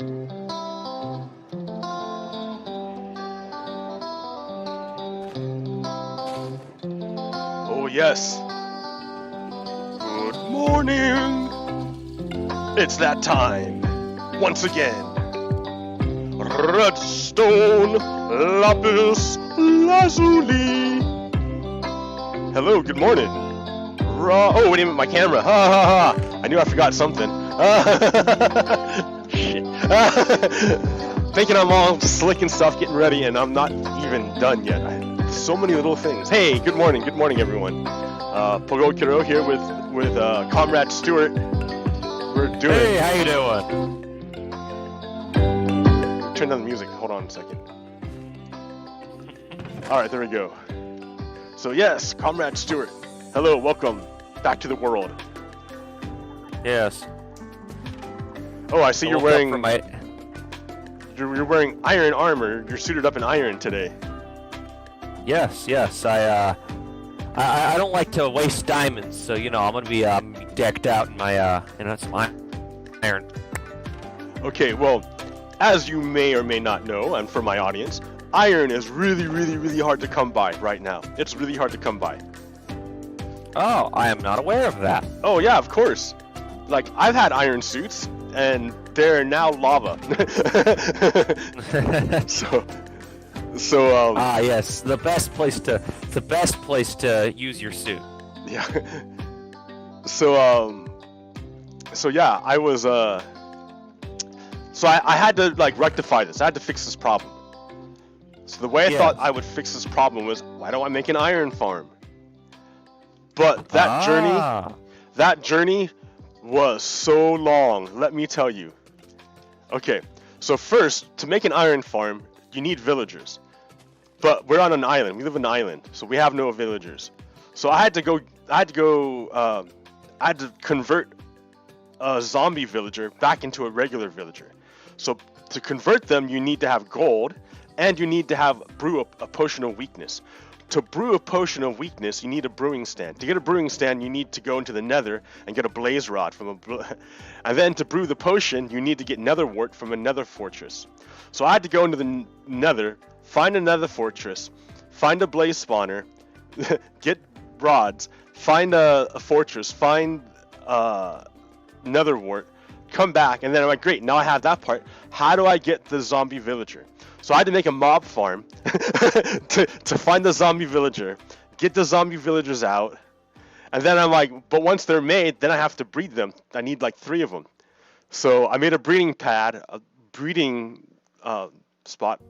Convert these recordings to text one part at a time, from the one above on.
Oh yes. Good morning. It's that time. Once again. Redstone Lapis Lazuli. Hello, good morning. Oh, wait a minute, my camera. Ha ha ha. I knew I forgot something. Shit. Thinking I'm all slick and stuff, getting ready, and I'm not even done yet. So many little things. Hey, good morning everyone. Pogo Kiro here with Comrade Stuart. We're doing. Hey, how you doing? Turn down the music. Hold on a second. All right, there we go. So yes, Comrade Stuart. Hello, welcome back to the world. Yes. Oh, I see you're wearing. My... You're wearing iron armor. You're suited up in iron today. Yes. I don't like to waste diamonds, so you know I'm gonna be decked out in my some iron. Okay, well, as you may or may not know, and for my audience, iron is really hard to come by right now. It's really hard to come by. Oh, I am not aware of that. Oh yeah, of course. Like I've had iron suits, and they're now lava. So yes, the best place to use your suit. Yeah. So yeah, I was so I had to like rectify this. I had to fix this problem. So the way I thought I would fix this problem was, why don't I make an iron farm? But that journey was so long, let me tell you. Okay, so first, to make an iron farm, you need villagers. But we're on an island. We live on an island, so we have no villagers. So I had to convert a zombie villager back into a regular villager. So to convert them, you need to have gold, and you need to brew a potion of weakness. To brew a potion of weakness, you need a brewing stand. To get a brewing stand, you need to go into the nether and get a blaze rod and then to brew the potion, you need to get nether wart from a nether fortress. So I had to go into the nether, find a nether fortress, find a blaze spawner, get rods, find a fortress, find nether wart, come back, and then I'm like, great, now I have that part. How do I get the zombie villager? So I had to make a mob farm to find the zombie villager, get the zombie villagers out, and then I'm like, but once they're made, then I have to breed them. I need like 3 of them. So I made a breeding pad, a breeding spot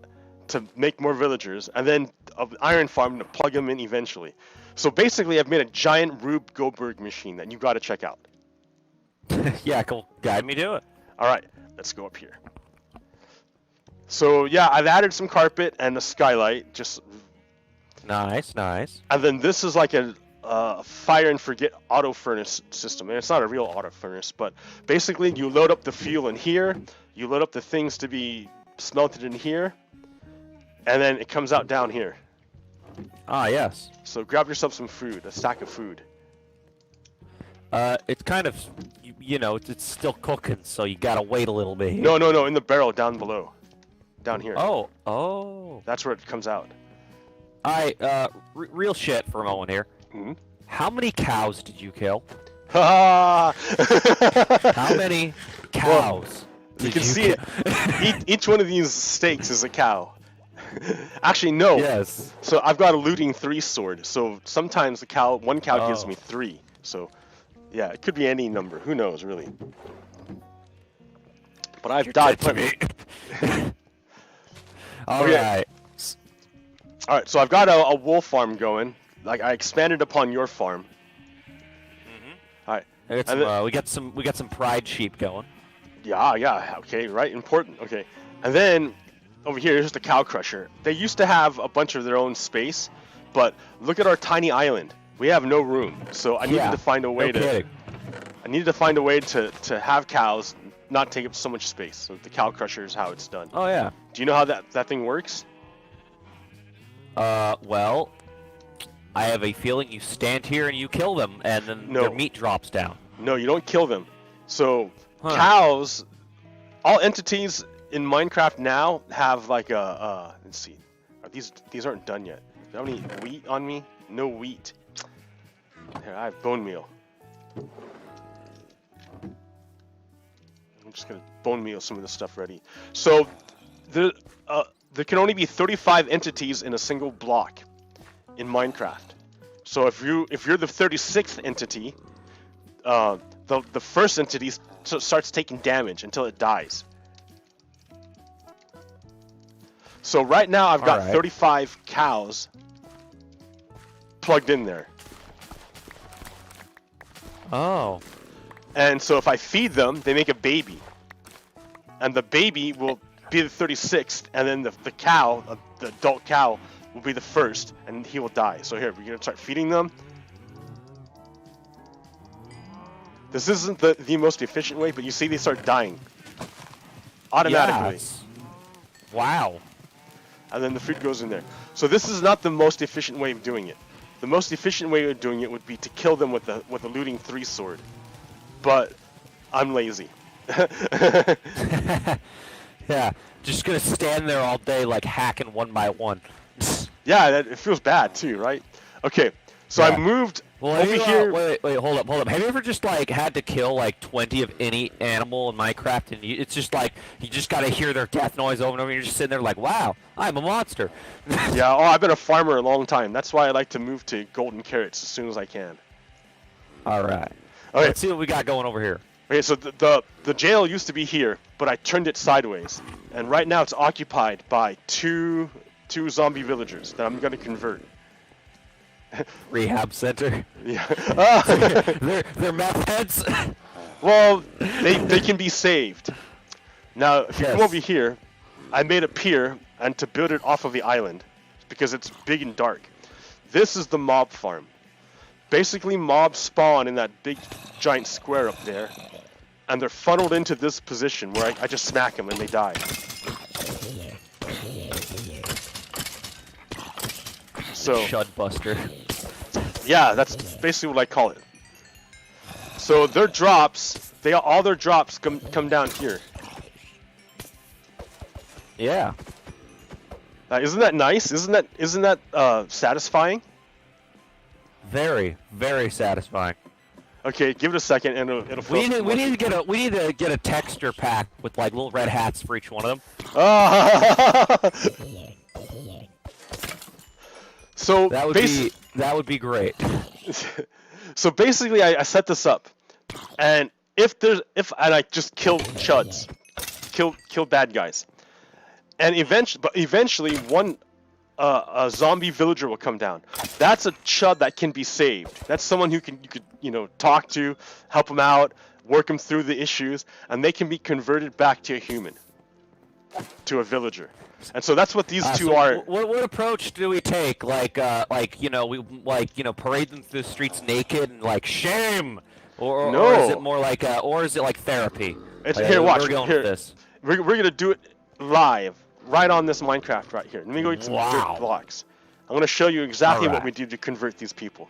to make more villagers, and then an iron farm to plug them in eventually. So basically, I've made a giant Rube Goldberg machine that you got to check out. Yeah, cool. Guide me to it. All right, let's go up here. So yeah, I've added some carpet and a skylight, just nice. And then this is like a fire and forget auto furnace system, and it's not a real auto furnace, but basically you load up the fuel in here, you load up the things to be smelted in here, and then it comes out down here. Ah, yes. So grab yourself some food, a stack of food. It's kind of, you know, it's still cooking, so you gotta wait a little bit here. No, in the barrel down below. Down here. Oh. That's where it comes out. Alright, real shit for a moment here. Mm-hmm. How many cows did you kill? Ha! How many cows You can see it. Each one of these steaks is a cow. Actually, no. Yes. So I've got a looting 3 sword. So sometimes one cow gives me 3. So yeah, it could be any number. Who knows, really? But I've died plenty. All right. All right. So I've got a wool farm going. Like I expanded upon your farm. All right. We got some pride sheep going. Yeah. Okay. Right. Important. Okay. And then over here is just a cow crusher. They used to have a bunch of their own space, but look at our tiny island. We have no room. So I needed to find a way to have cows not take up so much space. So the cow crusher is how it's done. Oh yeah. Do you know how that thing works? Well, I have a feeling you stand here and you kill them, and then their meat drops down. No, you don't kill them. So cows all entities in Minecraft now have like a let's see. These aren't done yet. Do I have any wheat on me? No wheat. Here, I have bone meal. I'm just gonna bone meal some of this stuff ready. So there can only be 35 entities in a single block in Minecraft. So if you're the 36th entity, the first entity starts taking damage until it dies. So right now I've got 35 cows plugged in there. Oh. And so if I feed them, they make a baby. And the baby will be the 36th, and then the cow, the adult cow, will be the first, and he will die. So here, we're going to start feeding them. This isn't the most efficient way, but you see they start dying. Automatically. Yeah, wow. And then the food goes in there. So this is not the most efficient way of doing it. The most efficient way of doing it would be to kill them with a looting 3 sword. But I'm lazy. Yeah, just gonna stand there all day like hacking one by one. Yeah, it feels bad too, right? Okay, so I moved over here. Wait, hold up. Have you ever just like had to kill like 20 of any animal in Minecraft, and it's just like you just gotta hear their death noise over and over, and you're just sitting there like, wow, I'm a monster. Yeah, I've been a farmer a long time. That's why I like to move to golden carrots as soon as I can. All right. Okay. Let's see what we got going over here. Okay, so the jail used to be here, but I turned it sideways, and right now it's occupied by two zombie villagers that I'm gonna convert. Rehab center. Yeah. They're meth heads. Well, they can be saved. Now, if you come over here, I made a pier and to build it off of the island because it's big and dark. This is the mob farm. Basically, mobs spawn in that big giant square up there, and they're funneled into this position where I just smack them and they die. So Chud buster. Yeah, that's basically what I call it. So their drops, all their drops come down here. Yeah. Isn't that nice? Isn't that satisfying? Very, very satisfying. Okay, give it a second and it'll. We need to get a texture pack with like little red hats for each one of them. So that would be great. So basically, I set this up, and if I just kill chuds, kill bad guys, and eventually one a zombie villager will come down. That's a chud that can be saved. That's someone you could talk to, help them out, work them through the issues, and they can be converted back to a human, to a villager. And so that's what these two are. What approach do we take? We parade them through the streets naked and like shame, or is it more like or is it like therapy? Here, watch. We're going with this. We're gonna do it live, right on this Minecraft right here. Let me go get some dirt blocks. I'm gonna show you exactly what we do to convert these people.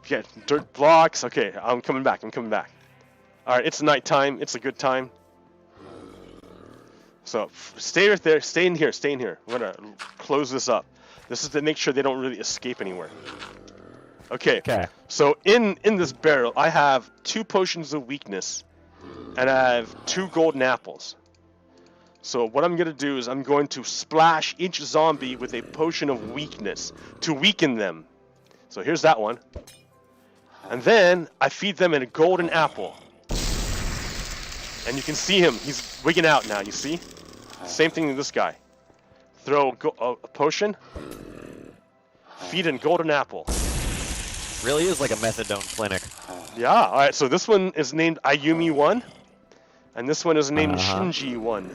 Get dirt blocks. Okay, I'm coming back. All right, it's nighttime. It's a good time. So stay right there. Stay in here. I'm gonna close this up. This is to make sure they don't really escape anywhere. Okay. So in this barrel, I have 2 potions of weakness, and I have 2 golden apples. So what I'm gonna do is I'm going to splash each zombie with a potion of weakness to weaken them. So here's that one. And then I feed them a golden apple. And you can see him. He's wigging out now, you see? Same thing to this guy. Throw a potion. Feed a golden apple. Really is like a methadone clinic. Yeah, alright, so this one is named Ayumi 1. And this one is named Shinji 1.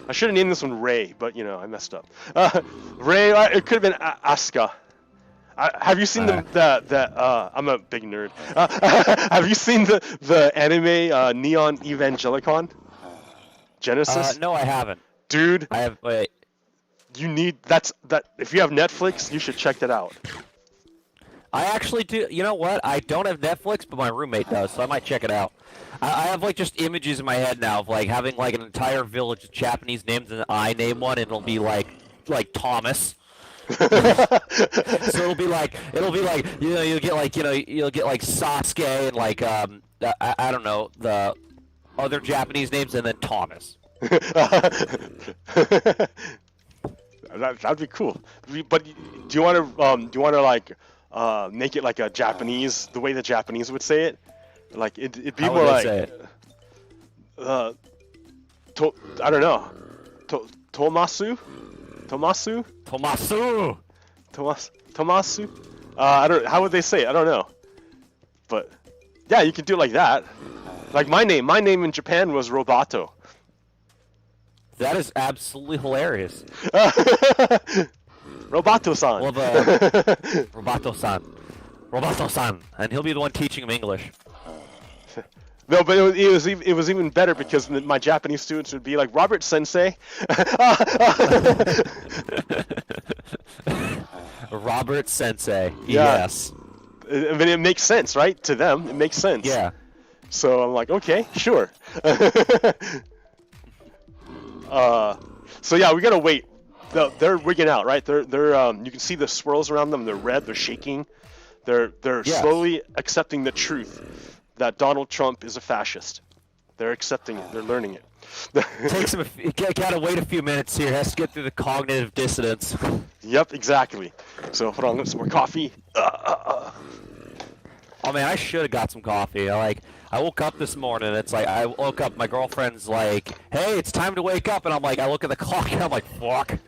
I should have named this one Ray, but I messed up. Ray, it could have been Asuka. Have you seen I'm a big nerd. Have you seen the anime Neon Evangelion? Genesis? No, I haven't. Dude, I have. Wait. You need that. If you have Netflix, you should check that out. I actually do. You know what? I don't have Netflix, but my roommate does, so I might check it out. I have like just images in my head now of like having like an entire village of Japanese names, and I name one, and it'll be like Thomas. So it'll be like you'll get like Sasuke and like I don't know the other Japanese names, and then Thomas. That'd be cool. But do you want to like make it like a Japanese, the way the Japanese would say it? Like it'd be How more would they like say it? I don't know. Tomasu? Tomasu. Tomasu? I don't. How would they say it? I don't know. But yeah, you can do it like that. Like my name in Japan was Robato. That is absolutely hilarious. Robato-san. Well, Robato-san. Robato-san, and he'll be the one teaching him English. No, but it was even better because my Japanese students would be like, Robert Sensei. Robert Sensei. Yeah. Yes. I mean, it makes sense, right? To them, it makes sense. Yeah. So I'm like, okay, sure. So yeah, we gotta wait. They're wigging out, right? They're you can see the swirls around them. They're red. They're shaking. They're Yes. slowly accepting the truth that Donald Trump is a fascist. They're accepting it. They're learning it. Takes him. Gotta wait a few minutes here. Has to get through the cognitive dissonance. Yep, exactly. So hold on, get some more coffee. Oh man, I should have got some coffee. I woke up this morning. It's like I woke up. My girlfriend's like, "Hey, it's time to wake up," and I'm like, I look at the clock and I'm like, "Fuck."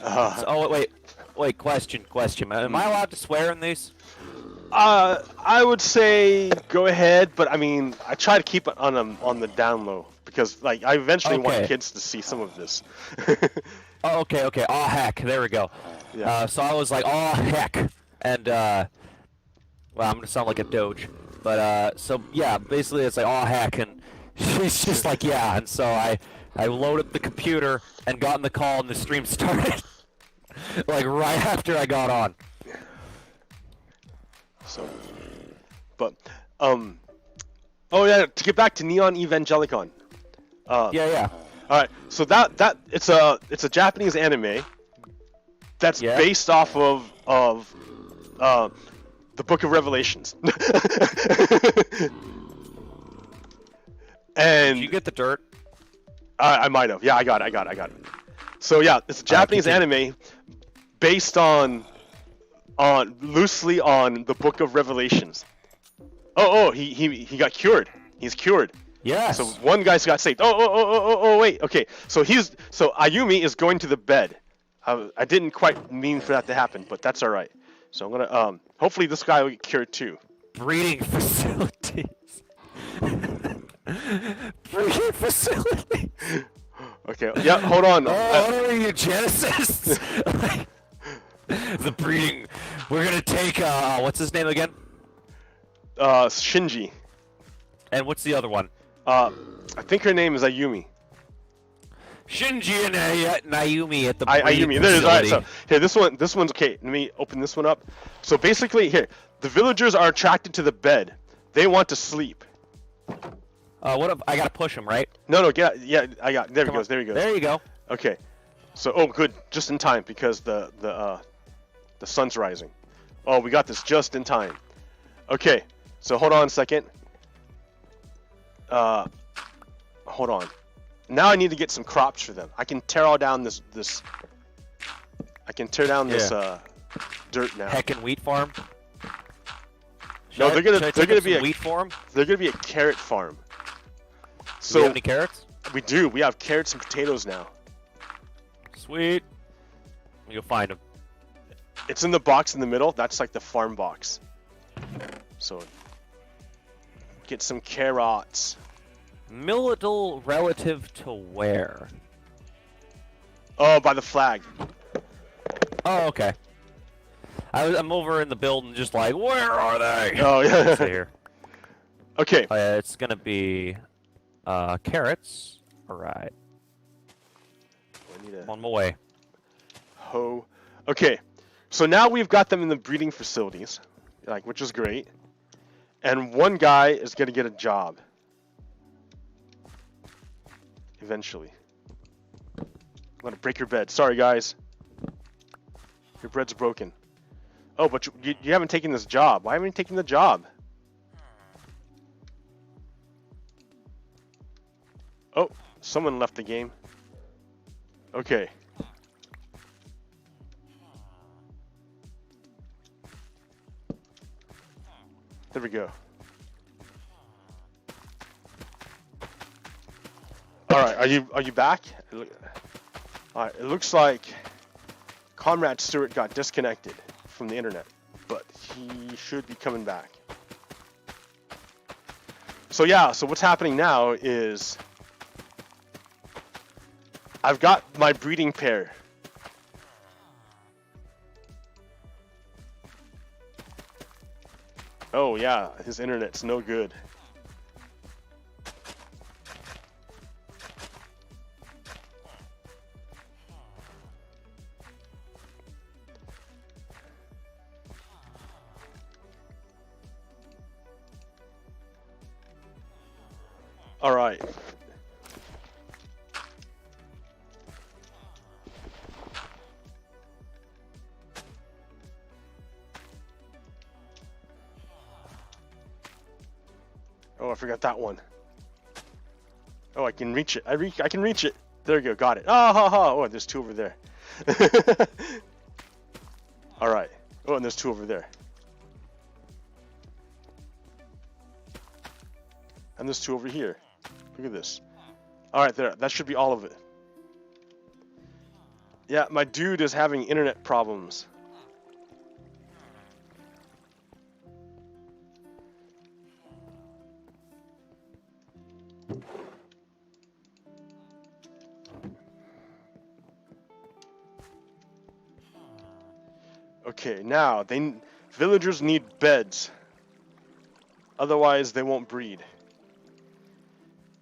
Oh wait. Question. Am I allowed to swear in these? I would say go ahead, but I mean, I try to keep it on the down low because like I eventually want Okay. kids to see some of this. Oh, okay. Oh heck, there we go. Yeah. So I was like, oh heck, and well, I'm gonna sound like a doge, but so yeah, basically it's like, oh heck, and she's just like, yeah, and so I loaded the computer and got in the call, and the stream started like right after I got on. So, but oh yeah, to get back to Neon Evangelicon. Yeah. All right, so that it's a Japanese anime that's Yeah. based off of the Book of Revelations. And Did you get the dirt? I might have. Yeah, I got it. So yeah, it's a Japanese continue. anime based on loosely on the Book of Revelations. Oh, he got cured. He's cured. Yes. So one guy's got saved. Oh, wait. Okay. So Ayumi is going to the bed. I didn't quite mean for that to happen, but that's all right. So I'm gonna hopefully this guy will get cured too. Breeding facilities. Breeding facilities. Okay. Yeah. Hold on. Oh, what are you, Genesis? The breeding. We're gonna take what's his name again? Shinji. And what's the other one? I think her name is Ayumi. Shinji and Naomi at the Ayumi. There it is. All right. So here, this one's okay. Let me open this one up. So basically, here, the villagers are attracted to the bed. They want to sleep. What if I gotta push him, right? No, get. Yeah, I got. There he Come goes. on. There he goes. There you go. Okay. So, oh, good. Just in time because the sun's rising. Oh, we got this just in time. Okay. So hold on a second. Hold on. Now I need to get some crops for them. I can tear all down this. I can tear down this dirt now. Heckin' wheat farm. No, they're gonna be a wheat farm. They're gonna be a carrot farm. Do So you have any carrots? we do. We have carrots and potatoes now. Sweet. You'll find them. It's in the box in the middle. That's like the farm box. So get some carrots. Milital relative to where? Oh, by the flag. Oh, okay. I'm over in the building, just like, where are they? Oh It's yeah. here. Okay. Oh, yeah, it's gonna be carrots. All right, I need I'm a on my way. hoe. Okay. So now we've got them in the breeding facilities. like, which is great. And one guy is gonna get a job eventually. I'm gonna break your bed. Sorry, guys. Your bed's broken. Oh, but you haven't taken this job. Why haven't you taken the job? Oh, someone left the game. Okay. There we go. All right, are you back? All right, it looks like Comrade Stewart got disconnected from the internet, but he should be coming back. So yeah, so what's happening now is I've got my breeding pair. Oh yeah, his internet's no good. All right. Oh, I forgot that one. Oh, I can reach it. I can reach it. There you go. Got it. Oh, ha, ha. Oh, there's two over there. All right. Oh, and there's two over there. And there's two over here. Look at this. All right, there. That should be all of it. Yeah, my dude is having internet problems. Okay, now villagers need beds. Otherwise, they won't breed.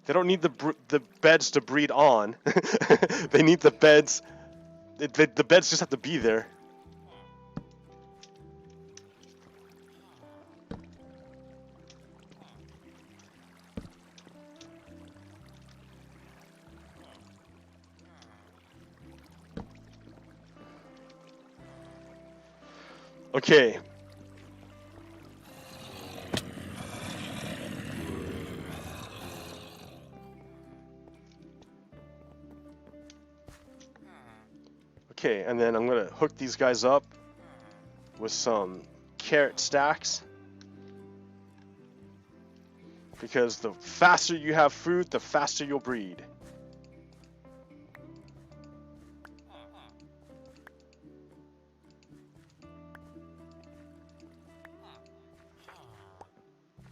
They don't need the beds to breed on. They need the beds. The beds just have to be there. Okay. Okay, and then I'm gonna hook these guys up with some carrot stacks. Because the faster you have food, the faster you'll breed.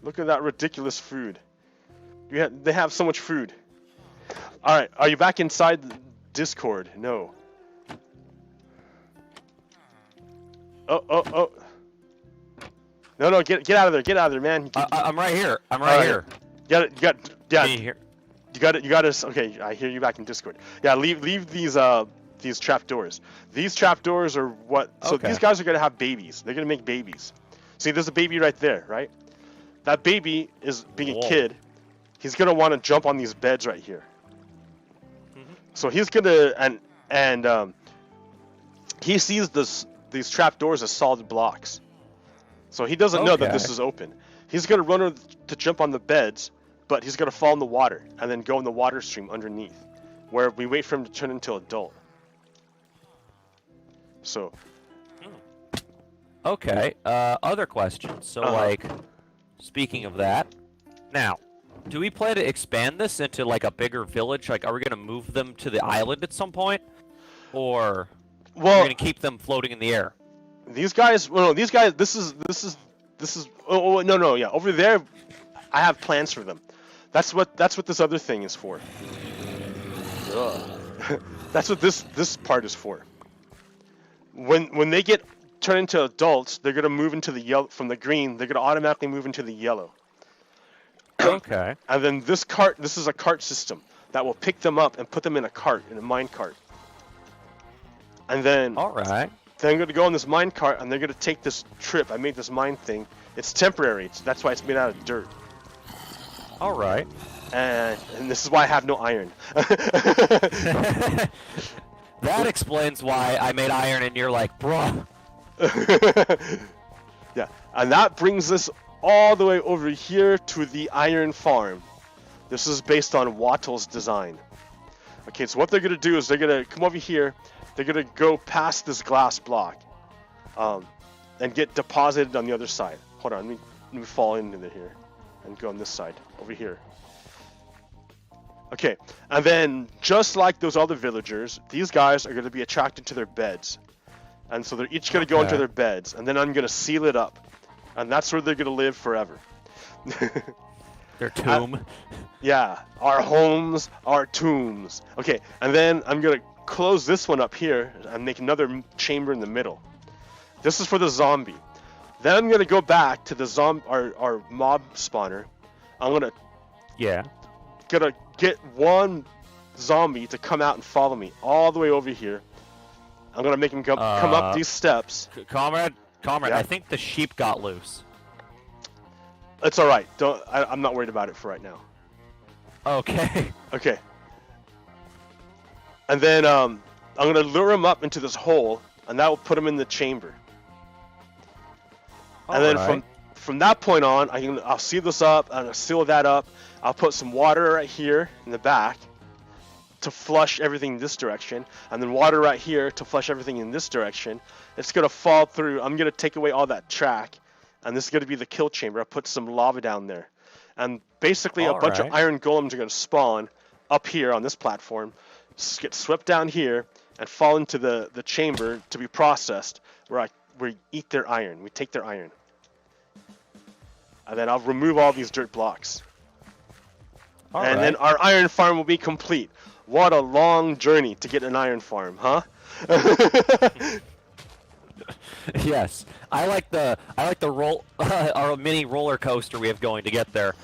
Look at that ridiculous food. They have so much food. Alright, are you back inside the Discord? No. Oh. No, get out of there. Get out of there, man. I'm right here. I'm right here. You got here. You got to. Okay, I hear you back in Discord. Yeah, leave these trapdoors. These trapdoors are what. So Okay. These guys are gonna have babies. They're gonna make babies. See, there's a baby right there, right? That baby is being Whoa. a kid. He's gonna want to jump on these beds right here. Mhm. So he's gonna and he sees these trapdoors as solid blocks. So he doesn't know that this is open. He's gonna run to jump on the beds, but he's gonna fall in the water and then go in the water stream underneath, where we wait for him to turn into adult. So. Okay. Other questions. So, like, speaking of that, now, do we plan to expand this into like a bigger village? Like, are we gonna move them to the island at some point, or are we gonna keep them floating in the air? These guys. Well, no, these guys. This is. Oh no. Yeah, over there, I have plans for them. That's what this other thing is for. That's what this part is for. When they get turned into adults, they're gonna move into the yellow from the green. They're gonna automatically move into the yellow. Okay. And then this is a cart system that will pick them up and put them in a cart, in a mine cart. And then. All right. then I'm gonna go on this mine cart, and they're gonna take this trip. I made this mine thing. It's temporary. That's why it's made out of dirt. All right. And this is why I have no iron. That explains why I made iron and you're like, bruh. Yeah, and that brings us all the way over here to the iron farm. This is based on Wattle's design. Okay, so what they're gonna do is they're gonna come over here. They're gonna go past this glass block, and get deposited on the other side. Hold on, let me fall into here, and go on this side over here. Okay, and then just like those other villagers, these guys are going to be attracted to their beds. And so they're each going to go into their beds, and then I'm going to seal it up. And that's where they're going to live forever. Their tomb. Yeah, our homes, our tombs. Okay, and then I'm going to close this one up here and make another chamber in the middle. This is for the zombie. Then I'm going to go back to the our mob spawner. I'm going to get one zombie to come out and follow me all the way over here. I'm gonna make him come up these steps. Comrade, yeah? I think the sheep got loose. It's all right. I'm not worried about it for right now. Okay. Okay. And then I'm gonna lure him up into this hole, and that will put him in the chamber. And then from that point on, I'll seal this up, and I'll seal that up. I'll put some water right here in the back to flush everything this direction, and then water right here to flush everything in this direction. It's gonna fall through. I'm gonna take away all that track, and this is gonna be the kill chamber. I put some lava down there, and basically a bunch of iron golems are gonna spawn up here on this platform, get swept down here, and fall into the chamber to be processed, where we eat their iron. We take their iron. And then I'll remove all these dirt blocks. Then our iron farm will be complete. What a long journey to get an iron farm, huh? Yes, I like the our mini roller coaster we have going to get there.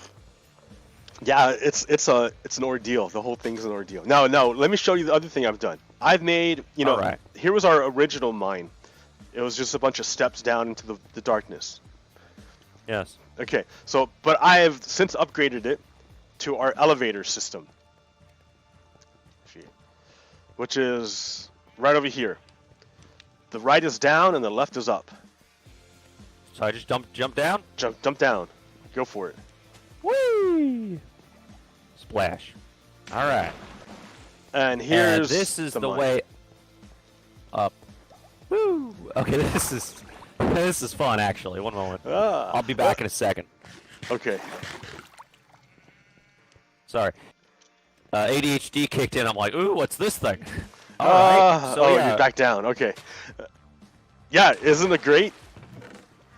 Yeah, it's an ordeal. The whole thing's an ordeal. No, let me show you the other thing I've done. I've made, here was our original mine. It was just a bunch of steps down into the darkness. Yes. Okay, but I have since upgraded it to our elevator system, which is right over here. The right is down and the left is up. So I just jump down? Jump down. Go for it. Whee! Splash. All right. And here's this is the way up. Woo! Okay, this is fun actually. One moment. I'll be back in a second. Okay. Sorry. ADHD kicked in. I'm like, ooh, what's this thing? All right. So, you're back down. Okay. Yeah, isn't it great?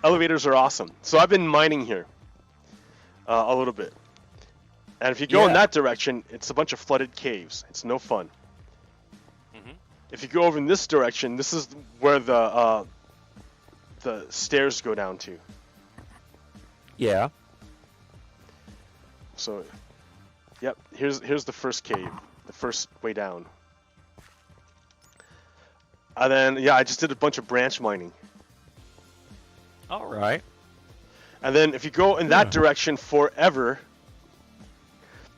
Elevators are awesome. So I've been mining here a little bit. And if you go in that direction, it's a bunch of flooded caves. It's no fun. Mm-hmm. If you go over in this direction, this is where the stairs go down to. Yeah. So, yep. Here's the first cave, the first way down. And then I just did a bunch of branch mining. All right. And then if you go in that direction forever,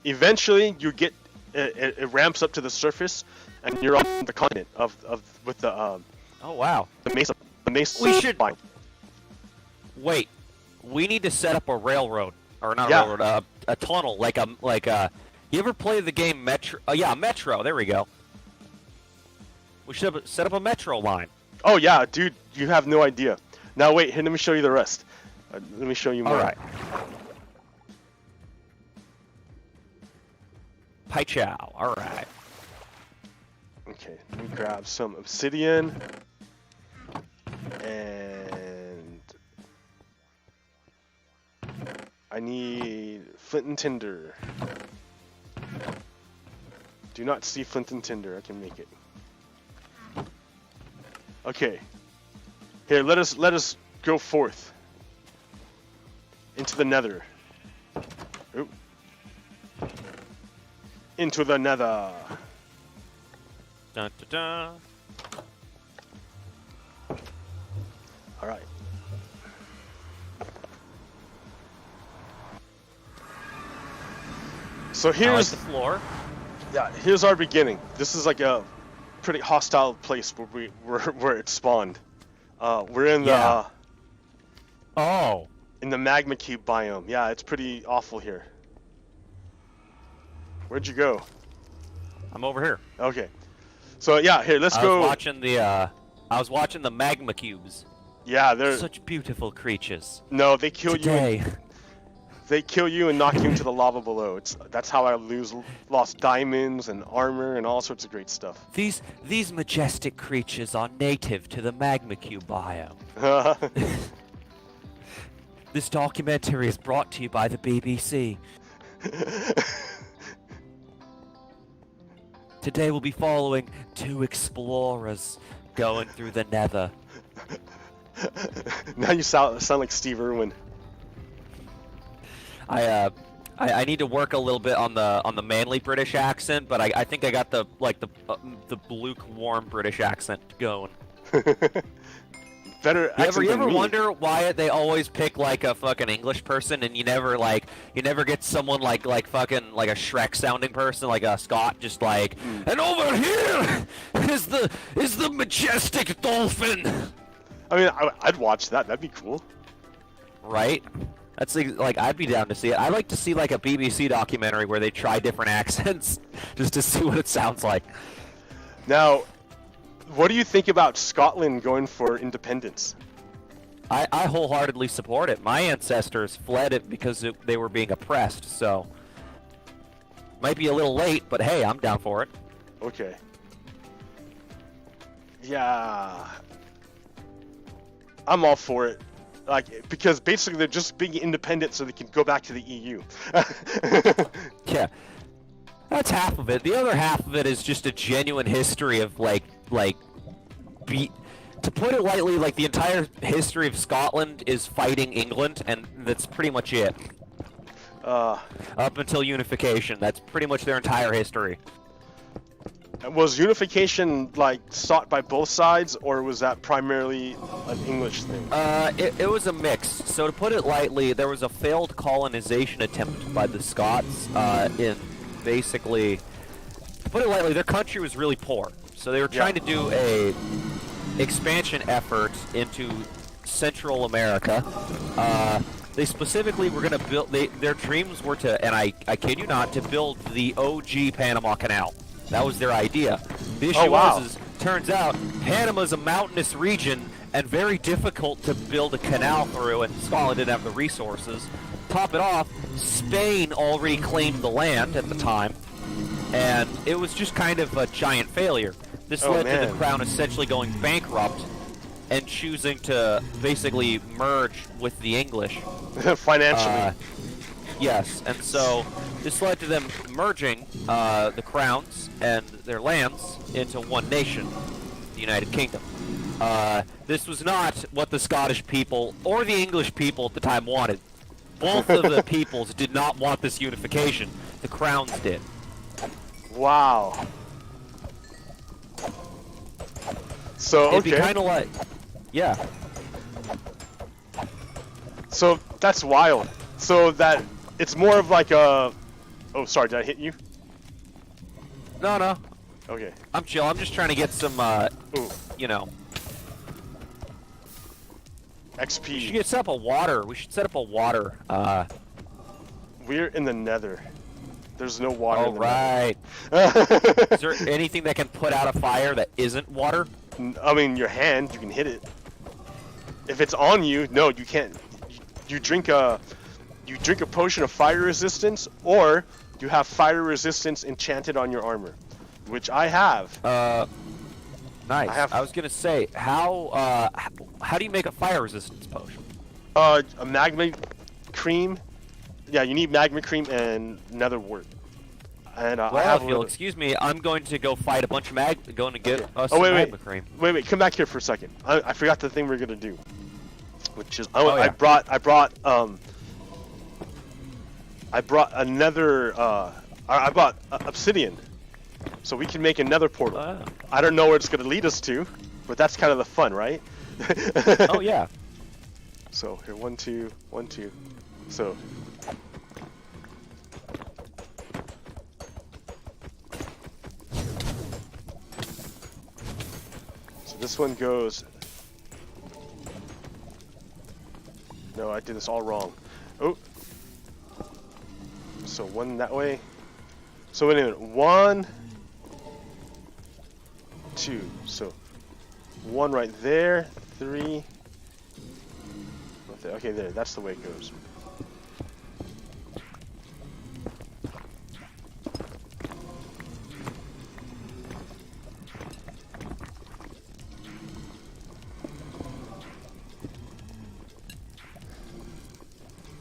eventually you get it ramps up to the surface, and you're on the continent with the oh wow, the mesa. We should wait. We need to set up a railroad, or not a railroad, a tunnel, like a. You ever play the game Metro? Oh yeah, Metro. There we go. We should set up a metro line. Oh yeah, dude, you have no idea. Now wait, here, let me show you the rest. Let me show you more. All right. Pai Chow. All right. Okay, let me grab some obsidian and I need flint and tinder. Do not see flint and tinder. I can make it. Okay. Here, let us go forth into the nether. Oop. Into the nether. Dun, dun, dun. So I like here's the floor. here's our beginning. This is like a pretty hostile place where it spawned. We're in Yeah. the magma cube biome. Yeah, it's pretty awful here. Where'd you go? I'm over here. Okay. So yeah, here let's go. I was watching the magma cubes. Yeah, they're Such beautiful creatures. no, they kill you. Today. They kill you and knock you into the lava below. That's how I lost diamonds and armor and all sorts of great stuff. These majestic creatures are native to the magma cube biome. This documentary is brought to you by the BBC. Today we'll be following 2 explorers going through the nether. Now you sound like Steve Irwin. I need to work a little bit on the manly British accent, but I think I got the lukewarm British accent going. Better accent You than ever me. wonder why they always pick like a fucking English person and you never get someone like fucking like a Shrek sounding person like a Scot just like and over here is the majestic dolphin. I mean, I'd watch that. That'd be cool. Right? That's like I'd be down to see it. I'd like to see like a BBC documentary where they try different accents just to see what it sounds like. Now, what do you think about Scotland going for independence? I wholeheartedly support it. My ancestors fled it because they were being oppressed, so might be a little late, but hey, I'm down for it. Okay. Yeah. I'm all for it. Like, because basically they're just being independent so they can go back to the EU. Yeah. That's half of it. The other half of it is just a genuine history of to put it lightly, like the entire history of Scotland is fighting England, and that's pretty much it. Up until unification, that's pretty much their entire history. Was unification like sought by both sides, or was that primarily an English thing? It was a mix. So to put it lightly, there was a failed colonization attempt by the Scots in basically, to put it lightly, their country was really poor. So they were trying to do a expansion effort into Central America. They specifically were going to build, their dreams were to, and I kid you not, to build the OG Panama Canal. That was their idea. The issue was, turns out, Panama's a mountainous region and very difficult to build a canal through, and Scotland didn't have the resources. Top it off, Spain already claimed the land at the time, and it was just kind of a giant failure. This led to the crown essentially going bankrupt and choosing to basically merge with the English. Financially. Yes, and so this led to them merging the crowns and their lands into one nation, the United Kingdom. This was not what the Scottish people or the English people at the time wanted. Both of the peoples did not want this unification. The crowns did. Wow. So, It'd be kind of like, yeah. So that's wild. So that it's more of like a. Oh, sorry, did I hit you? No. Okay. I'm chill. I'm just trying to get some, you know. XP. We should set up a water. We're in the nether. There's no water in the right. nether. Is there anything that can put out a fire that isn't water? I mean, your hand, you can hit it. If it's on you, no, you can't. You drink a potion of fire resistance, or you have fire resistance enchanted on your armor, which I have. Nice. I was gonna say, how do you make a fire resistance potion? A magma cream. Yeah, you need magma cream and nether wart. And I have. Excuse me. I'm going to go fight a bunch of going to get us some magma cream. Wait, come back here for a second. I forgot the thing we're gonna do, which is yeah. I brought another. I brought obsidian, so we can make another portal. Oh. I don't know where it's gonna lead us to, but that's kind of the fun, right? Oh yeah. So here, 1, 2, 1, 2. So this one goes. No, I did this all wrong. Oh. So one that way. So wait a minute. 1, 2. So 1 right there. 3. Right there. Okay, there. That's the way it goes.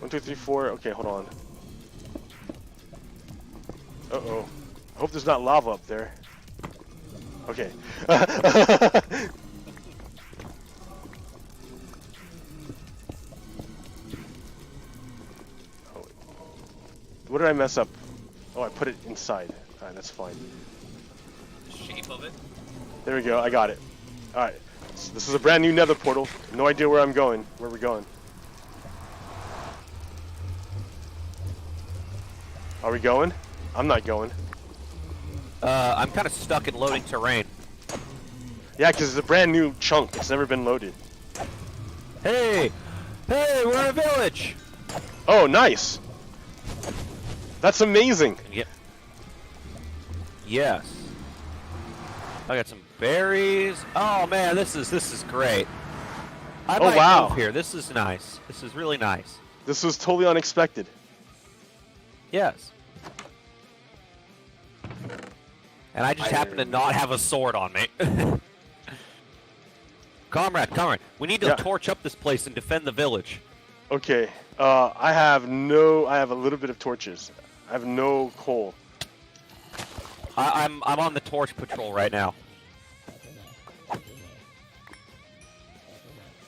One, 2, 3, 4. Okay, hold on. Uh-oh. I hope there's not lava up there. Okay. What did I mess up? Oh, I put it inside. Alright, that's fine. Shape of it. There we go, I got it. Alright. So this is a brand new nether portal. No idea where I'm going. Where we're going. Are we going? I'm not going. I'm kind of stuck in loading terrain. Yeah, because it's a brand new chunk. It's never been loaded. Hey! Hey, we're in a village! Oh, nice! That's amazing! Yep. Yes. I got some berries. Oh man, this is great. I might wow. move here. This is nice. This is really nice. This was totally unexpected. Yes. And I just happen to not have a sword on me. Comrade, we need to torch up this place and defend the village. Okay. I have a little bit of torches. I have no coal. I'm on the torch patrol right now.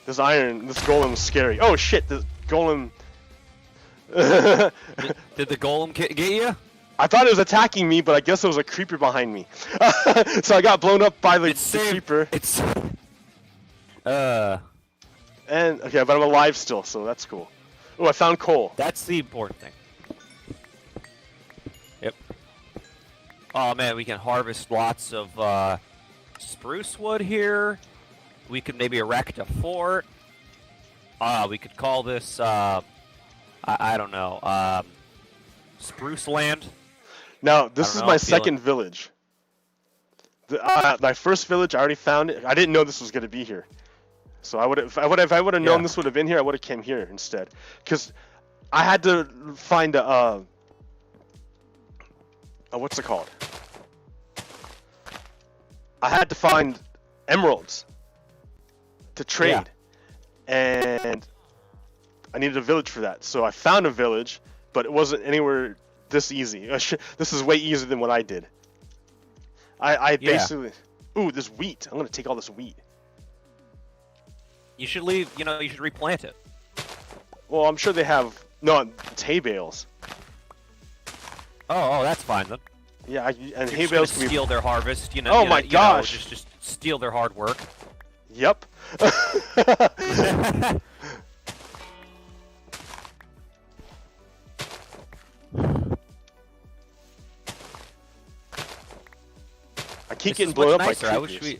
This golem's scary. Oh shit, this golem. Did the golem get you? I thought it was attacking me, but I guess there was a creeper behind me. So I got blown up by the creeper. And okay, but I'm alive still, so that's cool. Oh, I found coal. That's the important thing. Yep. Oh man, we can harvest lots of spruce wood here. We could maybe erect a fort. We could call this I don't know, Spruce Land. Now this is my second village. My first village, I already found it. I didn't know this was gonna be here. So if I would have known this would have been here, I would have came here instead. Cause I had to find a what's it called? I had to find emeralds to trade, and I needed a village for that. So I found a village, but it wasn't anywhere this easy. This is way easier than what I did. I basically, ooh, this wheat. I'm gonna take all this wheat. You should leave. You should replant it. Well, I'm sure they have. No, it's hay bales. Oh, that's fine then. Yeah, and You're hay bales can steal their harvest. Oh my gosh! Just steal their hard work. Yep. I keep getting blown up by creepers. I wish we.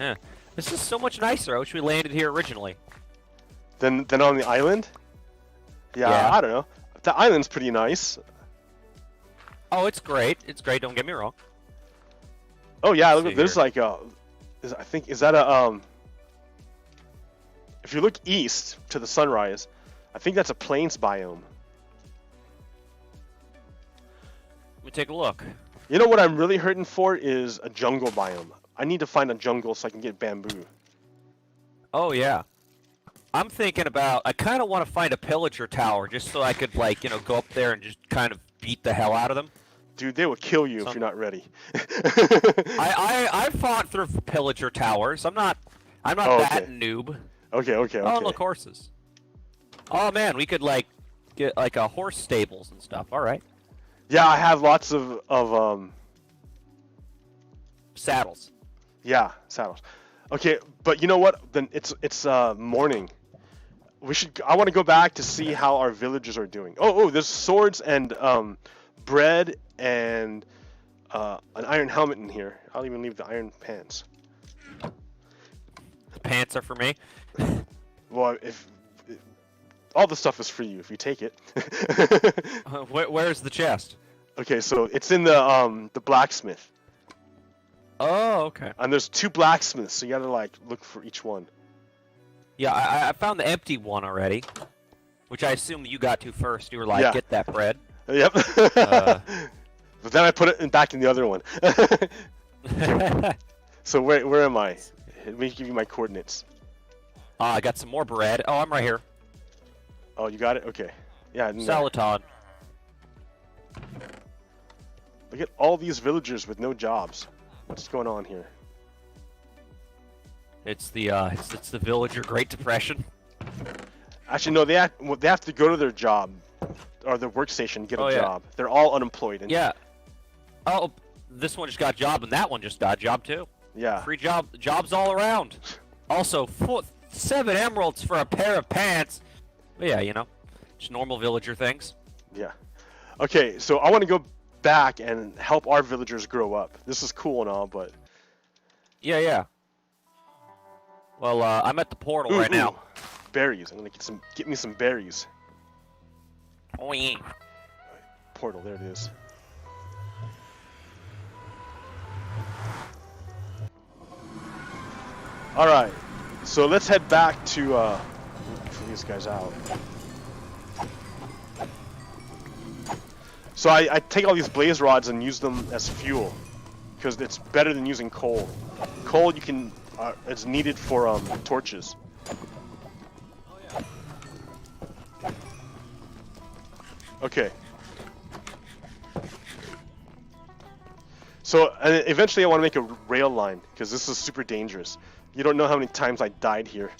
Yeah, this is so much nicer. I wish we landed here originally. Than on the island? Yeah, I don't know. The island's pretty nice. Oh, it's great. It's great. Don't get me wrong. Oh yeah, look, there's like a. Is that a If you look east to the sunrise, I think that's a plains biome. Let me take a look. You know what I'm really hurting for is a jungle biome. I need to find a jungle so I can get bamboo. Oh yeah. I'm thinking about. I kind of want to find a pillager tower just so I could go up there and just kind of beat the hell out of them. Dude, they will kill you if you're not ready. I fought through pillager towers. I'm not that noob. Okay. Oh, look, horses. Oh man, we could get a horse stables and stuff. All right. Yeah, I have lots of saddles. Yeah, saddles. Okay, but you know what? Then it's morning. I want to go back to see how our villagers are doing. Oh, there's swords and bread and an iron helmet in here. I'll even leave the iron pants. pants are for me. Well, if all the stuff is for you if you take it. Where's the chest? Okay, so it's in the blacksmith. Oh, okay. And there's 2 blacksmiths, so you gotta like look for each one. Yeah, I found the empty one already, which I assume you got to first. You were like, Yeah. get that bread. Yep. But then I put it back in the other one. So where am I? Let me give you my coordinates. I got some more bread. Oh, I'm right here. Oh, you got it? Okay. Yeah. Salaton. Look at all these villagers with no jobs. What's going on here? It's the villager Great Depression. Actually, no. They have to go to their job or their workstation and get a job. They're all unemployed. And yeah. Oh, this one just got a job, and that one just got a job too. Yeah. Free jobs all around. Also, 7 emeralds for a pair of pants. But yeah, you know, just normal villager things. Yeah. Okay, so I want to go back and help our villagers grow up. This is cool and all, but yeah. Well, I'm at the portal right now. Berries. I'm gonna get me some berries. Oh yeah. Portal. There it is. All right. So let's head back to for these guys out. So I take all these blaze rods and use them as fuel, because it's better than using coal. Coal it's needed for torches. Okay. So eventually I want to make a rail line, because this is super dangerous. You don't know how many times I died here.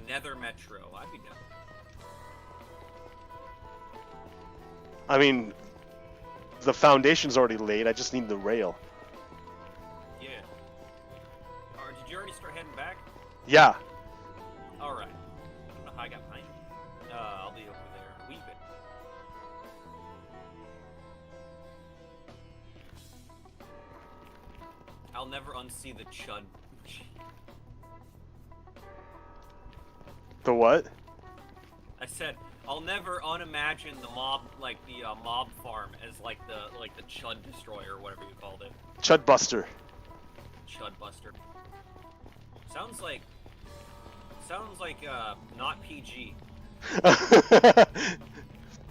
Nether Metro. I'd be down. I mean, the foundation's already laid. I just need the rail. Yeah. Or did you already start heading back? Yeah. All right. I don't know how I got behind you. I'll be over there. Weep it. I'll never unsee the chud. The what? I said I'll never unimagine the mob, like the mob farm, as like the chud destroyer, or whatever you called it. Chud Buster. Chud Buster. Sounds like not PG.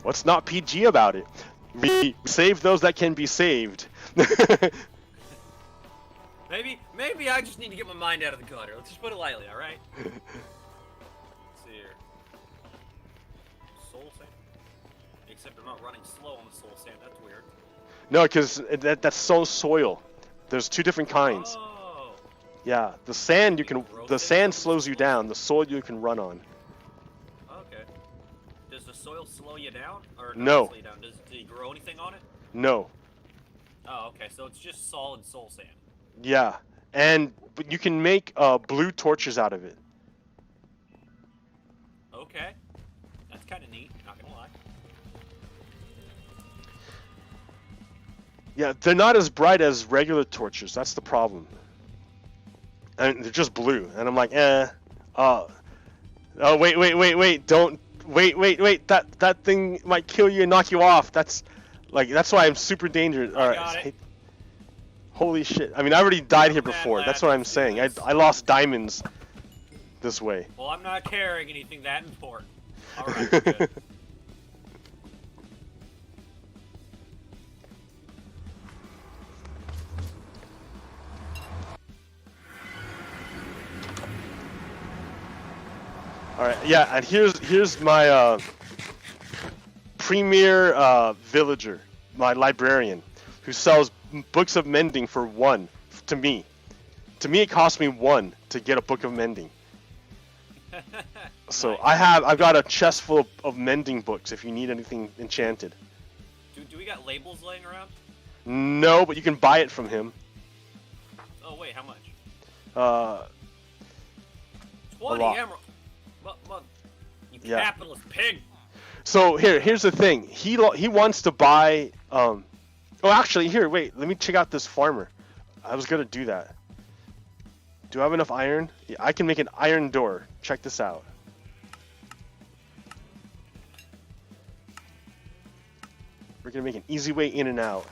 What's not PG about it? We save those that can be saved. Maybe I just need to get my mind out of the gutter. Let's just put it lightly, all right? Let's see here. Soul sand. Except I'm not running slow on the soul sand. That's weird. No, because that's soil. There's 2 different kinds. Oh. Yeah, the sand the sand slows you down. The soil you can run on. Okay. Does the soil slow you down, or No. Slow you down? Do you grow anything on it? No. Oh, okay. So it's just solid soul sand. Yeah, but you can make blue torches out of it. Okay. That's kind of neat. Not gonna lie. Yeah, they're not as bright as regular torches. That's the problem. And they're just blue. And I'm like, oh, wait, don't, wait. That thing might kill you and knock you off. That's why I'm super dangerous. All right. Holy shit. I mean, I already died here before. That's what I'm saying. I lost diamonds this way. Well, I'm not carrying anything that important. All right, good. All right, yeah, and here's my premier villager, my librarian, who sells books of mending for 1 to me. To me, it cost me 1 to get a book of mending. So nice. I've got a chest full of mending books if you need anything enchanted. Do we got labels laying around? No, but you can buy it from him. Oh wait, how much? 20 emeralds. You capitalist pig. So here's the thing. He wants to buy. Oh, actually, here, wait. Let me check out this farmer. I was gonna do that. Do I have enough iron? Yeah, I can make an iron door. Check this out. We're gonna make an easy way in and out.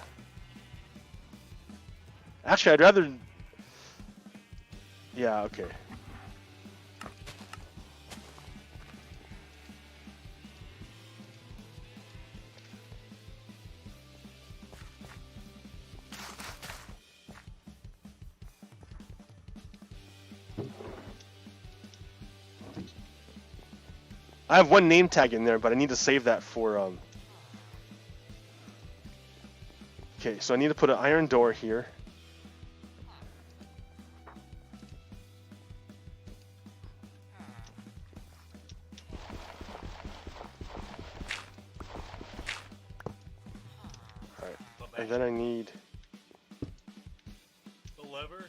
Actually, I'd rather... Yeah, okay. I have one name tag in there, but I need to save that for... Okay, so I need to put an iron door here. Alright, and then I need... The lever?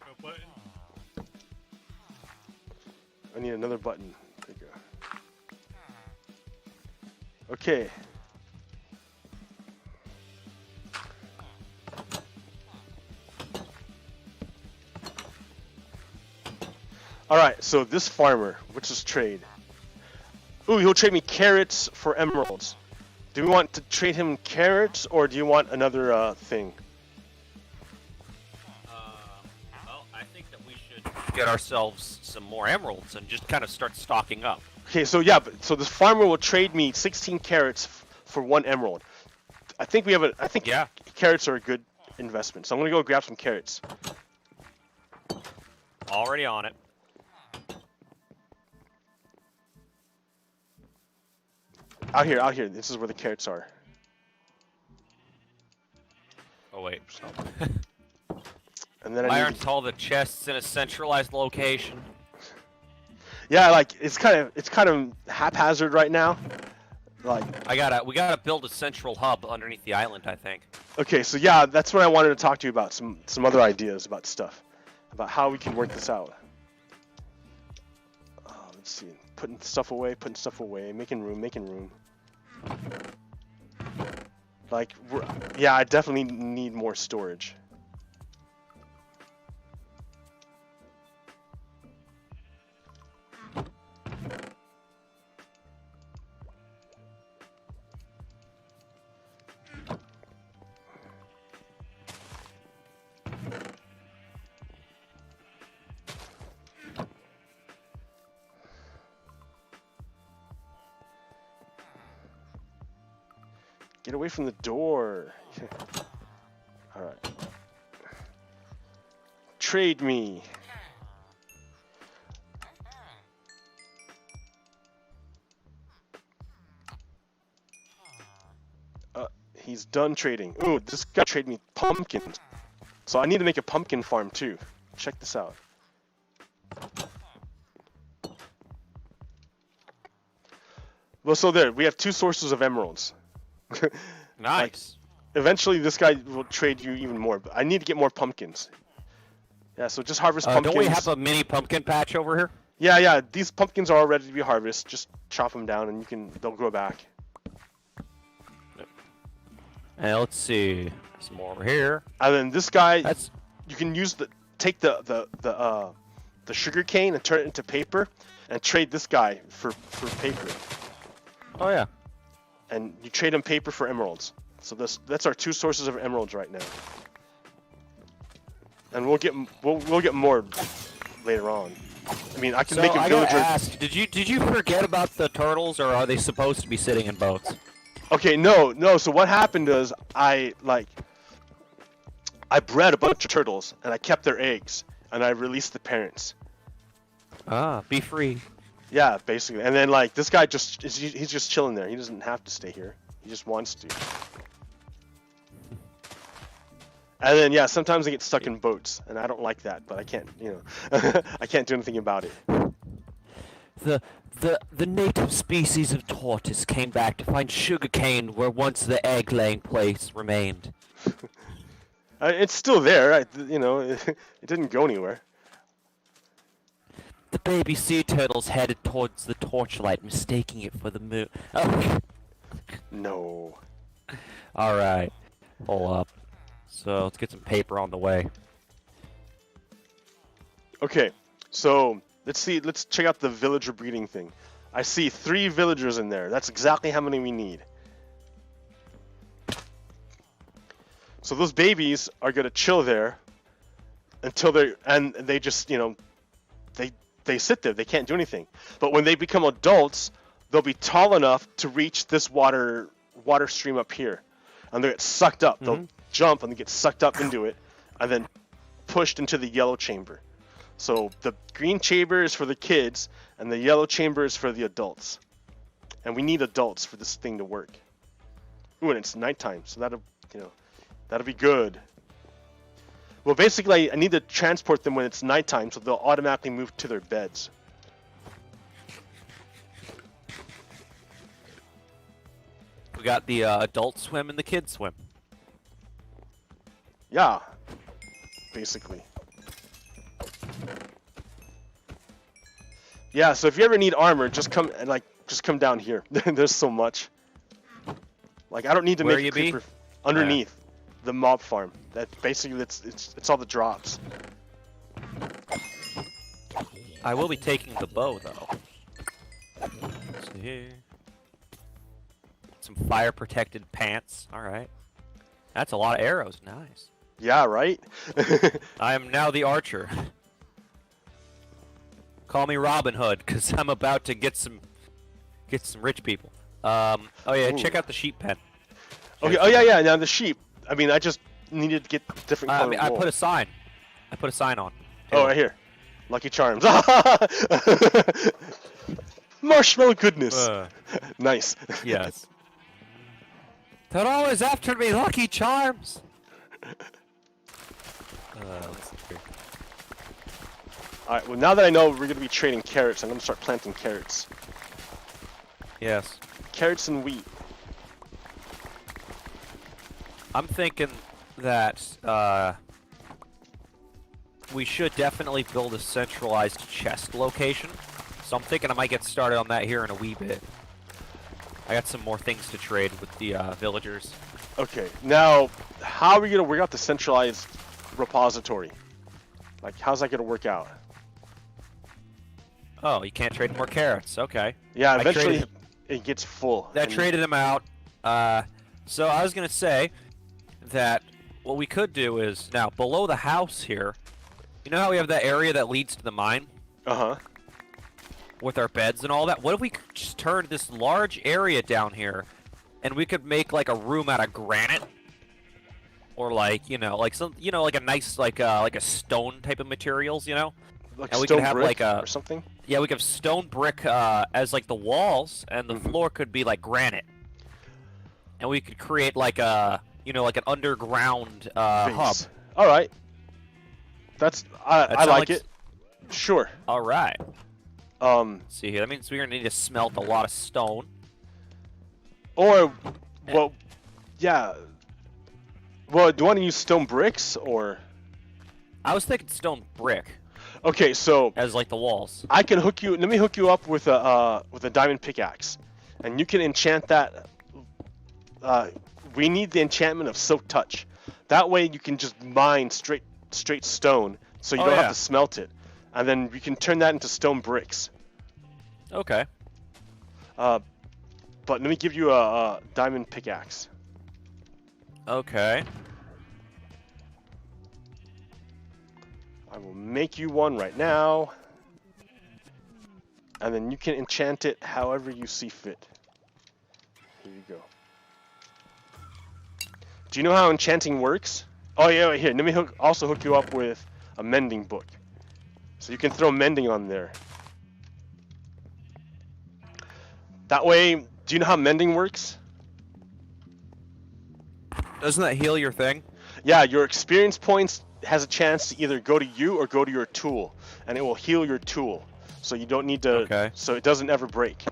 A button? I need another button. There you go. Okay. Alright, so this farmer, which is trade. Ooh, he'll trade me carrots for emeralds. Do we want to trade him carrots, or do you want another thing? Well, I think that we should get ourselves some more emeralds and just kind of start stocking up. Okay, so yeah, so this farmer will trade me 16 carrots for 1 emerald. I think we have I think Yeah. carrots are a good investment, so I'm gonna go grab some carrots. Already on it. Out here, out here. This is where the carrots are. Oh wait. And then Why I need... aren't all the chests in a centralized location? Yeah, like it's kind of haphazard right now. Like, We gotta build a central hub underneath the island, I think. okay, so yeah, that's what I wanted to talk to you about. Some other ideas about stuff, about how we can work this out. Let's see, putting stuff away, making room. Like, yeah, I definitely need more storage. Get away from the door. Alright. Trade me. He's done trading. Ooh, this guy traded me pumpkins. So I need to make a pumpkin farm too. Check this out. Well, so there, we have 2 sources of emeralds. Nice. Like, eventually, this guy will trade you even more, but I need to get more pumpkins. Yeah, so just harvest pumpkins. Don't we have a mini pumpkin patch over here? Yeah, these pumpkins are all ready to be harvested. Just chop them down, and they'll grow back. And let's see, some more over here. And then this guy, you can take the sugar cane and turn it into paper, and trade this guy for paper. Oh yeah. And you trade him paper for emeralds. So that's our 2 sources of emeralds right now. And we'll get more later on. I mean, I can make a villager. Gotta ask, did you forget about the turtles, or are they supposed to be sitting in boats? Okay, no. So what happened is I bred a bunch of turtles and I kept their eggs and I released the parents. Ah, be free. Yeah, basically. And then like this guy he's just chilling there. He doesn't have to stay here. He just wants to. And then yeah, sometimes they get stuck in boats, and I don't like that, but I can't, I can't do anything about it. The native species of tortoise came back to find sugarcane where once the egg-laying place remained. It's still there, it didn't go anywhere. The baby sea turtles headed towards the torchlight, mistaking it for the moon. Oh. No. All right, hold up. So let's get some paper on the way. Okay, so let's see. Let's check out the villager breeding thing. I see 3 villagers in there. That's exactly how many we need. So those babies are gonna chill there until they just, you know, they sit there. They can't do anything. But when they become adults, they'll be tall enough to reach this water stream up here, and they get sucked up. They'll jump and they get sucked up into it, and then pushed into the yellow chamber. So the green chamber is for the kids, and the yellow chamber is for the adults. And we need adults for this thing to work. Ooh, and it's nighttime, so that'll be good. Well, basically, I need to transport them when it's nighttime, so they'll automatically move to their beds. We got the adult swim and the kid swim. Yeah, basically. Yeah, so if you ever need armor, just come down here. There's so much. Like, I don't need to Where make you a creeper be? underneath the mob farm. That basically it's all the drops. I will be taking the bow though. Let's see here. Some fire protected pants. All right. That's a lot of arrows. Nice. Yeah, right? I am now the archer. Call me Robin Hood, cause I'm about to get some rich people. Oh yeah, Ooh. check out the sheep pen. Okay. Oh yeah. Now the sheep. I mean, I just needed to get different color I wool. put a sign. I put a sign on. Oh, right here. Lucky Charms. Marshmallow goodness. Nice. Yes. They're always after me, Lucky Charms. Let's see here. Alright, well now that I know we're going to be trading carrots, I'm going to start planting carrots. Yes. Carrots and wheat. I'm thinking that we should definitely build a centralized chest location. So I'm thinking I might get started on that here in a wee bit. I got some more things to trade with the villagers. Okay, now how are we going to work out the centralized repository? Like, how's that going to work out? Oh, you can't trade more carrots. Okay. Yeah, eventually it gets full. I traded them out. So I was going to say that what we could do is, now, below the house here, you know how we have that area that leads to the mine? Uh-huh. With our beds and all that? What if we could just turn this large area down here, and we could make, like, a room out of granite? Or, like, you know, like like a nice, like a stone type of materials, you know? Like and we stone could have, brick like, a... or something? Yeah, we could have stone brick as, like, the walls, and the floor could be, like, granite. And we could create, like, a... You know, like an underground hub. All right. I like it. Sure. All right. See here. That means we're gonna need to smelt a lot of stone. Or, well, yeah. Well, do you want to use stone bricks or? I was thinking stone brick. Okay, so as like the walls. I can hook you. Let me hook you up with a diamond pickaxe, and you can enchant that. We need the enchantment of Silk Touch. That way you can just mine straight stone, so you don't have to smelt it, and then you can turn that into stone bricks. Okay. But let me give you a diamond pickaxe. Okay. I will make you one right now, and then you can enchant it however you see fit. Here you go. Do you know how enchanting works? Oh yeah, right here. Let me also hook you up with a mending book, so you can throw mending on there. That way, do you know how mending works? Doesn't that heal your thing? Yeah, your experience points has a chance to either go to you or go to your tool, and it will heal your tool, so you don't need to. Okay. So it doesn't ever break.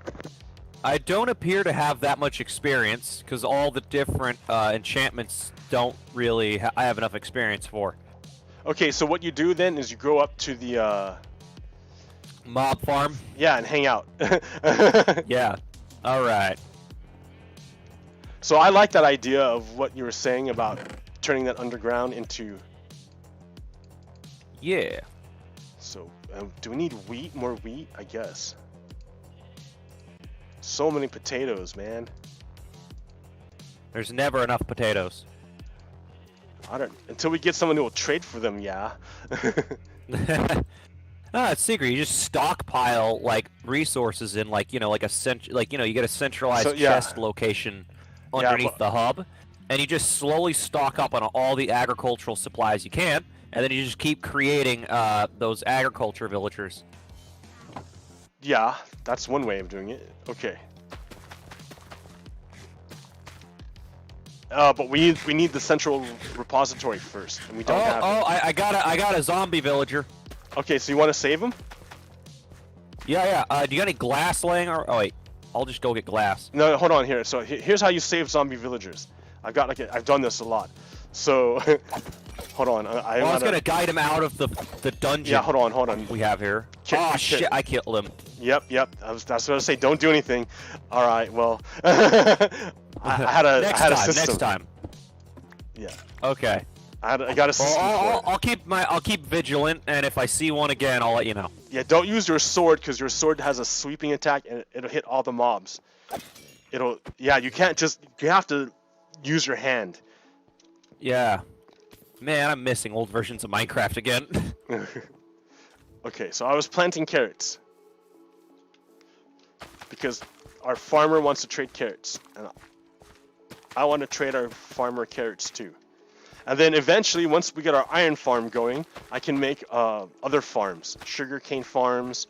I don't appear to have that much experience, because all the different enchantments don't really... I have enough experience for. Okay, so what you do then is you go up to the... Mob farm? Yeah, and hang out. Yeah. Alright. So I like that idea of what you were saying about turning that underground into... Yeah. So, do we need wheat? More wheat? I guess. So many potatoes, man. There's never enough potatoes. I don't... Until we get someone who will trade for them, yeah. Ah, it's secret. You just stockpile like resources in like like a you get a centralized chest location underneath the hub, and you just slowly stock up on all the agricultural supplies you can, and then you just keep creating those agriculture villagers. Yeah, that's one way of doing it. Okay. But we need the central repository first, and we don't have it. I got a zombie villager. Okay, so you want to save him? Yeah. Do you got any glass laying? Oh wait, I'll just go get glass. No, hold on here. So here's how you save zombie villagers. I've done this a lot. So hold on. I was gonna guide him out of the dungeon. Yeah, hold on. We have here. Shit! I killed him. Yep. That's what I was say. Don't do anything. All right. Well, I had a system. Next time. Yeah. Okay. I got a system. I'll keep vigilant, and if I see one again, I'll let you know. Yeah, don't use your sword because your sword has a sweeping attack and it'll hit all the mobs. You can't you have to use your hand. Yeah. Man, I'm missing old versions of Minecraft again. Okay, so I was planting carrots because our farmer wants to trade carrots, and I want to trade our farmer carrots too. And then eventually, once we get our iron farm going, I can make other farms, sugarcane farms,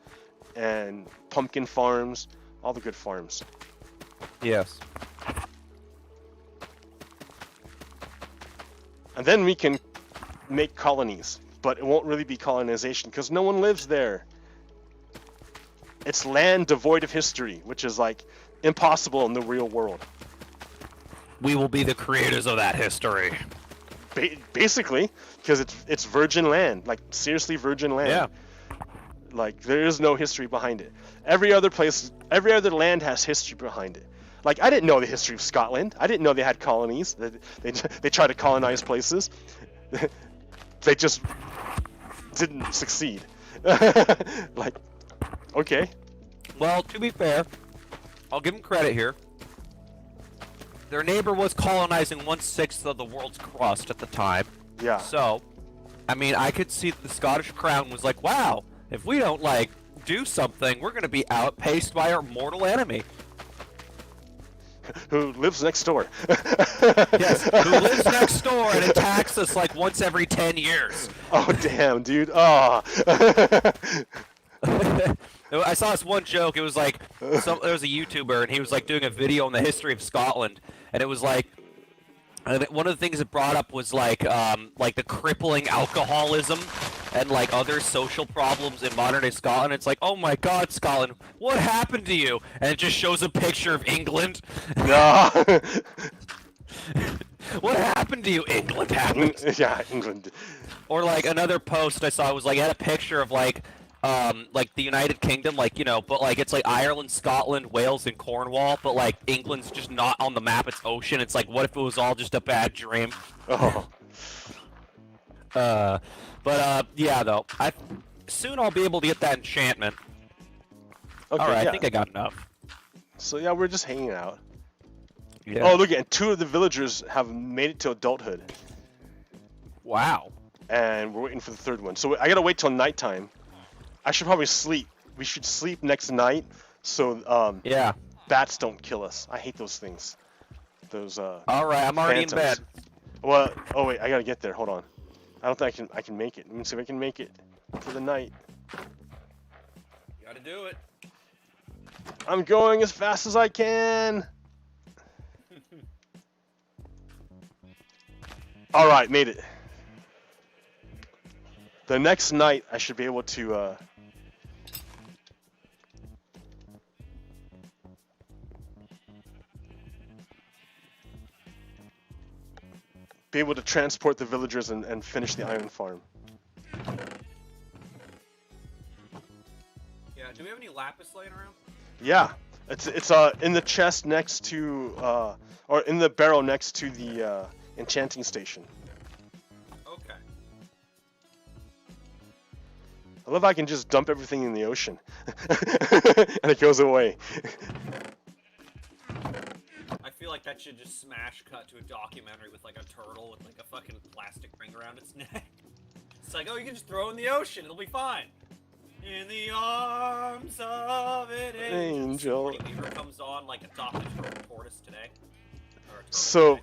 and pumpkin farms, all the good farms. Yes. And then we can make colonies, but it won't really be colonization because no one lives there. It's land devoid of history, which is like impossible in the real world. We will be the creators of that history. Basically, because it's virgin land, like seriously virgin land. Yeah. Like there is no history behind it. Every other land has history behind it. Like I didn't know the history of Scotland. I didn't know they had colonies. They tried to colonize places. They just didn't succeed. Like, okay. Well, to be fair, I'll give them credit here. Their neighbor was colonizing 1/6 of the world's crust at the time. Yeah. So, I mean, I could see the Scottish crown was like, wow, if we don't, like, do something, we're going to be outpaced by our mortal enemy. Who lives next door. Yes, who lives next door and attacks us, like, once every 10 years. Oh, damn, dude. Oh. I saw this one joke. It was like there was a YouTuber, and he was like doing a video on the history of Scotland, and it was like, and one of the things it brought up was like the crippling alcoholism and like other social problems in modern day Scotland. It's like, oh my God, Scotland, what happened to you? And it just shows a picture of England. No. What happened to you? England happened. Yeah, England. Or like another post I saw was like it had a picture of like the United Kingdom, like, you know, but like it's like Ireland, Scotland, Wales, and Cornwall, but like England's just not on the map, it's ocean. It's like, what if it was all just a bad dream? Oh. Yeah, though. Soon I'll be able to get that enchantment. Okay, Alright, yeah. I think I got enough. So yeah, we're just hanging out. Yeah. Oh, look at 2 of the villagers have made it to adulthood. Wow. And we're waiting for the 3rd one. So I gotta wait till nighttime. I should probably sleep. We should sleep next night so yeah, bats don't kill us. I hate those things. Those Alright, I'm already phantoms. in bed. Well, oh wait, I gotta get there. Hold on. I don't think I can make it. Let me see if I can make it for the night. Gotta do it. I'm going as fast as I can. All right, made it. The next night, I should be able to transport the villagers and finish the iron farm. Yeah, do we have any lapis laying around? Yeah, it's in the chest next to or in the barrel next to the enchanting station. I love how I can just dump everything in the ocean. And it goes away. I feel like that should just smash cut to a documentary with like a turtle with like a fucking plastic ring around its neck. It's like, oh, you can just throw it in the ocean, it'll be fine. In the arms of an angel. Weaver comes on like adopted from a tortoise today. So,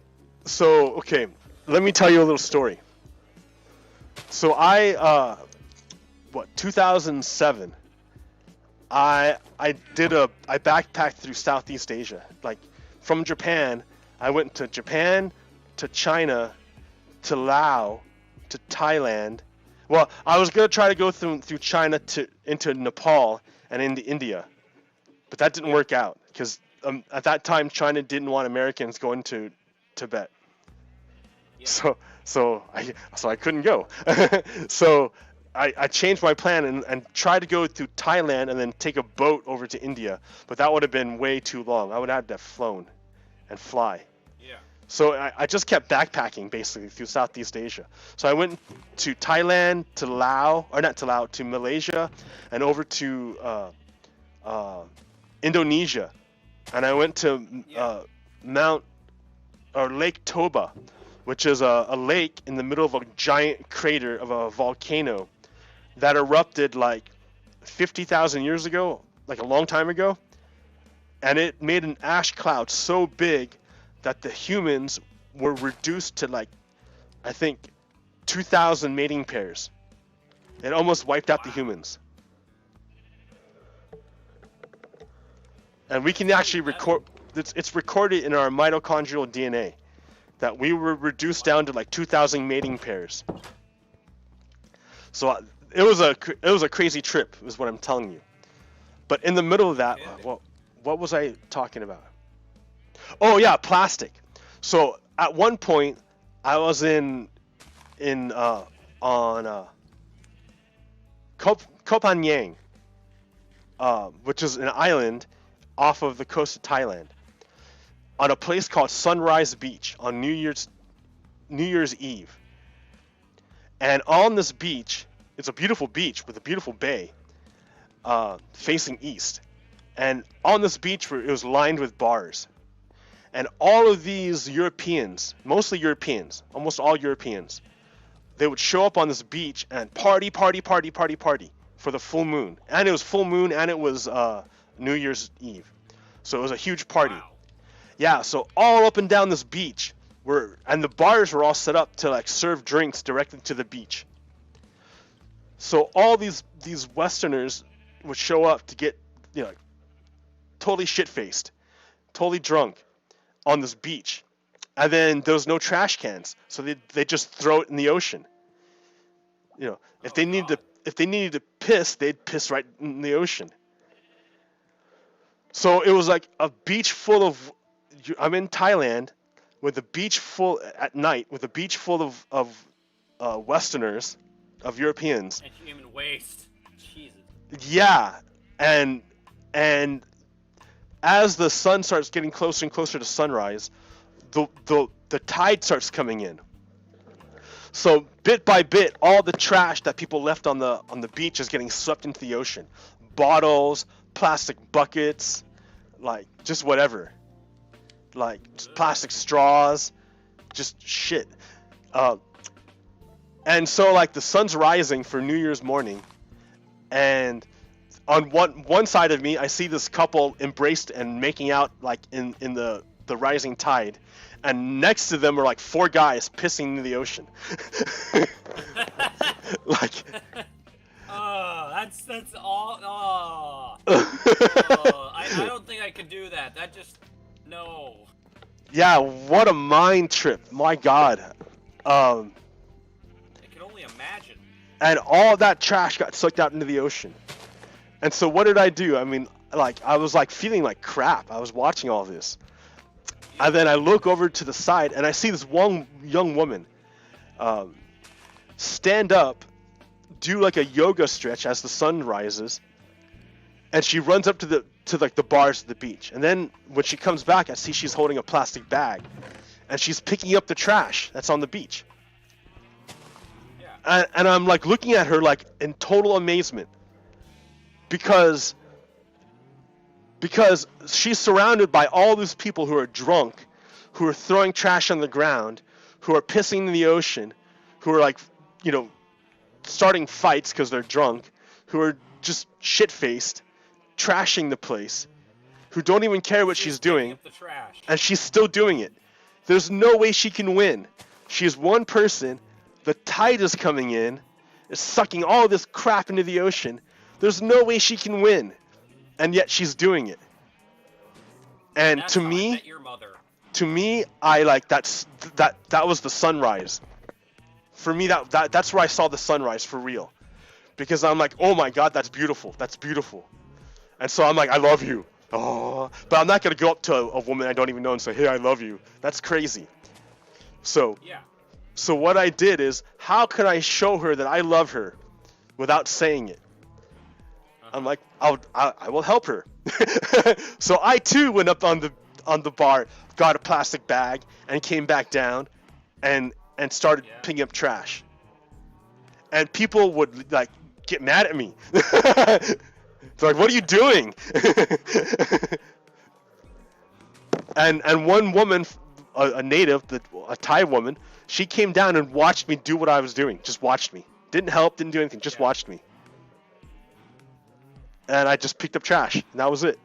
okay, let me tell you a little story. So 2007, I backpacked through Southeast Asia. Like, from Japan, I went to Japan, to China, to Laos, to Thailand. Well, I was gonna try to go through China into Nepal and into India, but that didn't work out because at that time China didn't want Americans going to Tibet. Yeah. So I couldn't go. So I changed my plan and tried to go through Thailand and then take a boat over to India, but that would have been way too long. I would have to have flown and fly. Yeah. So I just kept backpacking basically through Southeast Asia. So I went to Thailand, to Laos, or not to Laos, to Malaysia, and over to Indonesia, and I went to Lake Toba, which is a lake in the middle of a giant crater of a volcano that erupted like 50,000 years ago, like a long time ago, and it made an ash cloud so big that the humans were reduced to like, I think, 2,000 mating pairs. It almost wiped out the humans. And we can actually record, it's recorded in our mitochondrial DNA that we were reduced down to like 2,000 mating pairs. So it was a crazy trip, is what I'm telling you. But in the middle of that, what was I talking about? Oh yeah, plastic. So at one point, I was on Koh Phangan, which is an island off of the coast of Thailand, on a place called Sunrise Beach on New Year's Eve. And on this beach, it's a beautiful beach with a beautiful bay facing east. And on this beach, it was lined with bars. And all of these Europeans, mostly Europeans, almost all Europeans, they would show up on this beach and party for the full moon. And it was full moon and it was New Year's Eve. So it was a huge party. Wow. Yeah, so all up and down this beach and the bars were all set up to like serve drinks directly to the beach. So all these Westerners would show up to get, totally shit-faced, totally drunk on this beach. And then there was no trash cans, so they just throw it in the ocean. If they needed to piss, they'd piss right in the ocean. So it was like a beach full of, I'm in Thailand with a beach full at night with a beach full of Westerners, of Europeans. And human waste. Jesus. Yeah, and as the sun starts getting closer and closer to sunrise, the tide starts coming in. So bit by bit, all the trash that people left on the beach is getting swept into the ocean. Bottles, plastic buckets, like just whatever. Like just plastic straws, just shit. And so like the sun's rising for New Year's morning, and on one side of me, I see this couple embraced and making out like in the rising tide, and next to them are like 4 guys pissing into the ocean. Like. Oh, that's all. Oh. I don't think I could do that. That just no. Yeah, what a mind trip! My God. I can only imagine. And all that trash got sucked out into the ocean. And so what did I do? I mean, like, I was like feeling like crap. I was watching all this. Yeah. And then I look over to the side and I see this one young woman stand up, do like a yoga stretch as the sun rises, and she runs up to like the bars of the beach. And then when she comes back, I see she's holding a plastic bag, and she's picking up the trash that's on the beach. Yeah. And I'm like looking at her like in total amazement because she's surrounded by all these people who are drunk, who are throwing trash on the ground, who are pissing in the ocean, who are like, you know, starting fights because they're drunk, who are just shit-faced, trashing the place, who don't even care what she's doing, Up the trash. and she's still doing it. There's no way she can win. She's one person, the tide is coming in, it's sucking all this crap into the ocean. There's no way she can win. And yet she's doing it. And That's to how I me, met your mother. I like that was the sunrise. For me, that's where I saw the sunrise for real. Because I'm like, oh my God, that's beautiful. That's beautiful. And so I'm like, I love you. Oh, but I'm not gonna go up to a woman I don't even know and say, hey, I love you. That's crazy. So what I did is, how can I show her that I love her without saying it? I'm like, I will help her. So I too went up on the bar, got a plastic bag, and came back down, and started picking up trash. And people would like get mad at me. They're like, "What are you doing?" and one woman, a native, a Thai woman, she came down and watched me do what I was doing. Just watched me. Didn't help, didn't do anything. Just watched me. And I just picked up trash, and that was it.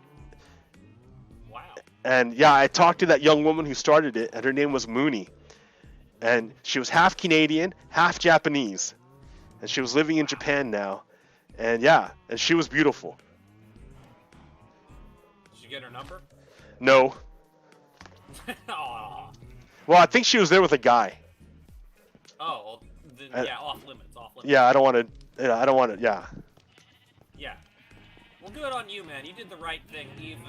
Wow. And yeah, I talked to that young woman who started it, and her name was Mooney. And she was half Canadian, half Japanese. And she was living in Japan now. And yeah, and she was beautiful. Did you get her number? No. Aww. Well, I think she was there with a guy. Oh, well, then, yeah, off limits, off limits. Yeah, I don't want to, yeah. Yeah. Well, good on you, man. You did the right thing, even,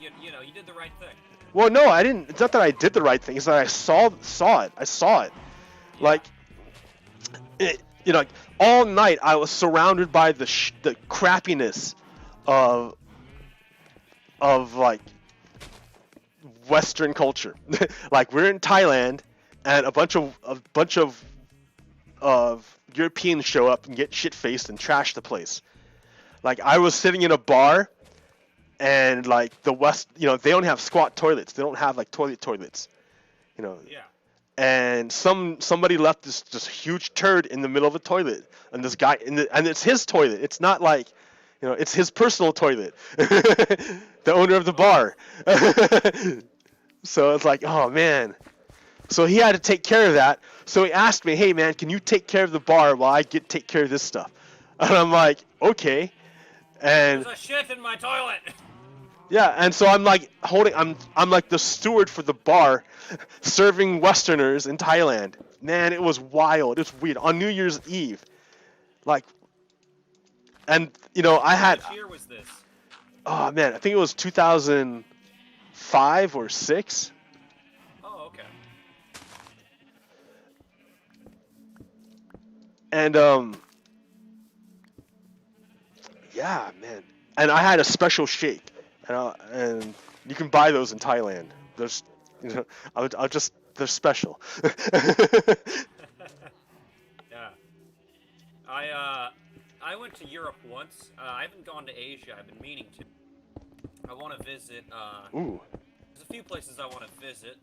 you know, you did the right thing. Well, no, I didn't. It's not that I did the right thing. It's that I saw it. I saw it. Yeah. Like, you know, like, all night I was surrounded by the crappiness of like Western culture. Like, we're in Thailand, and a bunch of Europeans show up and get shit-faced and trash the place. Like, I was sitting in a bar, and like the West, you know, they don't have squat toilets. They don't have like toilets, you know. Yeah. And somebody left this huge turd in the middle of a toilet, and this guy, and it's his toilet. It's not like, you know, it's his personal toilet. The owner of the bar. So it's like, oh man. So he had to take care of that. So he asked me, hey man, can you take care of the bar while I take care of this stuff? And I'm like, okay. And there's a shit in my toilet. Yeah, and so I'm like I'm like the steward for the bar, serving Westerners in Thailand. Man, it was wild. It was weird. On New Year's Eve, like, and you know, I had. Which year was this? Oh man, I think it was 2005 or 6. Oh, okay. And yeah, man. And I had a special shake. And you can buy those in Thailand. There's, you know, I'll just, they're special. Yeah. I went to Europe once. I haven't gone to Asia. I've been meaning to. I want to visit. Ooh. There's a few places I want to visit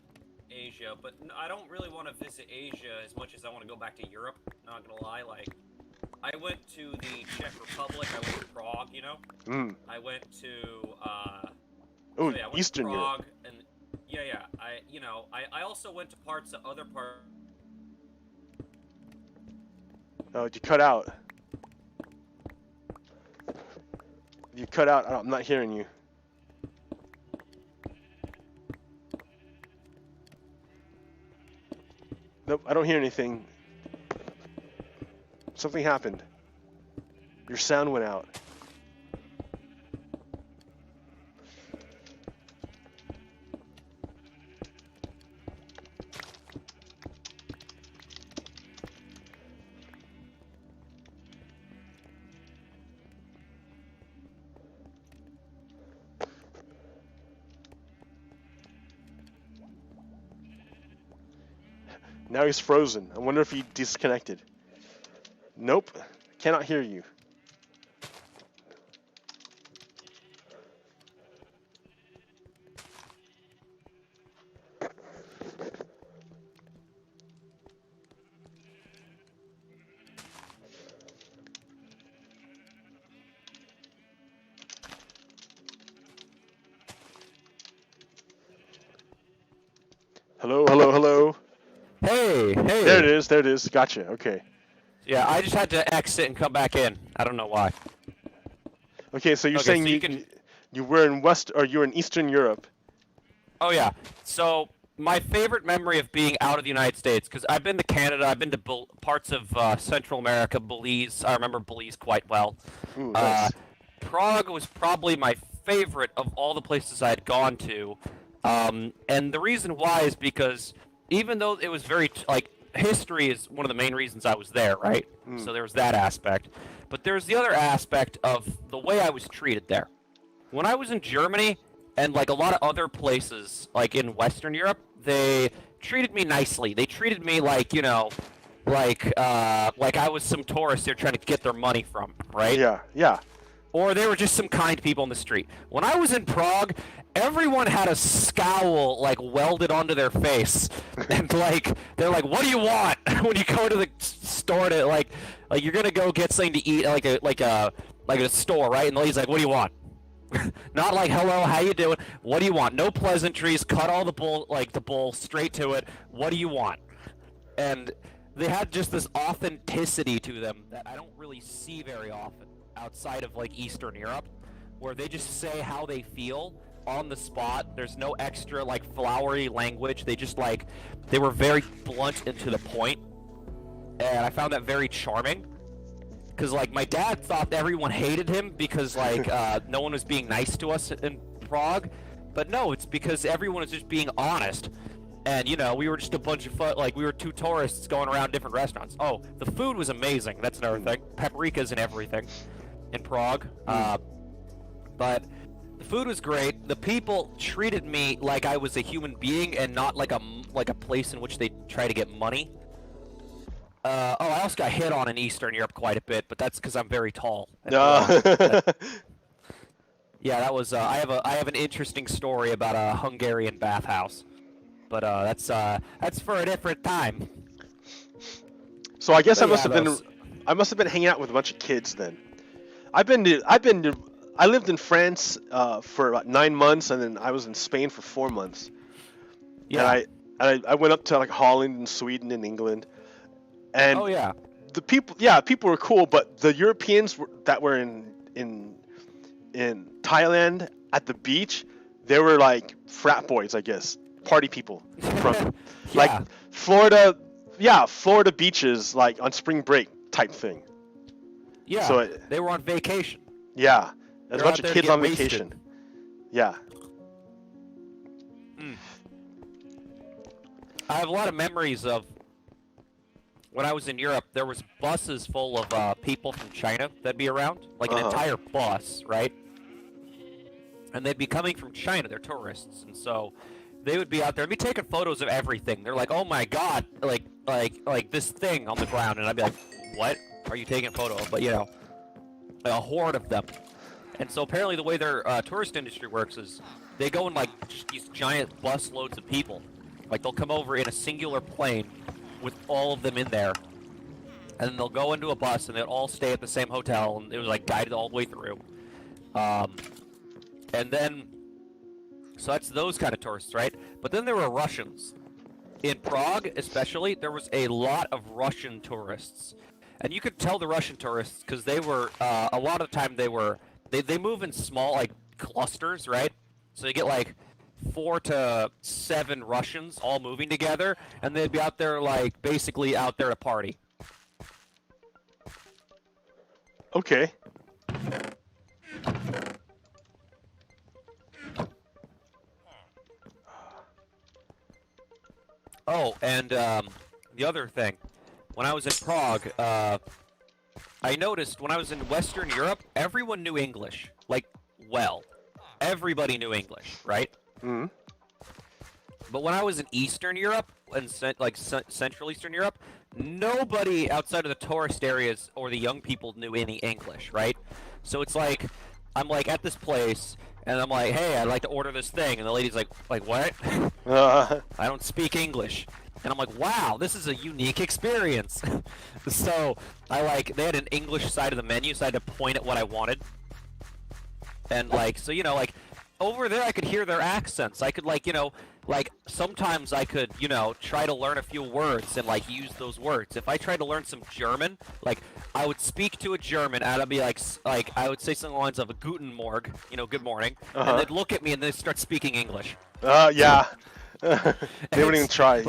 Asia, but I don't really want to visit Asia as much as I want to go back to Europe. Not gonna lie, like. I went to the Czech Republic. I went to Prague, you know. I went to Oh, so yeah, I went Eastern to Prague, Europe. and yeah. I also went to other parts. Oh, you cut out. You cut out. I'm not hearing you. Nope, I don't hear anything. Something happened. Your sound went out. Now he's frozen. I wonder if he disconnected. Nope. Cannot hear you. Hello, hello, hello. Hey, hey. There it is. There it is. Gotcha. Okay. Yeah, I just had to exit and come back in. I don't know why. Okay, so you're Okay, saying so you were in you were in Eastern Europe. Oh yeah. So my favorite memory of being out of the United States, because I've been to Canada, I've been to parts of Central America, Belize. I remember Belize quite well. Ooh, nice. Prague was probably my favorite of all the places I had gone to, and the reason why is because even though it was very like history is one of the main reasons I was there, right? So there was that aspect, but there's the other aspect of the way I was treated there. When I was in Germany and like a lot of other places, like in Western Europe, they treated me nicely. They treated me like, you know, like I was some tourist they're trying to get their money from, right? Yeah, yeah. Or they were just some kind people on the street. When I was in Prague, everyone had a scowl like welded onto their face, and like they're like, "What do you want?" When you go to the store to like you're gonna go get something to eat, like a store, right? And the lady's like, "What do you want?" Not like, "Hello, how you doing?" What do you want? No pleasantries. Cut all the bull straight to it. What do you want? And they had just this authenticity to them that I don't really see very often outside of like Eastern Europe, where they just say how they feel on the spot. There's no extra like flowery language. They just like they were very blunt and to the point, and I found that very charming. Because like my dad thought everyone hated him because like no one was being nice to us in Prague, but no, it's because everyone was just being honest. And you know, we were just a bunch of we were two tourists going around different restaurants. Oh, the food was amazing. That's another thing. Paprikas and everything in Prague. But the food was great. The people treated me like I was a human being and not like a place in which they try to get money. I also got hit on in Eastern Europe quite a bit, but that's because I'm very tall. Yeah, that was. I have an interesting story about a Hungarian bathhouse, but that's for a different time. So I guess But I must have been hanging out with a bunch of kids then. I lived in France for about 9 months, and then I was in Spain for 4 months. Yeah. And I went up to like Holland and Sweden and England. And oh yeah. the people were cool, but the Europeans that were in Thailand at the beach, they were like frat boys, I guess, party people from like Florida, Florida beaches, like on spring break type thing. Yeah, so they were on vacation. Yeah, there's a bunch of kids on wasted. vacation. Yeah. I have a lot of memories of when I was in Europe. There was buses full of people from China that'd be around, like an entire bus, right? And they'd be coming from China. They're tourists, and so they would be out there and be taking photos of everything. They're like, "Oh my God, like this thing on the ground," and I'd be like, "What are you taking a photo of?" But you know, a horde of them. And so apparently the way their tourist industry works is they go in like just these giant bus loads of people. Like they'll come over in a singular plane with all of them in there, and then they'll go into a bus and they'll all stay at the same hotel, and it was like guided all the way through. And then, so that's those kind of tourists, right? But then there were Russians. In Prague, especially, there was a lot of Russian tourists. And you could tell the Russian tourists because they were, a lot of the time they move in small, like, clusters, right? So you get, like, 4 to 7 Russians all moving together, and they'd be out there, like, basically out there to party. Okay. Oh, and the other thing, when I was in Prague, I noticed when I was in Western Europe, everyone knew English, like, well. Everybody knew English, right? Mm-hmm. But when I was in Eastern Europe and Central Eastern Europe, nobody outside of the tourist areas or the young people knew any English, right? So it's like I'm like at this place and I'm like, hey, I'd like to order this thing, and the lady's like what? I don't speak English. And I'm like, wow, this is a unique experience. So they had an English side of the menu, so I had to point at what I wanted. And so over there I could hear their accents. I could sometimes I could, try to learn a few words and use those words. If I tried to learn some German, I would speak to a German and I'd be like I would say something along the lines of Guten Morgen, good morning. And they'd look at me and they'd start speaking English. Yeah. They wouldn't even try.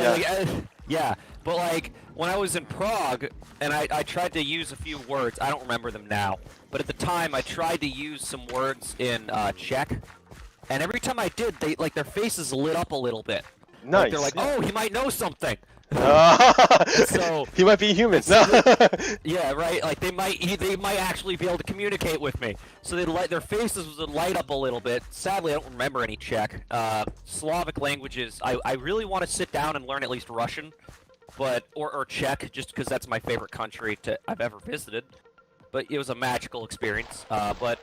Yeah. But when I was in Prague and I tried to use a few words, I don't remember them now. But at the time I tried to use some words in Czech. And every time I did, they their faces lit up a little bit. Nice. They're like, oh, he might know something. So he might be human. Yeah, right. They might actually be able to communicate with me. So their faces would light up a little bit. Sadly, I don't remember any Czech. Slavic languages. I really want to sit down and learn at least Russian, or Czech, just because that's my favorite country I've ever visited. But it was a magical experience. But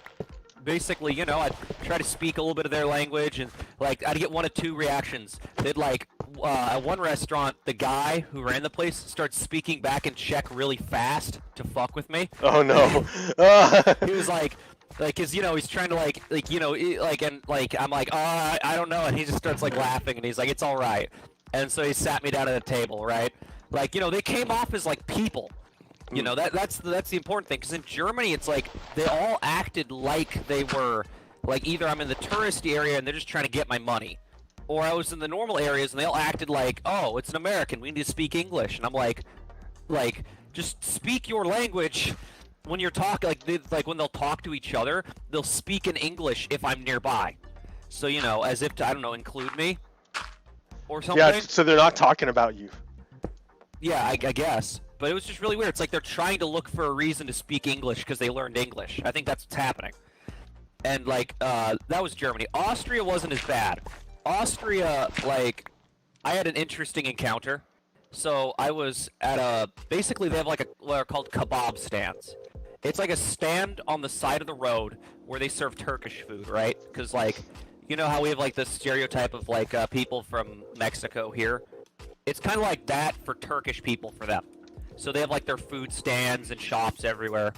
basically, I'd try to speak a little bit of their language, and I'd get one of two reactions. They'd at one restaurant, the guy who ran the place started speaking back in Czech really fast to fuck with me. Oh no. He was cause he's trying to I'm like, oh, I don't know, and he just starts laughing, and he's like, it's all right. And so he sat me down at a table, right? They came off as people. That's the important thing, because in Germany it's they all acted like they were either I'm in the touristy area and they're just trying to get my money, or I was in the normal areas and they all acted like, oh, it's an American, we need to speak English. And I'm like just speak your language when you're talking. When they'll talk to each other, they'll speak in English if I'm nearby, so as if to, I don't know, include me or something. Yeah, so they're not talking about you. Yeah, I guess. But it was just really weird. It's they're trying to look for a reason to speak English because they learned English. I think that's what's happening. And that was Germany. Austria wasn't as bad. Austria, I had an interesting encounter. So I was at basically they have what are called kebab stands. It's a stand on the side of the road where they serve Turkish food, right? Because how we have the stereotype of people from Mexico here. It's kind of like that for Turkish people for them. So they have their food stands and shops everywhere.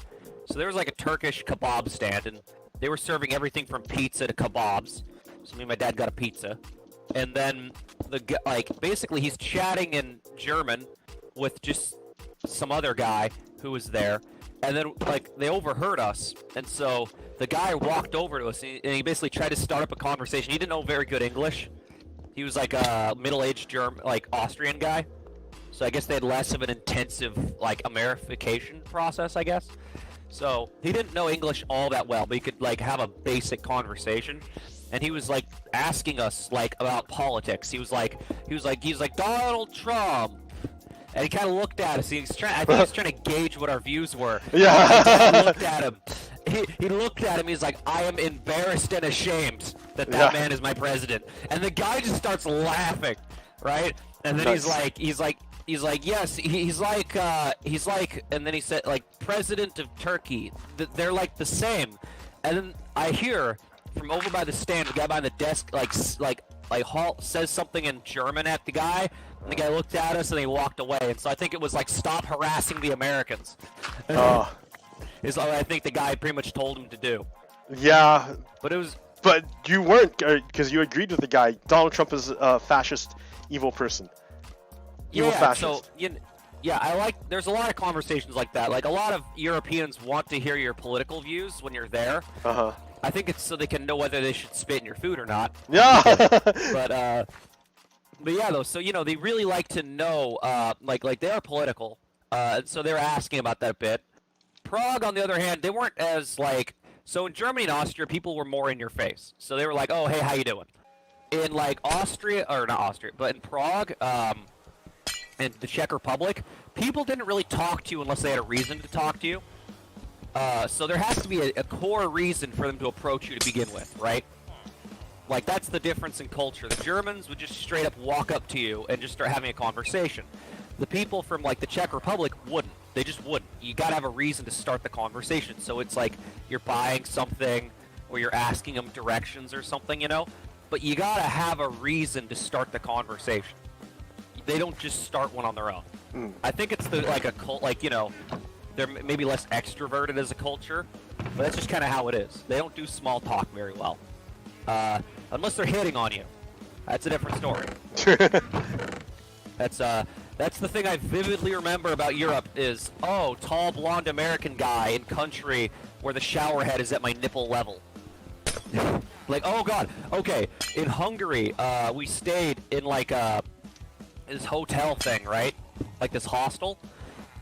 So there was a Turkish kebab stand, and they were serving everything from pizza to kebabs. So me and my dad got a pizza. And then basically he's chatting in German with just some other guy who was there. And then they overheard us. And so the guy walked over to us and he basically tried to start up a conversation. He didn't know very good English. He was a middle-aged German, Austrian guy. So I guess they had less of an intensive, Amerification process, I guess. So he didn't know English all that well, but he could, have a basic conversation. And he was, asking us, about politics. He was like, Donald Trump. And he kind of looked at us. I think he was trying to gauge what our views were. Yeah. He looked at him. He looked at him. He's like, I am embarrassed and ashamed that man is my president. And the guy just starts laughing, right? And then he's like, yes, he's like, and then he said, president of Turkey. They're the same. And then I hear from over by the stand, the guy behind the desk, Halt says something in German at the guy, and the guy looked at us and he walked away. And so I think it was stop harassing the Americans. Oh. Is all I think the guy pretty much told him to do. Yeah. But it was. But you weren't, because you agreed with the guy. Donald Trump is a fascist, evil person. Evil fascist. So there's a lot of conversations like that. A lot of Europeans want to hear your political views when you're there. Uh-huh. I think it's so they can know whether they should spit in your food or not. Yeah. But yeah, though. So they really like to know. They are political. So they were asking about that a bit. Prague, on the other hand, they weren't as So in Germany and Austria, people were more in your face. So they were like, "Oh, hey, how you doing?" In Austria, or not Austria, but in Prague, in the Czech Republic, people didn't really talk to you unless they had a reason to talk to you. So there has to be a core reason for them to approach you to begin with, right? Like, that's the difference in culture. The Germans would just straight up walk up to you and just start having a conversation. The people from, like, the Czech Republic wouldn't. They just wouldn't. You gotta have a reason to start the conversation. So it's like you're buying something or you're asking them directions or something, you know? But you gotta have a reason to start the conversation. They don't just start one on their own. I think it's like a cult, like, you know, they're maybe less extroverted as a culture, but that's just kind of how it is. They don't do small talk very well. Unless they're hitting on you. That's a different story. That's the thing I vividly remember about Europe is, oh, tall blonde American guy in country where the shower head is at my nipple level. Like, oh god, okay, in Hungary, we stayed in like this hotel thing, right? Like this hostel,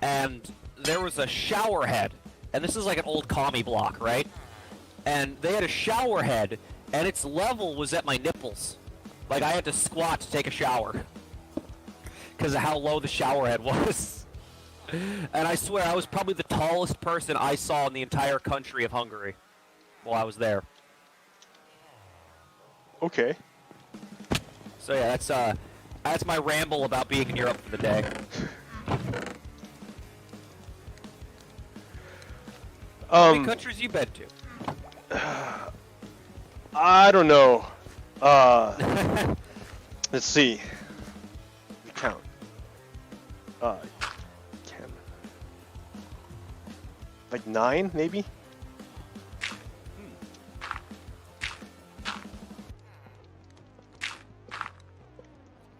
and there was a shower head, and this is like an old commie block, right? And they had a shower head, and its level was at my nipples. Like, I had to squat to take a shower because of how low the shower head was. And I swear, I was probably the tallest person I saw in the entire country of Hungary while I was there. Okay. So yeah, that's my ramble about being in Europe for the day. How many countries you been to? I don't know. Let's see. Let me count. 10. Like 9, maybe?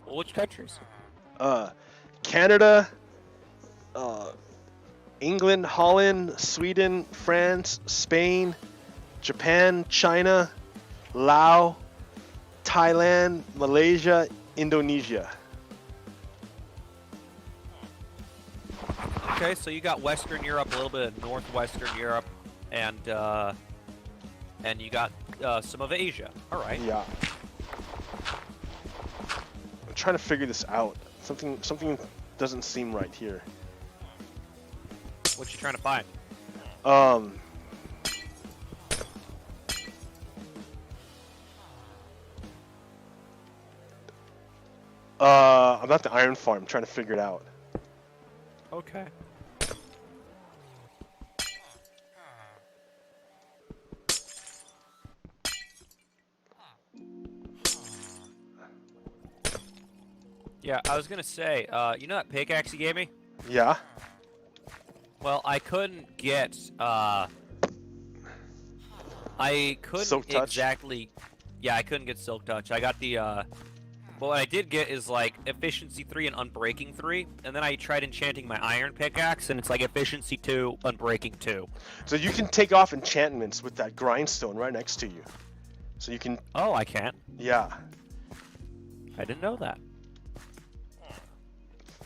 Well, which countries? Canada, England, Holland, Sweden, France, Spain, Japan, China, Laos, Thailand, Malaysia, Indonesia. Okay, so you got Western Europe, a little bit of Northwestern Europe, and you got some of Asia. All right. Yeah. I'm trying to figure this out. Something doesn't seem right here. What you trying to find? I'm at the iron farm trying to figure it out. Okay. Yeah, I was gonna say, you know that pickaxe you gave me? Yeah. Well, I couldn't get, I couldn't Silk touch? exactly, yeah, I couldn't get Silk Touch. I got the, but what I did get is, like, Efficiency 3 and Unbreaking 3, and then I tried enchanting my Iron Pickaxe, and it's like Efficiency 2, Unbreaking 2. So you can take off enchantments with that grindstone right next to you. So you can... Oh, I can't. Yeah. I didn't know that.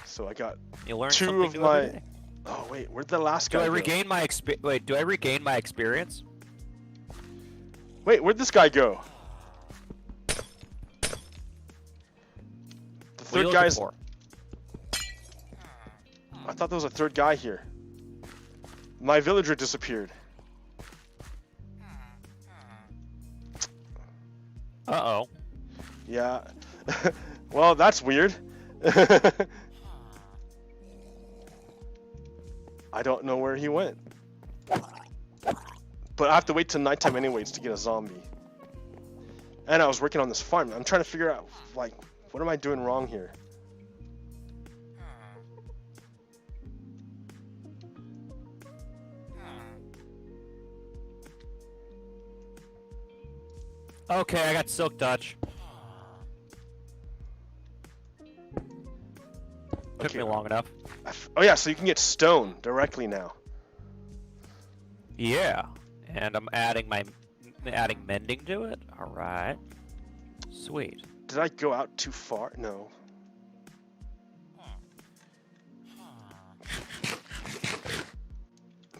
So I got You learn 2 something of new every my... day. Oh, wait, where'd the last Do guy I go? regain my Wait, do I regain my experience? Wait, where'd this guy go? The What are you third looking guy's... for? I thought there was a third guy here. My villager disappeared. Uh-oh. Yeah. Well, that's weird. I don't know where he went. But I have to wait till nighttime anyways to get a zombie. And I was working on this farm. I'm trying to figure out, like, what am I doing wrong here? Okay, I got Silk Touch. Took Okay. me long enough. Oh yeah, so you can get stone directly now. Yeah, and I'm adding mending to it. All right, sweet. Did I go out too far? No.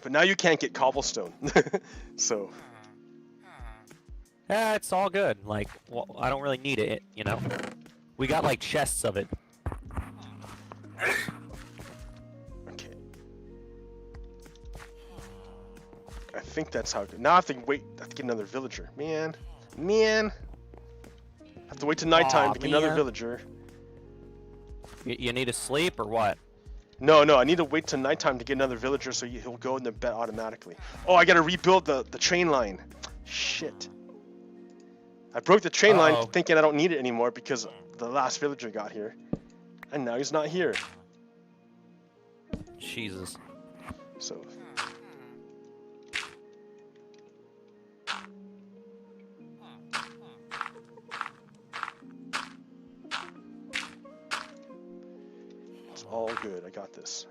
But now you can't get cobblestone. So. Yeah, it's all good. Like, well, I don't really need it, you know. We got like chests of it. Okay. I think that's how. Now I have to wait. I have to get another villager. Man. Have to wait till nighttime Aw, to get another man. villager. You need to sleep or what? No, I need to wait till nighttime to get another villager so he'll go in the bed automatically. Oh, I gotta rebuild the train line. Shit. I broke the train line thinking I don't need it anymore because the last villager got here. And now he's not here. Jesus. So... It's all good, I got this.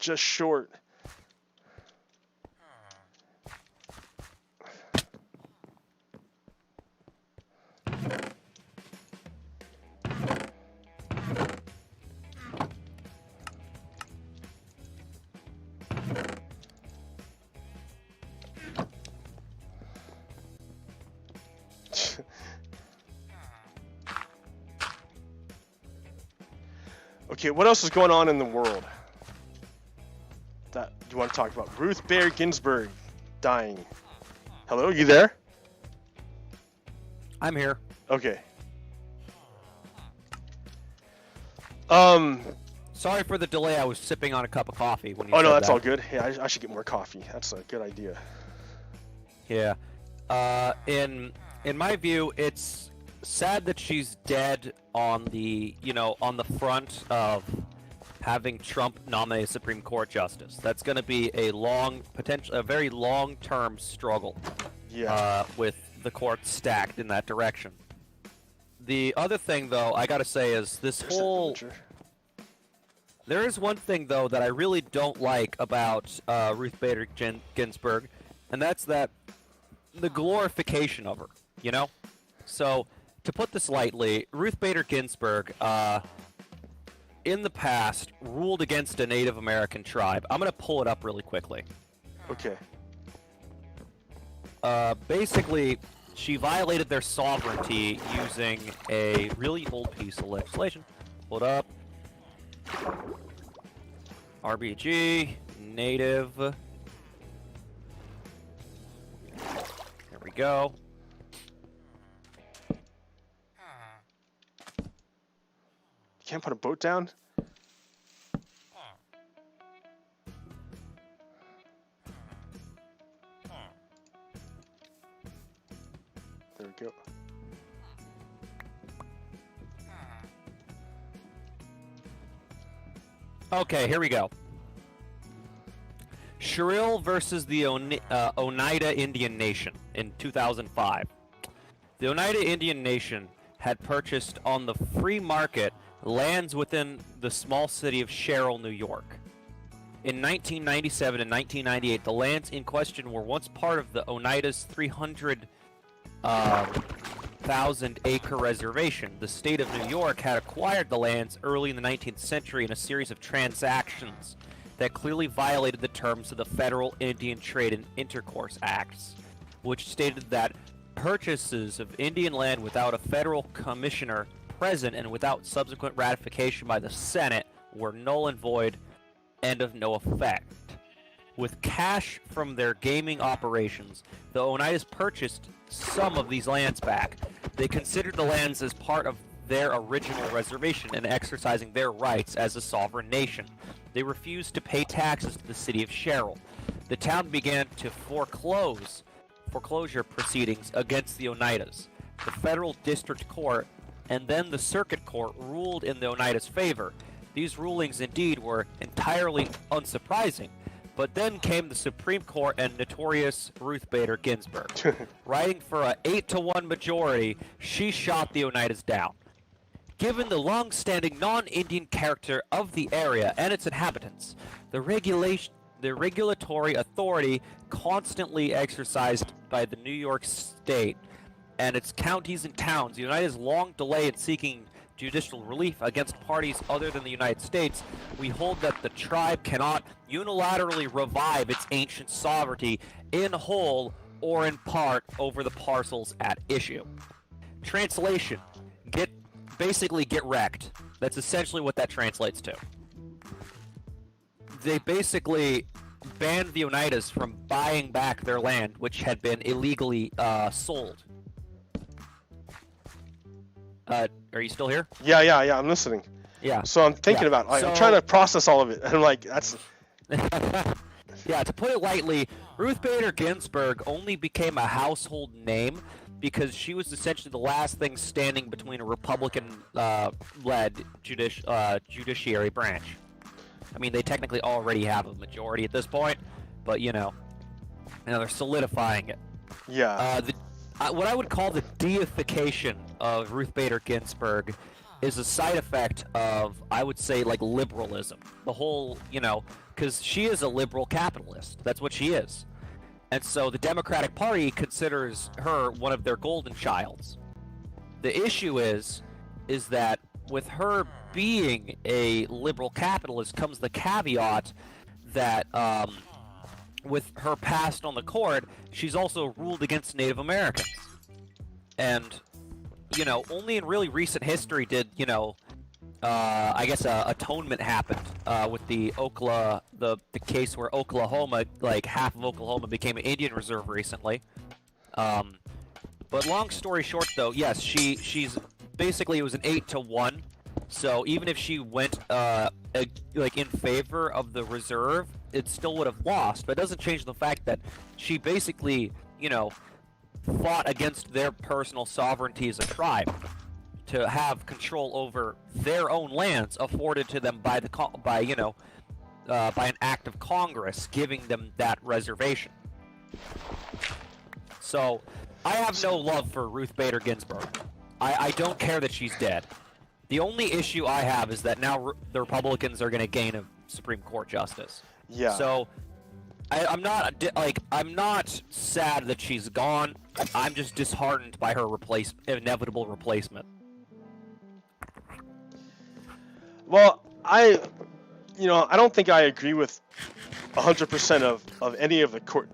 Just short. Okay, what else is going on in the world that you want to talk about? Ruth Bader Ginsburg dying. Hello, you there? I'm here. Okay. Sorry for the delay. I was sipping on a cup of coffee when you Oh said no, that's that. all good. Yeah, I should get more coffee. That's a good idea. Yeah. In my view, it's sad that she's dead on the front of having Trump nominate a Supreme Court justice. That's going to be a very long-term struggle. Yeah. With the court stacked in that direction. The other thing, though, I gotta say is this whole. There is one thing, though, that I really don't like about Ruth Bader Ginsburg, and that's that the glorification of her, you know? So, to put this lightly, Ruth Bader Ginsburg, in the past, ruled against a Native American tribe. I'm going to pull it up really quickly. Okay. Basically, she violated their sovereignty using a really old piece of legislation. Hold up. RBG, Native. There we go. You can't put a boat down? There we go. Okay, here we go. Shrill versus the Oneida Indian Nation in 2005. The Oneida Indian Nation had purchased on the free market lands within the small city of Sherrill, New York. In 1997 and 1998, the lands in question were once part of the Oneida's 300,000-acre reservation. The state of New York had acquired the lands early in the 19th century in a series of transactions that clearly violated the terms of the Federal Indian Trade and Intercourse Acts, which stated that purchases of Indian land without a federal commissioner present and without subsequent ratification by the Senate were null and void and of no effect. With cash from their gaming operations, the Oneidas purchased some of these lands back. They considered the lands as part of their original reservation and exercising their rights as a sovereign nation. They refused to pay taxes to the city of Sherrill. The town began to foreclosure proceedings against the Oneidas. The federal district court and then the circuit court ruled in the Oneidas' favor. These rulings indeed were entirely unsurprising, but then came the Supreme Court and notorious Ruth Bader Ginsburg. Writing for an 8-1 majority, she shot the Oneidas down. Given the long-standing non-Indian character of the area and its inhabitants, the the regulatory authority constantly exercised by the New York State and its counties and towns. The United has long delayed in seeking judicial relief against parties other than the United States. We hold that the tribe cannot unilaterally revive its ancient sovereignty in whole or in part over the parcels at issue. Translation: basically get wrecked. That's essentially what that translates to. They basically banned the Oneidas from buying back their land, which had been illegally sold. Are you still here? Yeah, I'm listening. Yeah. So I'm thinking about, like, I'm trying to process all of it. I'm like, that's... Yeah, to put it lightly, Ruth Bader Ginsburg only became a household name because she was essentially the last thing standing between a Republican-led judiciary branch. I mean, they technically already have a majority at this point, but, they're solidifying it. Yeah. What I would call the deification of Ruth Bader Ginsburg is a side effect of, I would say, like, liberalism. The whole, because she is a liberal capitalist. That's what she is. And so the Democratic Party considers her one of their golden childs. The issue is that with her being a liberal capitalist comes the caveat that with her past on the court, she's also ruled against Native Americans. And, only in really recent history did, I guess atonement happened with the case where Oklahoma, like half of Oklahoma became an Indian reserve recently. But long story short, though, yes, she's basically, it was an 8-1. So even if she went in favor of the reserve, it still would have lost. But it doesn't change the fact that she basically, fought against their personal sovereignty as a tribe to have control over their own lands afforded to them by by an act of Congress giving them that reservation. So I have no love for Ruth Bader Ginsburg. I don't care that she's dead. The only issue I have is that now the Republicans are going to gain a Supreme Court justice. Yeah. So I'm not sad that she's gone. I'm just disheartened by her inevitable replacement. Well, I don't think I agree with 100% of any of the court.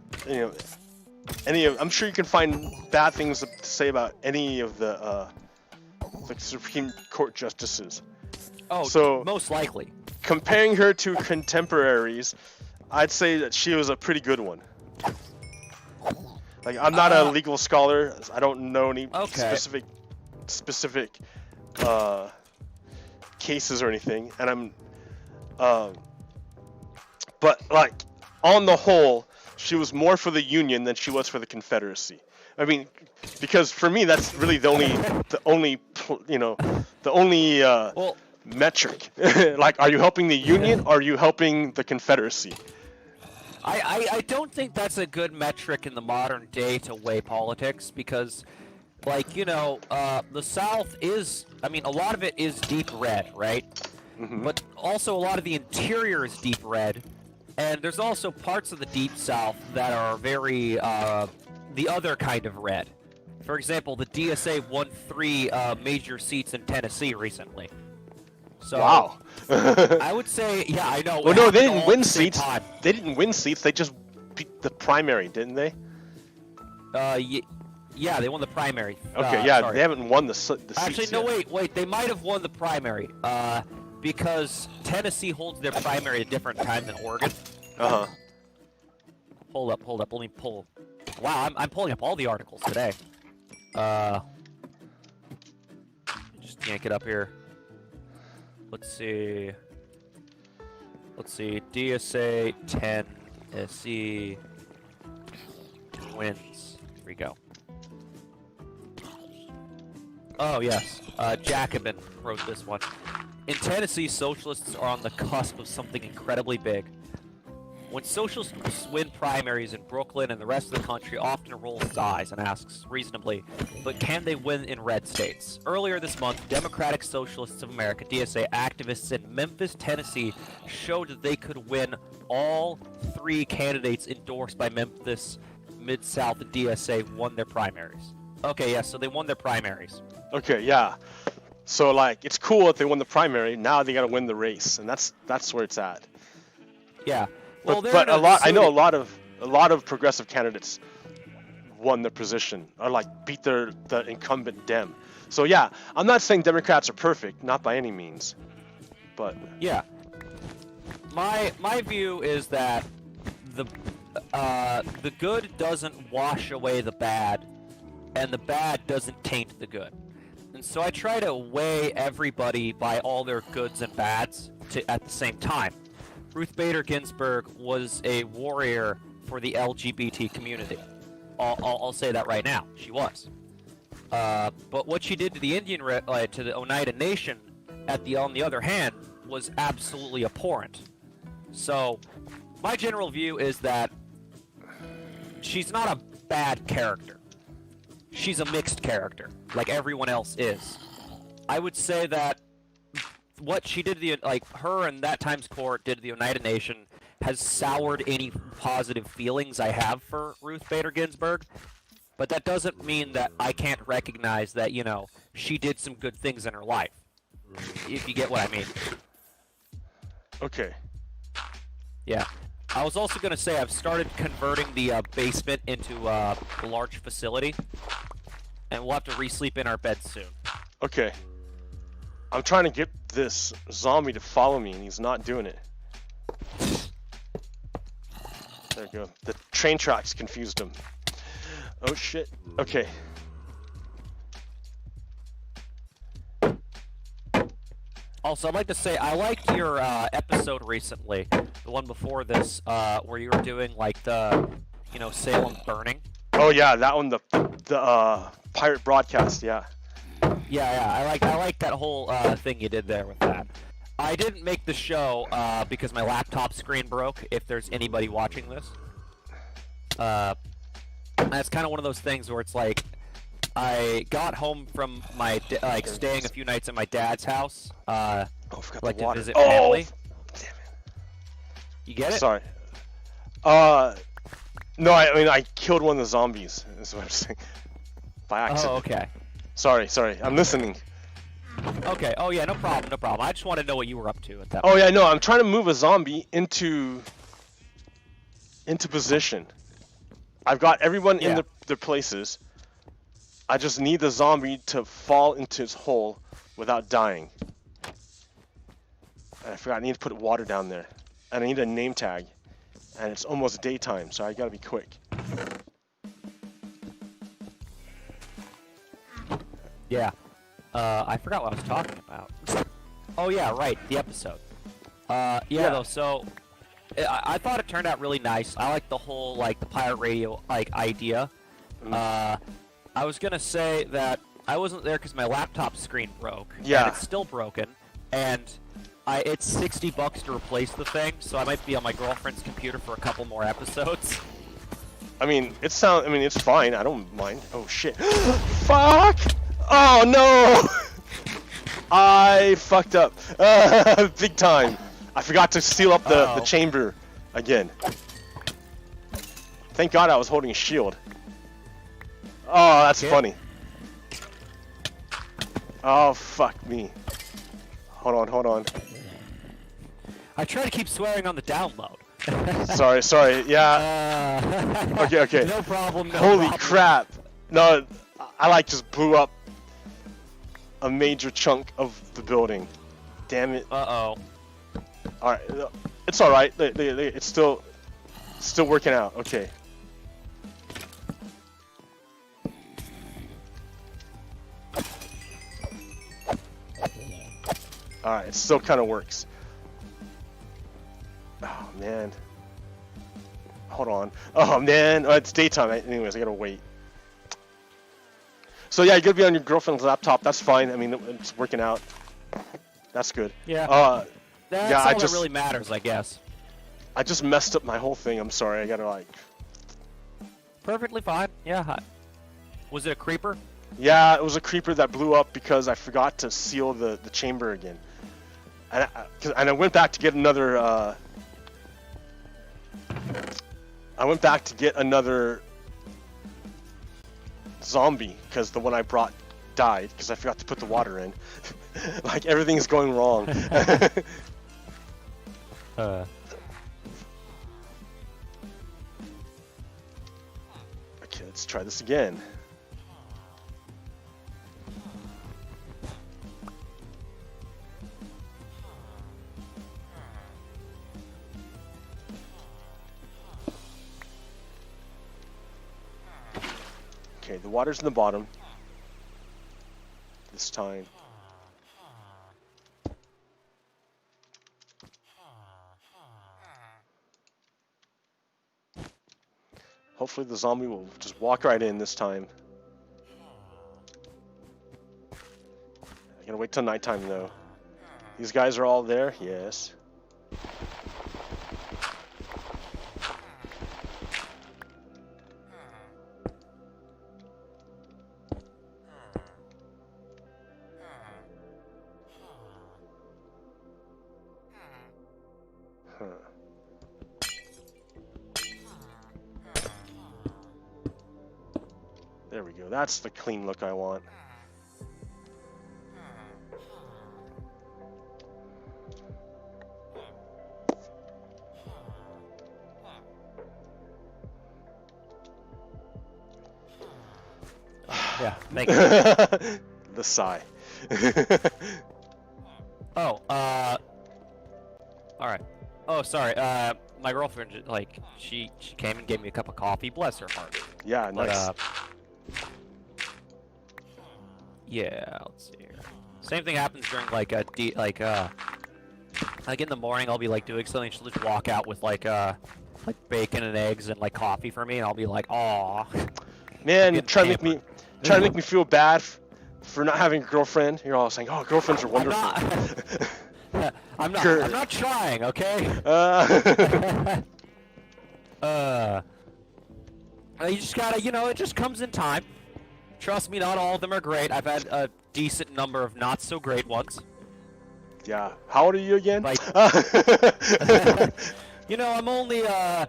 I'm sure you can find bad things to say about any of the Supreme Court justices. Oh, so most likely. Comparing her to contemporaries, I'd say that she was a pretty good one. Like, I'm not a legal scholar. I don't know any specific cases or anything, and but like on the whole, she was more for the Union than she was for the Confederacy. I mean, because for me, that's really the only metric. Like, are you helping the Union or are you helping the Confederacy? I don't think that's a good metric in the modern day to weigh politics because, the South is, a lot of it is deep red, right? Mm-hmm. But also a lot of the interior is deep red, and there's also parts of the deep South that are very, the other kind of red. For example, the DSA won 3 major seats in Tennessee recently. So, wow. I would say, yeah, I know. Well, no, they didn't win seats. They didn't win seats. They just beat the primary, didn't they? Yeah, they won the primary. Okay, yeah, sorry. They haven't won the seats. Actually, no, wait. They might have won the primary. Because Tennessee holds their primary at a different time than Oregon. Uh-huh. Hold up. Let me pull. Wow, I'm pulling up all the articles today. Just yank it up here. Let's see. DSA Tennessee wins. Here we go. Oh, yes. Jacobin wrote this one. In Tennessee, socialists are on the cusp of something incredibly big. When socialists win primaries in Brooklyn and the rest of the country often rolls its eyes and asks, reasonably, but can they win in red states? Earlier this month, Democratic Socialists of America, DSA, activists in Memphis, Tennessee, showed that they could win all 3 candidates endorsed by Memphis, Mid-South, and DSA won their primaries. Okay, yeah, so they won their primaries. Okay, yeah. So like, it's cool if they won the primary. Now they gotta win the race, and that's where it's at. Yeah. Well, But I know a lot of progressive candidates won their position or like beat the incumbent Dem. So yeah, I'm not saying Democrats are perfect, not by any means, but yeah. My view is that the good doesn't wash away the bad, and the bad doesn't taint the good. And so I try to weigh everybody by all their goods and bads at the same time. Ruth Bader Ginsburg was a warrior for the LGBT community. I'll say that right now. She was. But what she did to the to the Oneida Nation, on the other hand, was absolutely abhorrent. So, my general view is that she's not a bad character. She's a mixed character, like everyone else is. I would say that what she did her and that Times Court did to the United Nation has soured any positive feelings I have for Ruth Bader Ginsburg, but that doesn't mean that I can't recognize that, she did some good things in her life, if you get what I mean. okay. Yeah. I was also going to say I've started converting the basement into a large facility, and we'll have to re-sleep in our beds soon. Okay. I'm trying to get this zombie to follow me, and he's not doing it. There we go. The train tracks confused him. Oh shit. Okay. Also, I'd like to say I liked your episode recently, the one before this, where you were doing like the, Salem burning. Oh yeah, that one, the pirate broadcast. Yeah. Yeah, I like that whole thing you did there with that. I didn't make the show because my laptop screen broke. If there's anybody watching this, that's kind of one of those things where it's like I got home from my staying a few nights at my dad's house. I forgot like the water. To visit family. Damn it. You get it? Sorry. No, I mean I killed one of the zombies. Is what I'm saying. By accident. Oh, okay. Sorry. I'm listening. Okay. Oh yeah, no problem. I just want to know what you were up to at that. Oh yeah, no, I'm trying to move a zombie into position. I've got everyone in their places. I just need the zombie to fall into his hole without dying. And I forgot, I need to put water down there. And I need a name tag. And it's almost daytime, so I gotta be quick. Yeah. I forgot what I was talking about. Oh yeah, right, the episode. Though, so I thought it turned out really nice. I like the whole the pirate radio idea. I was gonna say that I wasn't there because my laptop screen broke. Yeah. And it's still broken, and it's $60 to replace the thing, so I might be on my girlfriend's computer for a couple more episodes. I mean, it's fine. I don't mind. Oh shit! Fuck! Oh no! I fucked up. Big time. I forgot to seal up the chamber again. Thank God I was holding a shield. Oh, that's funny. Oh, fuck me. Hold on. I try to keep swearing on the download. Sorry. Yeah. Okay. No problem. Holy crap. No, I just blew up a major chunk of the building. Damn it. Uh-oh. Alright. It's alright. It's still working out. Okay. Alright, it still kind of works. Oh, man. Hold on. Oh, man. It's daytime. Anyways, I gotta wait. So, yeah, you're gonna be on your girlfriend's laptop. That's fine. I mean, it's working out. That's good. Yeah. That's all that really matters, I guess. I just messed up my whole thing. I'm sorry. I gotta like. Perfectly fine. Yeah. Was it a creeper? Yeah, it was a creeper that blew up because I forgot to seal the chamber again. And I went back to get another. I went back to get another zombie because the one I brought died because I forgot to put the water in. Like everything's going wrong. Uh. Okay, let's try this again. Okay, the water's in the bottom. This time. Hopefully the zombie will just walk right in this time. I gotta wait till nighttime though. These guys are all there? Yes. Huh. There we go. That's the clean look I want. Yeah. Thank you. The sigh. Oh. All right. Oh, sorry. My girlfriend, like, she came and gave me a cup of coffee. Bless her heart. Yeah, nice. But, yeah, let's see here. Same thing happens during like like in the morning I'll be like doing something, she'll just walk out with like bacon and eggs and like coffee for me, and I'll be like, aw. Man, trying to make me feel bad for not having a girlfriend. You're all saying, "Oh, girlfriends are wonderful." I'm not trying, okay? You just gotta, it just comes in time. Trust me, not all of them are great. I've had a decent number of not so great ones. Yeah. How old are you again? Like, I'm only I'm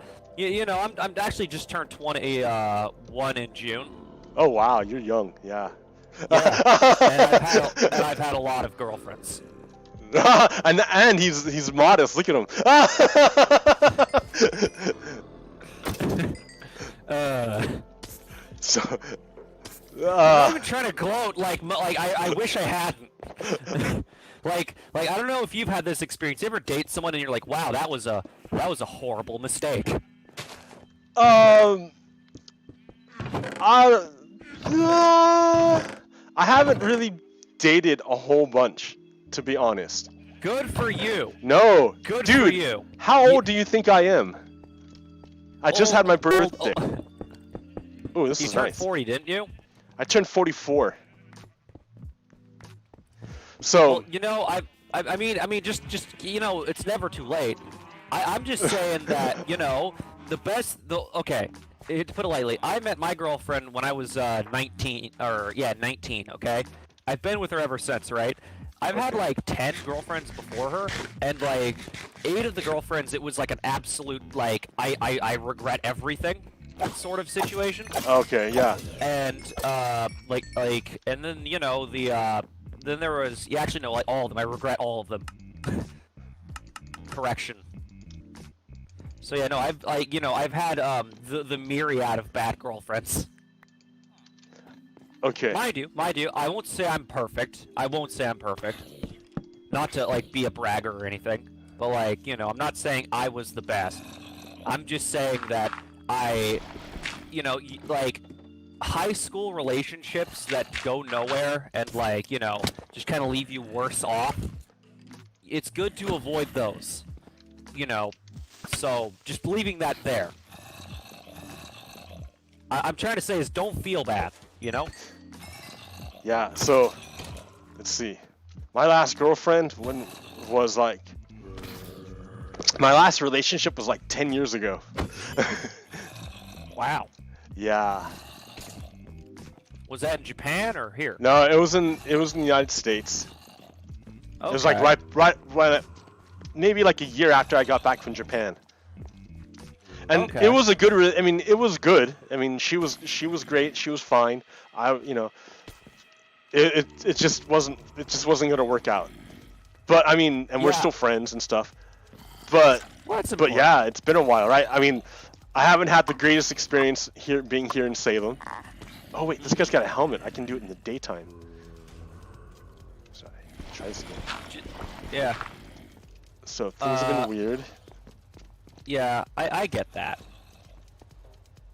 actually just turned 21 in June. Oh wow, you're young. Yeah. Yeah. and I've had a lot of girlfriends. and he's modest. Look at him. So. I'm not even trying to gloat. Like I wish I hadn't. like I don't know if you've had this experience. You ever date someone and you're like, wow, that was a horrible mistake. I haven't really dated a whole bunch, to be honest. Good for you. No, Good dude, for you. How old do you think I am? I just had my birthday. Oh, this is You turned nice. 40, didn't you? I turned 44. So. Well, I mean, just it's never too late. I'm just saying that okay. To put it lightly, I met my girlfriend when I was 19, 19. Okay, I've been with her ever since, right? I've had like 10 girlfriends before her, and like 8 of the girlfriends, it was like an absolute like I regret everything sort of situation. Okay, yeah. And and then then there was like all of them. I regret all of them. Correction. So yeah, no, I've had the myriad of bad girlfriends. Okay. Mind you, I won't say I'm perfect. Not to like be a bragger or anything, but like, I'm not saying I was the best. I'm just saying that like high school relationships that go nowhere and like, just kind of leave you worse off. It's good to avoid those. So just leaving that there. I'm trying to say is don't feel bad, Yeah, so let's see. My last girlfriend was like My last relationship was like 10 years ago. Wow. Yeah. Was that in Japan or here? No, it was in the United States. Okay. It was like right maybe like a year after I got back from Japan. And Okay. it was a good I mean, it was good. I mean, she was great. She was fine. It just wasn't going to work out. But I mean, and we're Yeah. still friends and stuff. But Well, that's but important. yeah, it's been a while, right? I mean, I haven't had the greatest experience being here in Salem. Oh wait, this guy's got a helmet. I can do it in the daytime. Sorry, try this again. Yeah. So things have been weird. Yeah, I get that.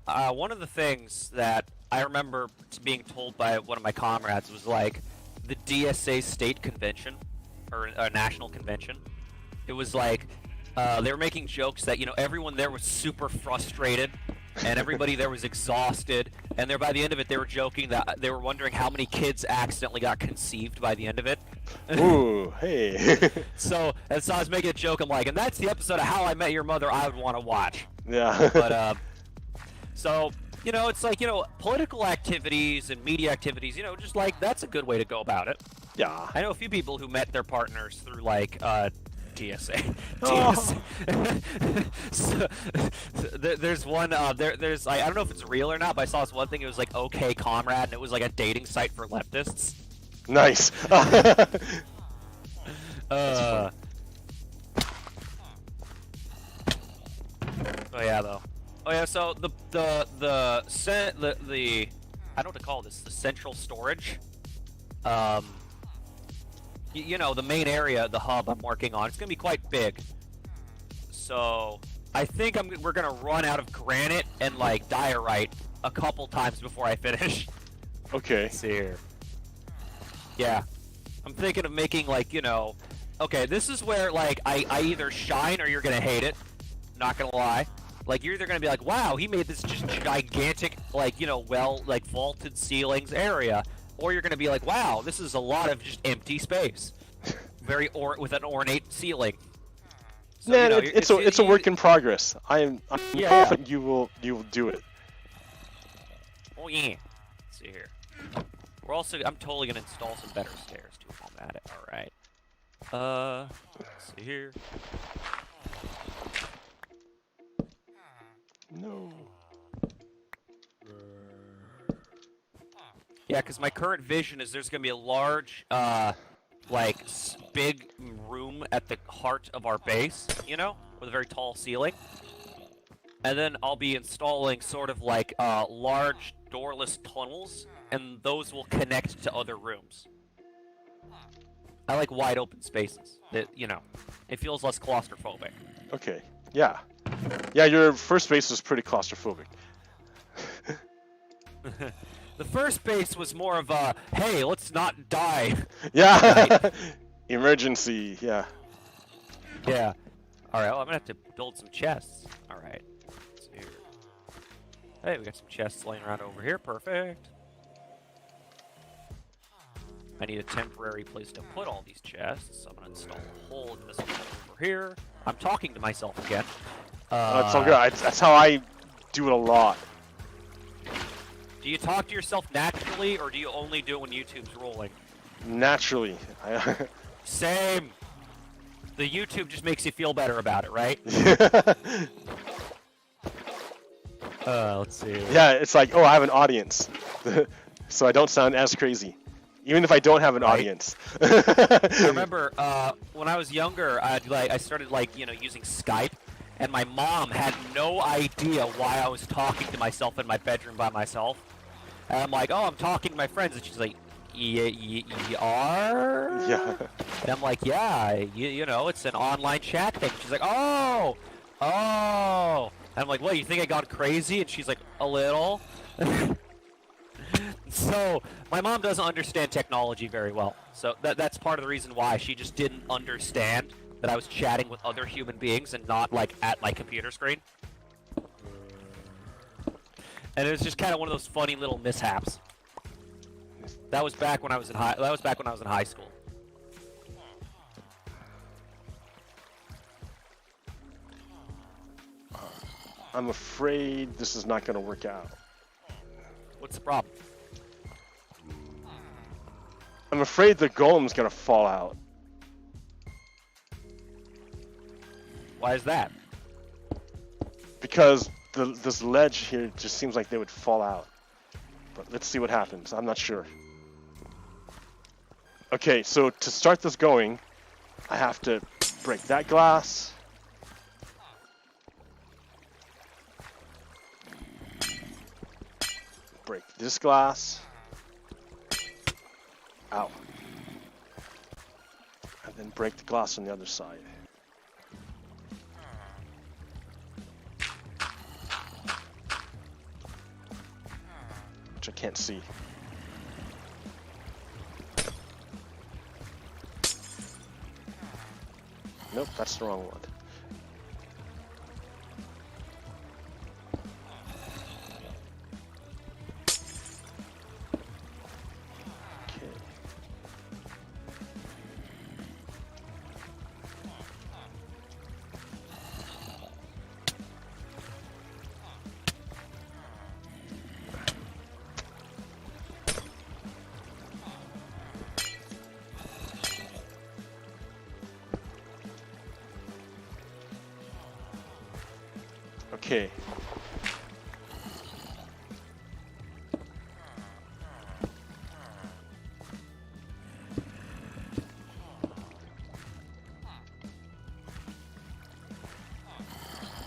One of the things that I remember being told by one of my comrades was like the DSA state convention or national convention. It was like they were making jokes that everyone there was super frustrated and everybody there was exhausted, and by the end of it they were joking that they were wondering how many kids accidentally got conceived by the end of it. Ooh, hey. So I was making a joke. I'm like, and that's the episode of How I Met Your Mother I would want to watch. Yeah. But so it's like political activities and media activities. Just like that's a good way to go about it. Yeah. I know a few people who met their partners through like DSA. Oh. So, there's one. There's I don't know if it's real or not, but I saw this one thing. It was like OK Comrade, and it was like a dating site for leftists. Nice. Oh yeah, though. Oh yeah, so the I don't know what to call this. The central storage. The main area, the hub I'm working on, it's gonna be quite big. So I think we're gonna run out of granite and like diorite a couple times before I finish. Okay. Let's see here. Yeah, I'm thinking of making like okay, this is where like I either shine or you're gonna hate it. Not gonna lie. Like you're either gonna be like, wow, he made this just gigantic like like vaulted ceilings area. Or you're going to be like, wow, this is a lot of just empty space, with an ornate ceiling. So, Man, it's a work in progress. I'm confident you will do it. Oh yeah. Let's see here. I'm totally going to install some better stairs too while I'm at it. All right. Let's see here. No. Yeah, because my current vision is there's going to be a large, big room at the heart of our base, with a very tall ceiling. And then I'll be installing sort of like large doorless tunnels, and those will connect to other rooms. I like wide open spaces. That it feels less claustrophobic. Okay. Yeah. Yeah, your first base was pretty claustrophobic. The first base was more of a, hey, let's not die. Yeah. Right. Emergency. Yeah. Yeah. All right. Well, I'm gonna have to build some chests. All right. Let's see here. Hey, we got some chests laying around over here. Perfect. I need a temporary place to put all these chests. I'm gonna install a hole in this one over here. I'm talking to myself again. It's all good. That's how I do it a lot. Do you talk to yourself naturally, or do you only do it when YouTube's rolling? Naturally. Same. The YouTube just makes you feel better about it, right? Let's see. Yeah, it's like, oh, I have an audience, so I don't sound as crazy, even if I don't have an audience. I remember when I was younger, I started using Skype, and my mom had no idea why I was talking to myself in my bedroom by myself. And I'm like, oh, I'm talking to my friends, and she's like, you are? Yeah. And I'm like, yeah, it's an online chat thing. She's like, oh. And I'm like, what, you think I gone crazy? And she's like, a little. So, my mom doesn't understand technology very well. So that's part of the reason why she just didn't understand that I was chatting with other human beings and not, at my computer screen. And it was just kind of one of those funny little mishaps. That was back when I was in high school. I'm afraid this is not going to work out. What's the problem? I'm afraid the golem's going to fall out. Why is that? Because this ledge here just seems like they would fall out. But let's see what happens. I'm not sure. Okay, so to start this going, I have to break that glass. Break this glass. Ow. And then break the glass on the other side. Which I can't see. Nope, that's the wrong one. Okay. Okay.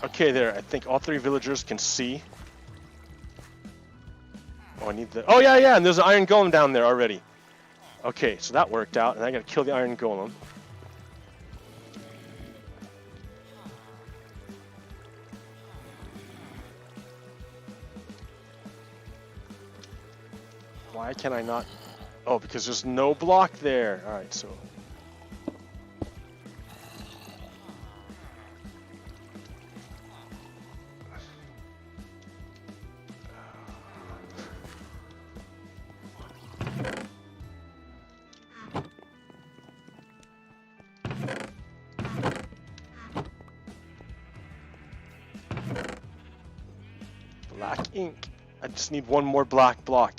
Okay, there. I think all three villagers can see. Oh, I need the... Oh, yeah, yeah, and there's an iron golem down there already. Okay, so that worked out, and I gotta kill the iron golem. Why can I not? Oh, because there's no block there. Alright, so. Black ink. I just need one more black block.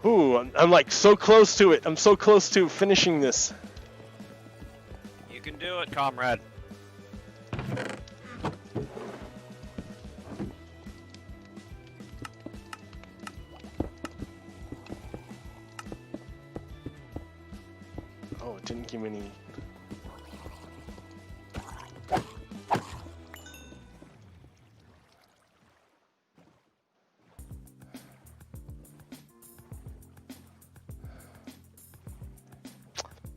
Ooh, I'm like so close to it. I'm so close to finishing this. You can do it, comrade. Oh, it didn't give me any...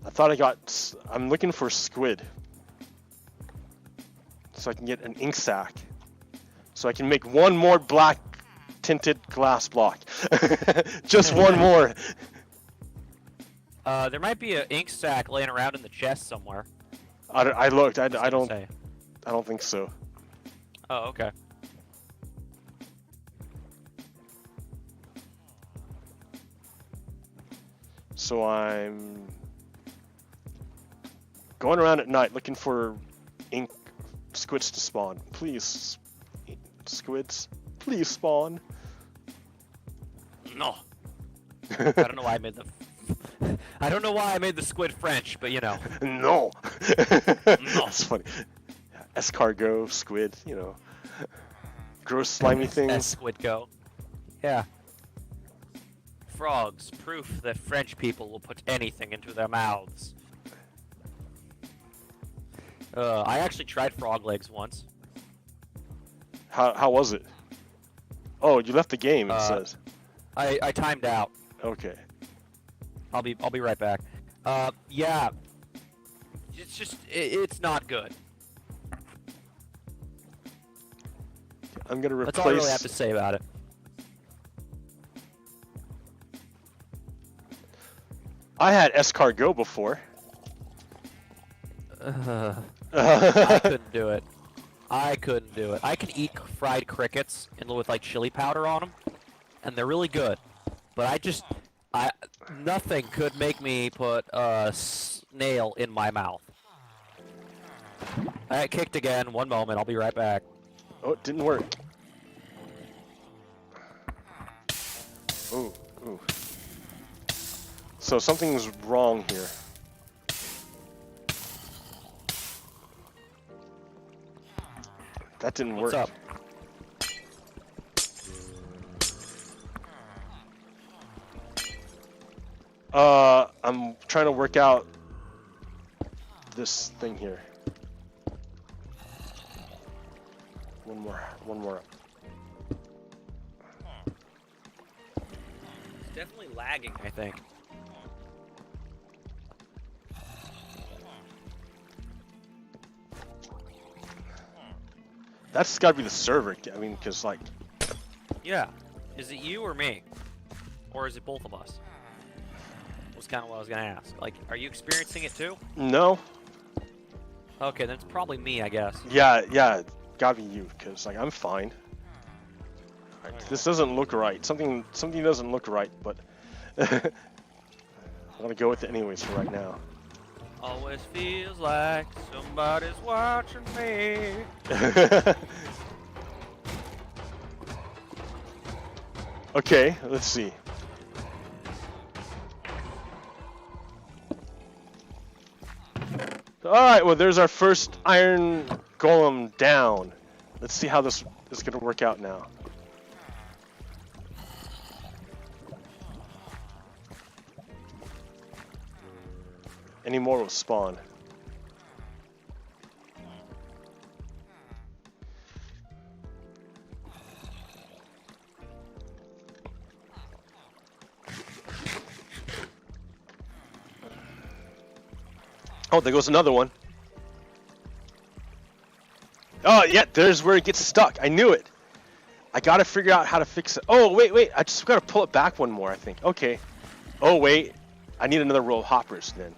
I thought I got... I'm looking for squid. So I can get an ink sac. So I can make one more black tinted glass block. Just one more. There might be an ink sac laying around in the chest somewhere. I looked. I Say. don't think so. Oh, okay. So I'm going around at night looking for ink squids to spawn. Please, squids, please spawn. No. I don't know why I made the... I don't know why I made the squid French, but you know. No. No. That's funny. Escargot, squid, you know. Gross slimy things. Squid go. Yeah. frogs, proof that French people will put anything into their mouths. I actually tried frog legs once. How was it? Oh, you left the game, it says. I timed out. Okay. I'll be right back. Yeah. It's just it's not good. I'm gonna replace. That's all I really have to say about it. I had escargot before. I couldn't do it. I couldn't do it. I can eat fried crickets with like chili powder on them, and they're really good. But nothing could make me put a snail in my mouth. I got kicked again. One moment. I'll be right back. Oh, it didn't work. Ooh, ooh. So something's wrong here. That didn't work. What's up? I'm trying to work out this thing here. One more. It's definitely lagging, I think. That's gotta be the server. I mean, cause like. Yeah. Is it you or me? Or is it both of us? Was kind of what I was gonna ask. Like, are you experiencing it too? No. Okay, then it's probably me, I guess. Yeah, gotta be you, cause like I'm fine. Right, this doesn't look right. Something doesn't look right, but I'm gonna go with it anyways for right now. Always feels like somebody's watching me. Okay, let's see. Alright, well there's our first iron golem down. Let's see how this is gonna work out now. Any more will spawn. Oh, there goes another one. Oh, yeah, there's where it gets stuck. I knew it. I gotta figure out how to fix it. Oh, wait. I just gotta pull it back one more, I think. Okay. Oh, wait. I need another row of hoppers then.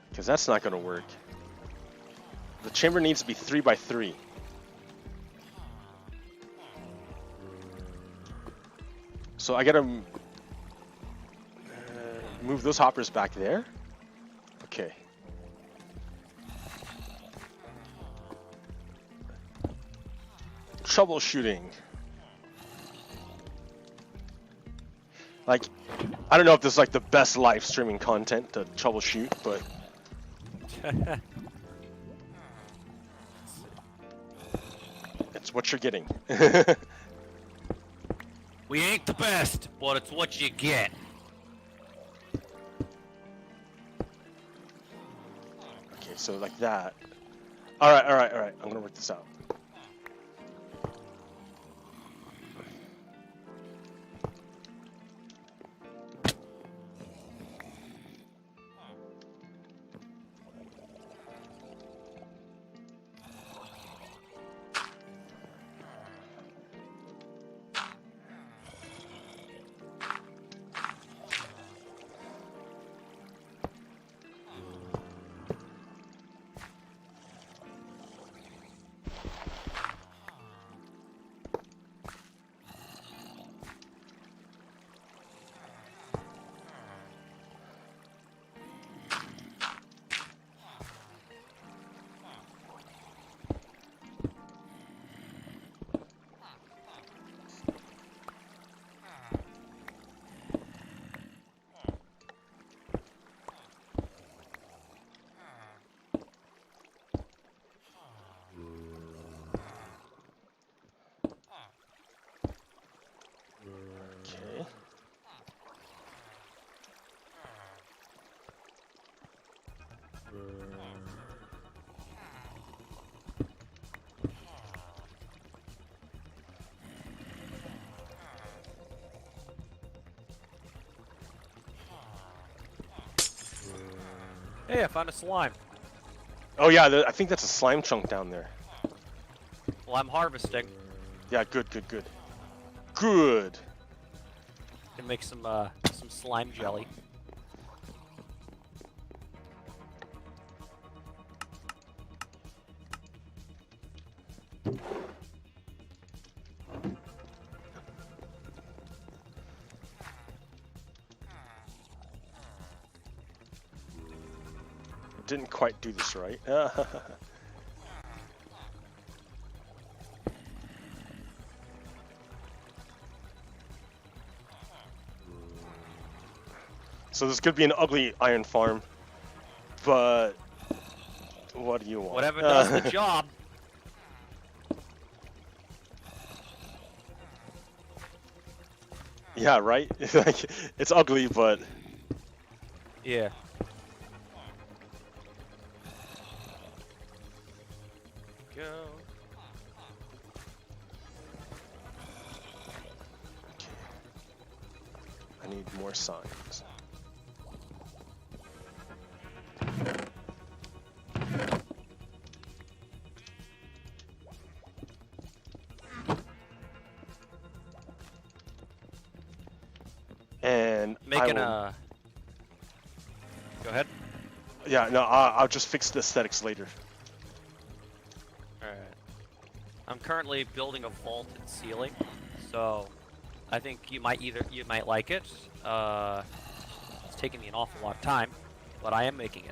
Because that's not gonna work. The chamber needs to be 3 by 3. So I gotta move those hoppers back there. Okay. Troubleshooting. Like, I don't know if this is like the best live streaming content to troubleshoot, but it's what you're getting. We ain't the best, but it's what you get. Okay, so like that. Alright. I'm gonna work this out. Hey, I found a slime. Oh yeah, I think that's a slime chunk down there. Well, I'm harvesting. Yeah, good, good, good. Good. Can make some slime jelly. Didn't quite do this right. So this could be an ugly iron farm, but what do you want? Whatever does the job. Yeah, right? Like, it's ugly, but Yeah. Go. I need more signs. And Making I will, a. Go ahead. yeah, no, I'll just fix the aesthetics later. Alright. I'm currently building a vaulted ceiling, so I think you might like it. It's taking me an awful lot of time, but I am making it.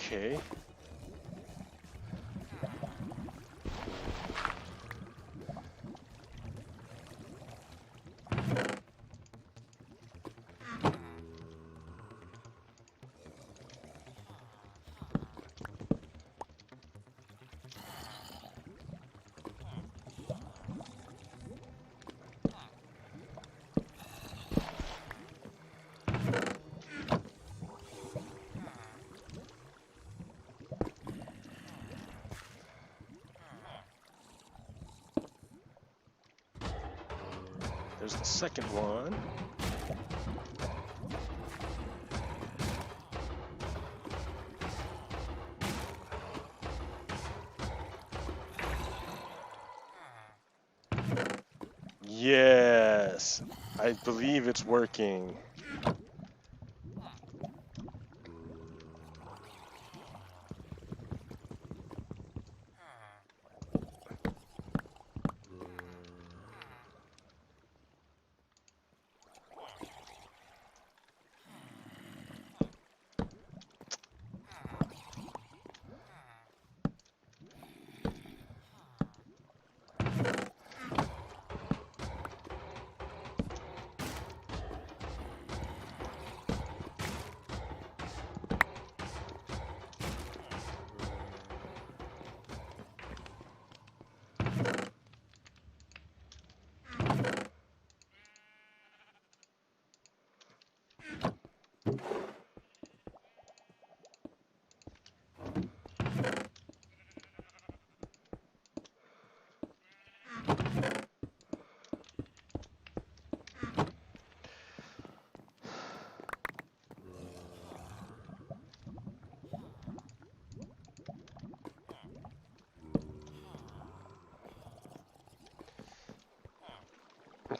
Okay. There's the second one. Yes, I believe it's working.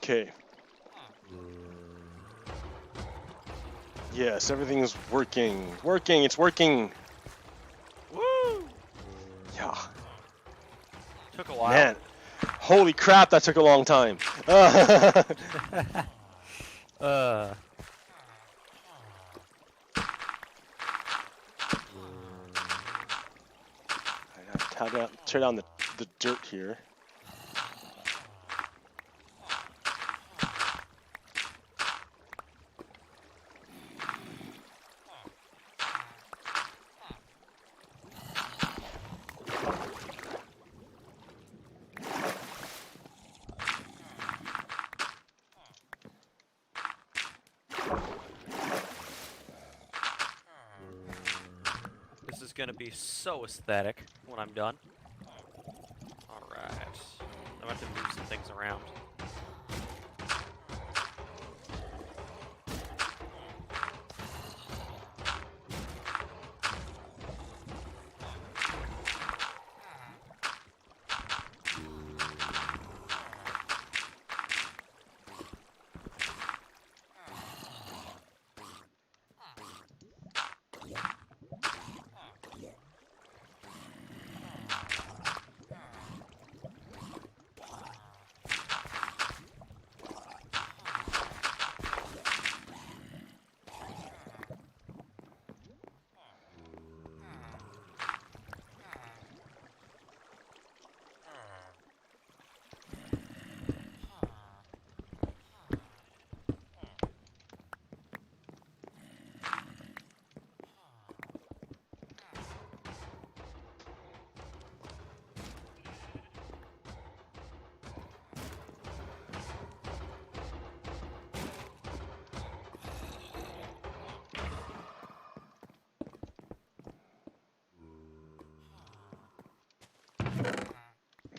Okay. Yes, everything is working. Working, it's working. Woo! Yeah. Took a while. Man, holy crap, that took a long time. I gotta tear down the dirt here. gonna be so aesthetic when I'm done. Alright. I'm about to move some things around.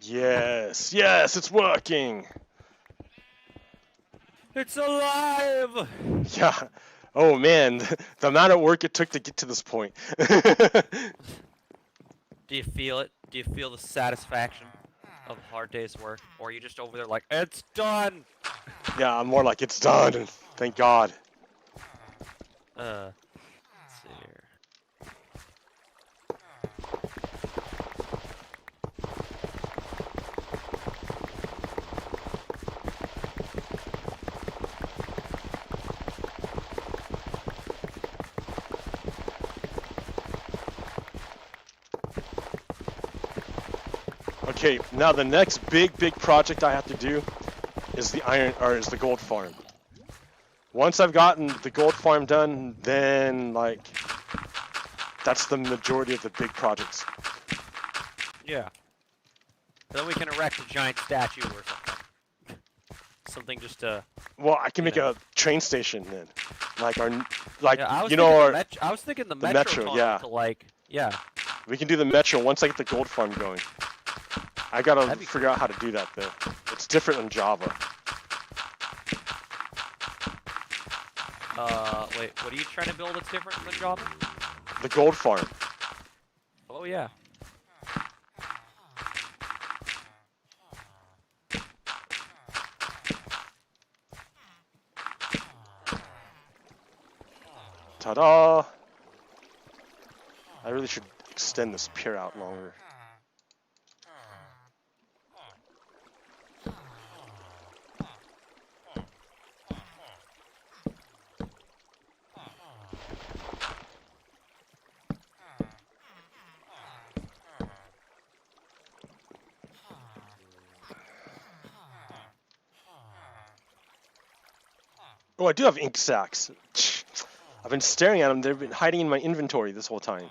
Yes, yes, it's working. It's alive! Yeah. Oh man, the amount of work it took to get to this point. Do you feel it? Do you feel the satisfaction of a hard day's work? Or are you just over there like, it's done? Yeah, I'm more like it's done. Thank God. Let's see here. Okay, now the next big project I have to do is the gold farm. Once I've gotten the gold farm done, then like that's the majority of the big projects. Yeah. Then we can erect a giant statue or something. Something just to. Well, I can make know. a train station then, like Yeah, I was thinking the metro tunnel yeah. to like, yeah. We can do the metro once I get the gold farm going. I gotta That'd be figure out how to do that though. It's different in Java. Wait, what are you trying to build that's different than Java? The gold farm. Oh yeah. Ta-da! I really should extend this pier out longer. Oh, I do have ink sacs. I've been staring at them. They've been hiding in my inventory this whole time.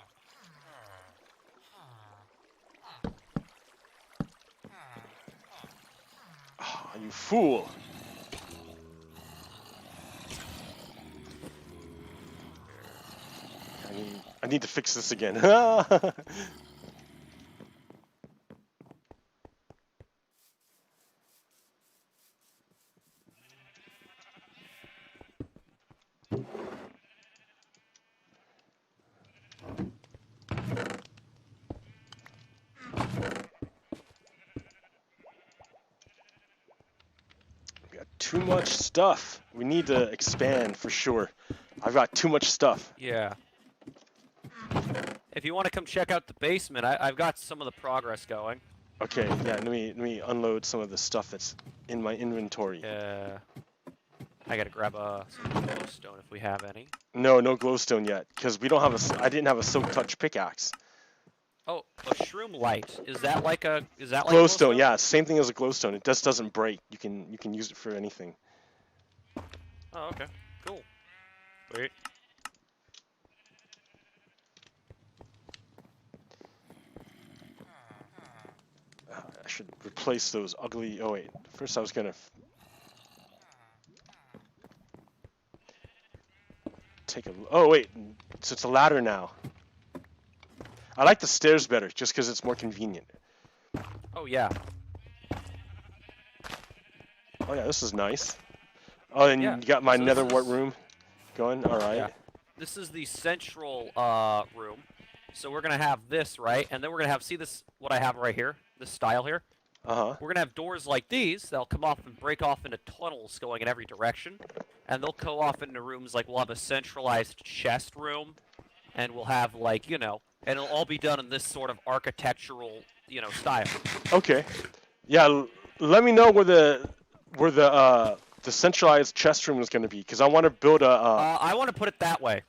Oh, you fool. I need to fix this again. Too much stuff. We need to expand for sure. I've got too much stuff. Yeah. If you want to come check out the basement, I've got some of the progress going. Okay, yeah, let me unload some of the stuff that's in my inventory. I gotta grab some glowstone if we have any. No glowstone yet, because we don't have I didn't have a silk touch pickaxe. Oh, a shroom light. Is that like glowstone? Yeah, same thing as a glowstone. It just doesn't break. You can use it for anything. Oh, okay. Cool. Wait. I should replace those ugly. Oh wait, first I was gonna take a. Oh wait, so it's a ladder now. I like the stairs better, just because it's more convenient. Oh yeah. Oh yeah, this is nice. Oh, and Yeah. you got my So this nether wart is- room going. All right. Yeah. This is the central room. So we're gonna have this, right? And then we're gonna have, see this, what I have right here, this style here. Uh-huh. We're gonna have doors like these. They'll come off and break off into tunnels going in every direction, and they'll go off into rooms like we'll have a centralized chest room, and we'll have like, you know, and it'll all be done in this sort of architectural, you know, style. Okay. Yeah. Let me know where the centralized chest room is going to be, because I want to build a. I want to put it that way.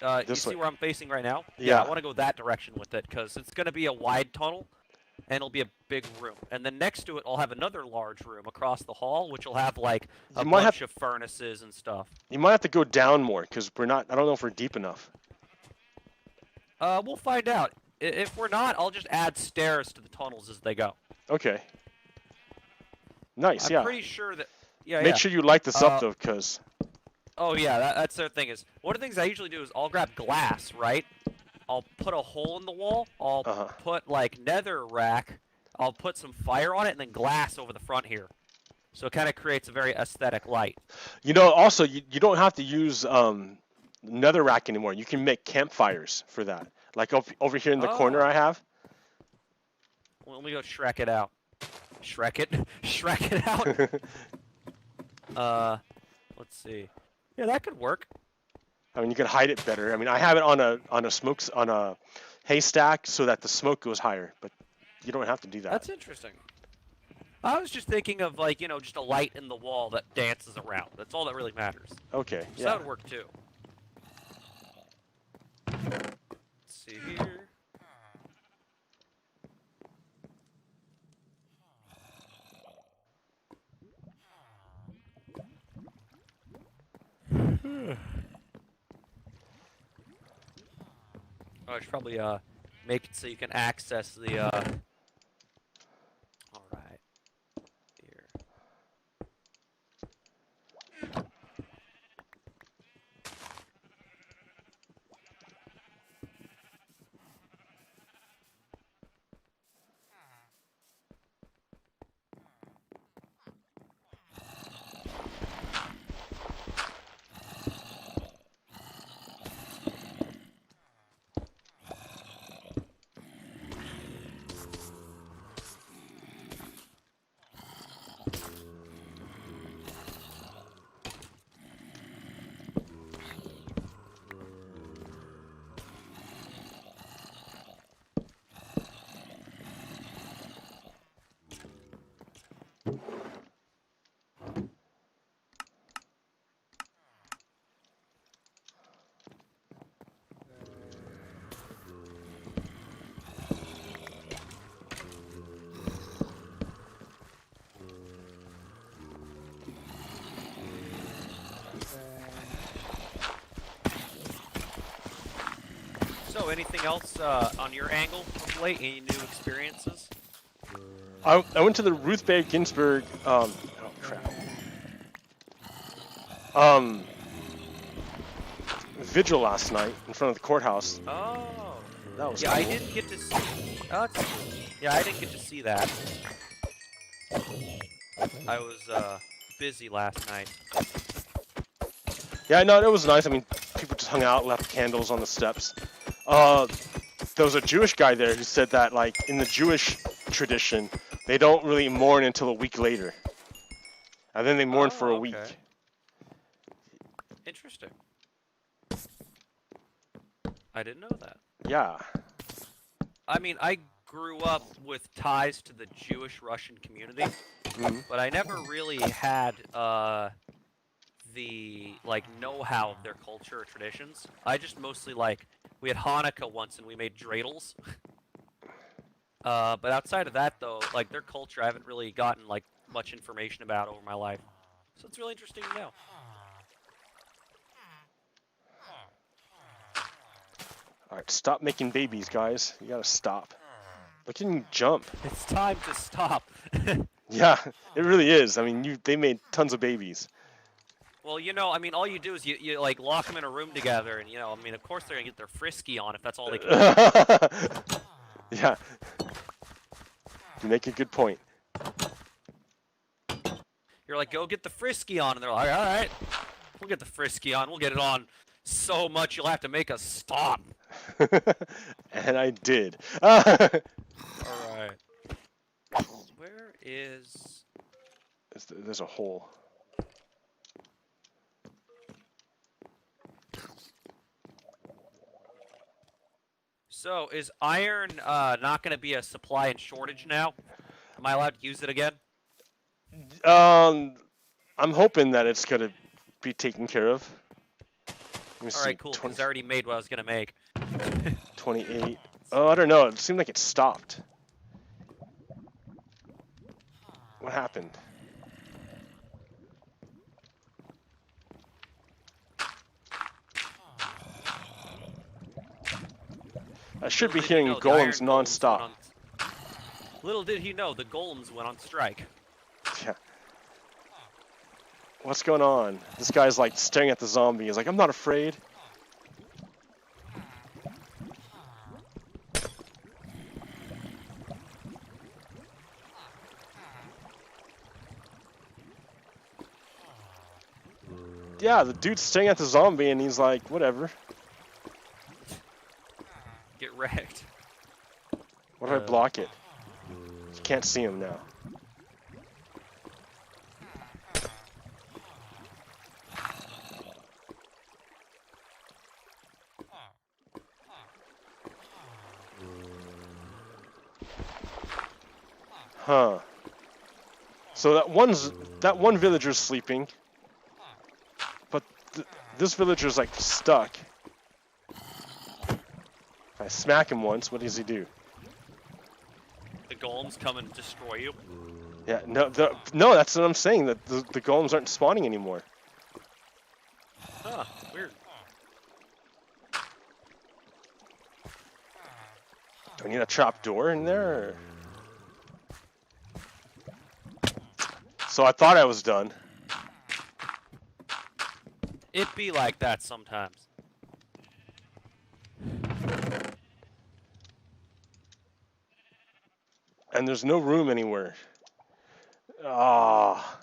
You This see way. where I'm facing right now? Yeah. I want to go that direction with it because it's going to be a wide tunnel, and it'll be a big room. And then next to it, I'll have another large room across the hall, which will have like a bunch of furnaces and stuff. You might have to go down more, because we're not. I don't know if we're deep enough. We'll find out. If we're not, I'll just add stairs to the tunnels as they go. Okay. Nice. I'm yeah. pretty sure that. Yeah. Make sure you light this up though, because. Oh yeah, that's the thing is, one of the things I usually do is I'll grab glass, right? I'll put a hole in the wall. I'll put like nether rack. I'll put some fire on it and then glass over the front here. So it kind of creates a very aesthetic light. You know, also you don't have to use netherrack anymore. You can make campfires for that. Like over here in the corner, I have. Well, let me go Shrek it out. Shrek it, Shrek it out. Let's see. Yeah, that could work. I mean, you can hide it better. I mean, I have it on a haystack so that the smoke goes higher, but you don't have to do that. That's interesting. I was just thinking of like, you know, just a light in the wall that dances around. That's all that really matters. Okay. So Yeah. that would work too. Let's see here. Oh, I should probably make it so you can access the all right. Here. So, anything else on your angle of late? Any new experiences? I went to the Ruth Bader Ginsburg. Oh crap. Vigil last night in front of the courthouse. Oh. That was Yeah, cool. I didn't get to see. Oh, yeah, I didn't get to see that. I was busy last night. Yeah, no, it was nice. I mean, people just hung out, left candles on the steps. There was a Jewish guy there who said that, like, in the Jewish tradition, they don't really mourn until a week later. And then they mourn for a week. Interesting. I didn't know that. Yeah. I mean, I grew up with ties to the Jewish Russian community, but I never really had the like know-how of their culture or traditions. I just mostly like we had Hanukkah once and we made dreidels. But outside of that though, like their culture I haven't really gotten like much information about over my life. So it's really interesting to know. Alright, stop making babies, guys. You gotta stop. Look at him jump. It's time to stop. Yeah, it really is. I mean, they made tons of babies. Well, you know, I mean, all you do is you like lock them in a room together, and you know, I mean, of course they're gonna get their frisky on if that's all they can do. Yeah. You make a good point. You're like, go get the frisky on, and they're like, all right, we'll get the frisky on. We'll get it on so much you'll have to make us stop. And I did. All right. Where is? There's a hole. So is iron not going to be a supply and shortage now? Am I allowed to use it again? I'm hoping that it's gonna be taken care of. Let me All see. right, cool. Because I already made what I was going to make. 28. Oh, I don't know. It seemed like it stopped. What happened? I should be hearing golems non-stop. Little did he know the golems went on strike. Yeah. What's going on? This guy's like staring at the zombie. He's like, I'm not afraid. Yeah, the dude's staring at the zombie and he's like, whatever. Get wrecked. What if I block it? You can't see him now. Huh. So that one villager's sleeping, but this villager's like stuck. If I smack him once, what does he do? The golems come and destroy you. Yeah, no, that's what I'm saying. That the golems aren't spawning anymore. Huh, weird. Do I need a trap door in there? Or? So I thought I was done. It be like that sometimes. And there's no room anywhere. Ah.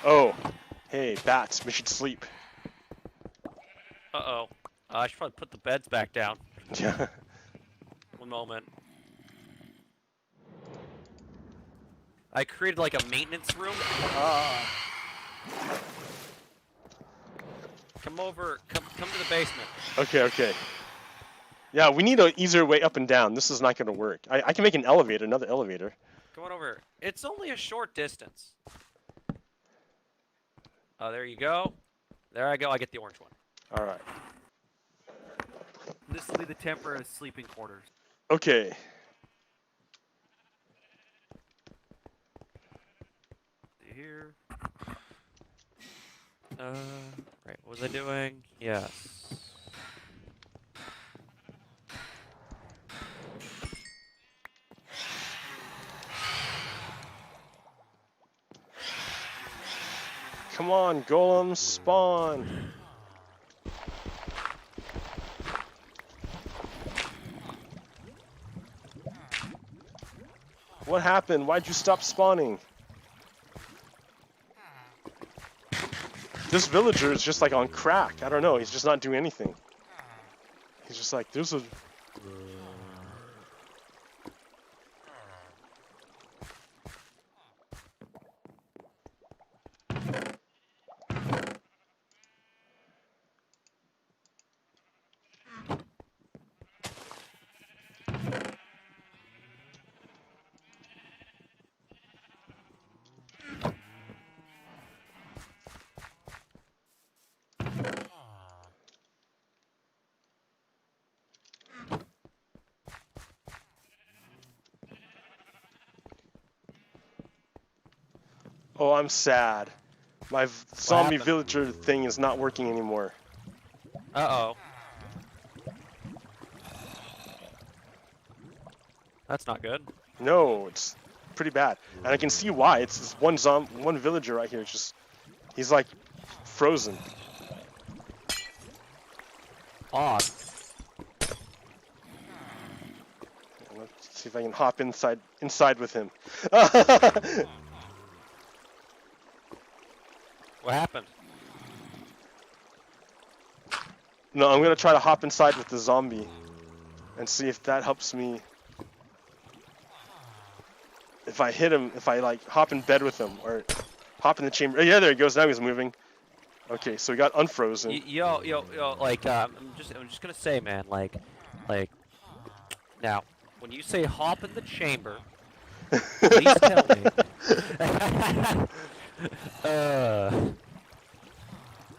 Oh. Hey, bats, we should sleep. Uh-oh. I should probably put the beds back down. Yeah. One moment. I created like a maintenance room. Come over, come to the basement. Okay. Yeah, we need an easier way up and down. This is not going to work. I can make an elevator, another elevator. Come on over. It's only a short distance. Oh, there you go. There I go. I get the orange one. All right. This will be the temporary sleeping quarters. Okay. Here. Right. What was I doing? Yes. Come on, golems, spawn. What happened? Why'd you stop spawning? This villager is just like on crack. I don't know. He's just not doing anything. He's just like, there's a... Oh, I'm sad. My zombie happened? villager thing is not working anymore. Uh-oh. That's not good. No, it's pretty bad, and I can see why. It's this one villager right here. It's just he's like frozen. Odd. Let's see if I can hop inside with him. What happened? No, I'm gonna try to hop inside with the zombie and see if that helps me. If I hit him, if I like hop in bed with him or hop in the chamber. Oh, yeah, there he goes. Now he's moving. Okay, so we got unfrozen. Yo, like, I'm just gonna say, man, like, now, when you say hop in the chamber, please tell me.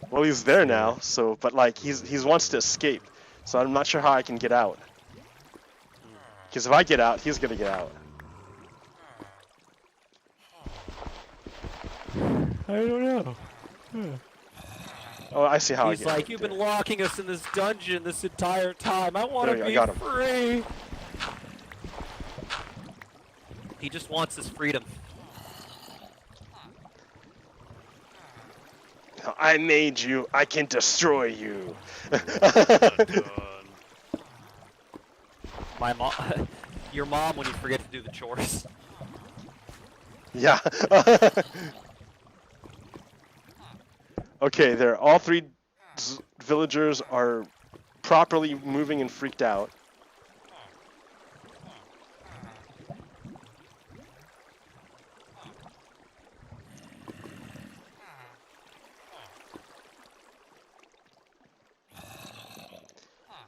Well, he's there now. So, but like he's wants to escape. So I'm not sure how I can get out. Because if I get out, he's gonna get out. I don't know. Oh, I see how I He's get like, out you've there. been locking us in this dungeon this entire time. I want There to we go, I be got him. free. He just wants his freedom. I made you. I can destroy you. My mom, your mom, when you forget to do the chores. Yeah. Okay, there. All three villagers are properly moving and freaked out.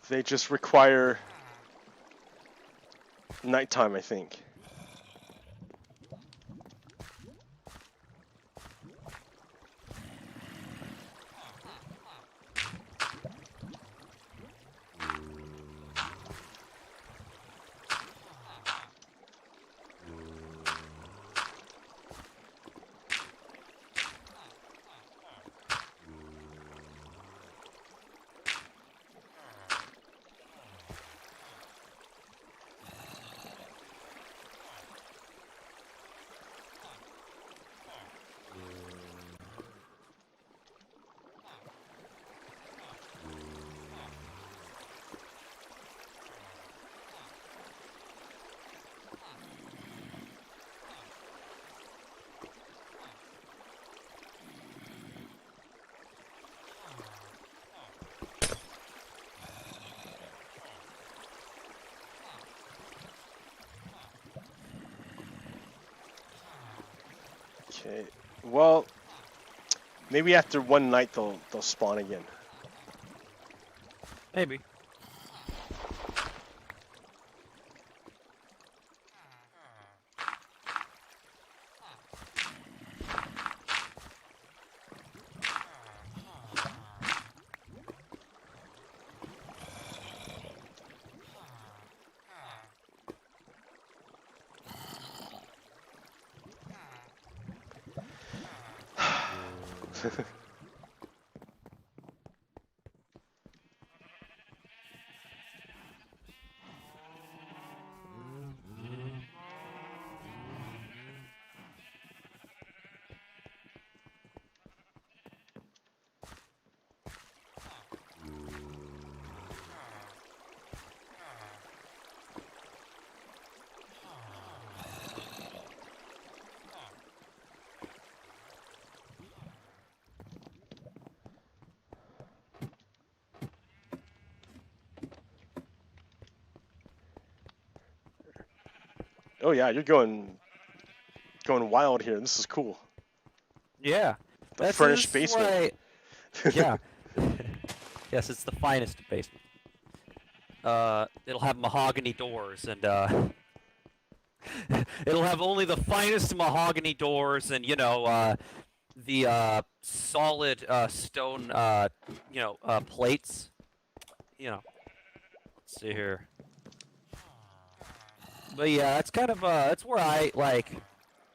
They just require nighttime, I think. Okay. Well, maybe after one night they'll spawn again. Maybe. Oh yeah, you're going wild here. This is cool. Yeah. The furnished basement. Yeah. Yes, it's the finest basement. It'll have mahogany doors and it'll have only the finest mahogany doors and the solid stone plates. Let's see here. But yeah, that's kind of that's where I like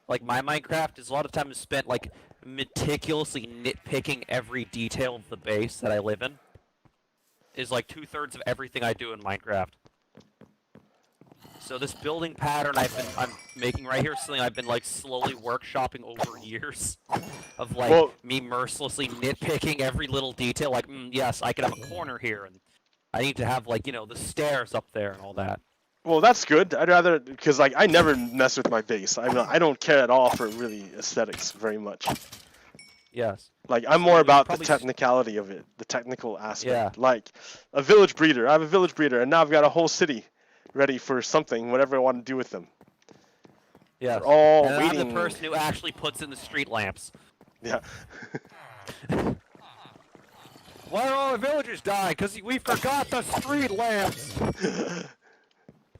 my Minecraft is a lot of time is spent like meticulously nitpicking every detail of the base that I live in is like 2/3 of everything I do in Minecraft. So this building pattern I'm making right here is something I've been like slowly workshopping over years of like me mercilessly nitpicking every little detail. Like, yes, I could have a corner here, and I need to have like the stairs up there and all that. Well, that's good. I'd rather, because like I never mess with my base. I don't care at all for really aesthetics very much. Yes. Like I'm more about the technicality of it, the technical aspect. Yeah. Like a village breeder. I have a village breeder, and now I've got a whole city ready for something, whatever I want to do with them. Yeah. They're all and waiting. I'm the person who actually puts in the street lamps. Yeah. Why are all the villagers dying? Because we forgot the street lamps. Let's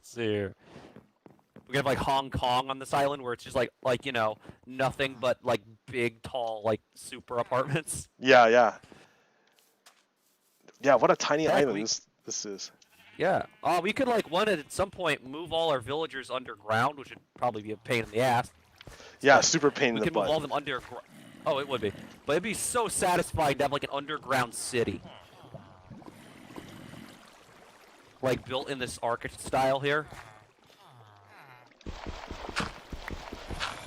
see here. We have like Hong Kong on this island where it's just like nothing but like big, tall, like super apartments. Yeah, yeah. Yeah, what a tiny island this is. Yeah. We could like at some point move all our villagers underground, which would probably be a pain in the ass. Yeah, super pain in the butt. We could move all of them underground. Oh, it would be. But it'd be so satisfying to have like an underground city. Like built in this architect style here.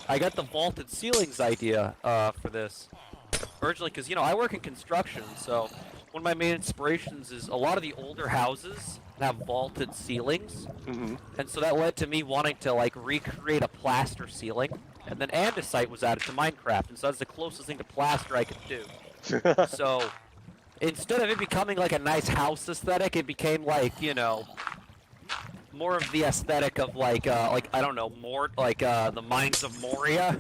I got the vaulted ceilings idea for this. Originally, because I work in construction, so one of my main inspirations is a lot of the older houses have vaulted ceilings, and so that led to me wanting to like recreate a plaster ceiling, and then andesite was added to Minecraft, and so that's the closest thing to plaster I could do. So instead of it becoming like a nice house aesthetic, it became like more of the aesthetic of like I don't know, more like the Mines of Moria.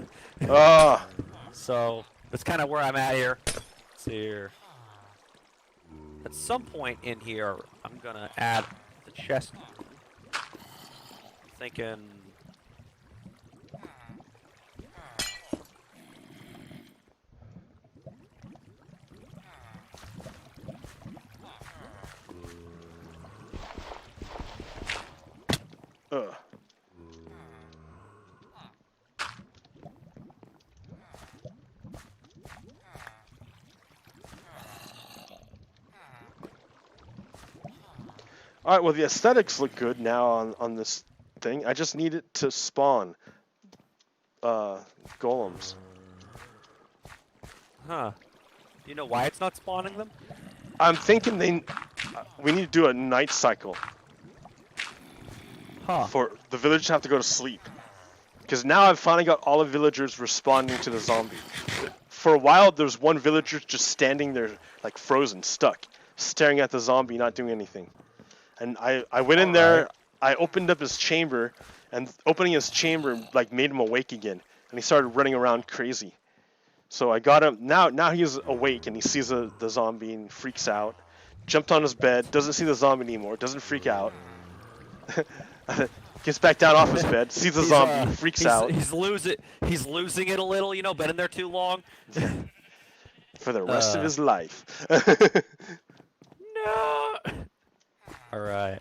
So that's kind of where I'm at here. Let's see here. At some point in here, I'm gonna add the chest. I'm thinking. Alright, well the aesthetics look good now on this thing. I just need it to spawn golems. Huh. Do you know why it's not spawning them? I'm thinking we need to do a night cycle. For the villagers have to go to sleep. Because now I've finally got all the villagers responding to the zombie. For a while, there's one villager just standing there, like frozen, stuck, staring at the zombie, not doing anything. And I went in there, I opened up his chamber, and opening his chamber like made him awake again, and he started running around crazy. So I got him. Now he's awake and he sees the zombie and freaks out. Jumped on his bed, doesn't see the zombie anymore, doesn't freak out. Gets back down off his bed, sees the zombie, freaks out. He's losing it a little, been in there too long. For the rest of his life. No. All right.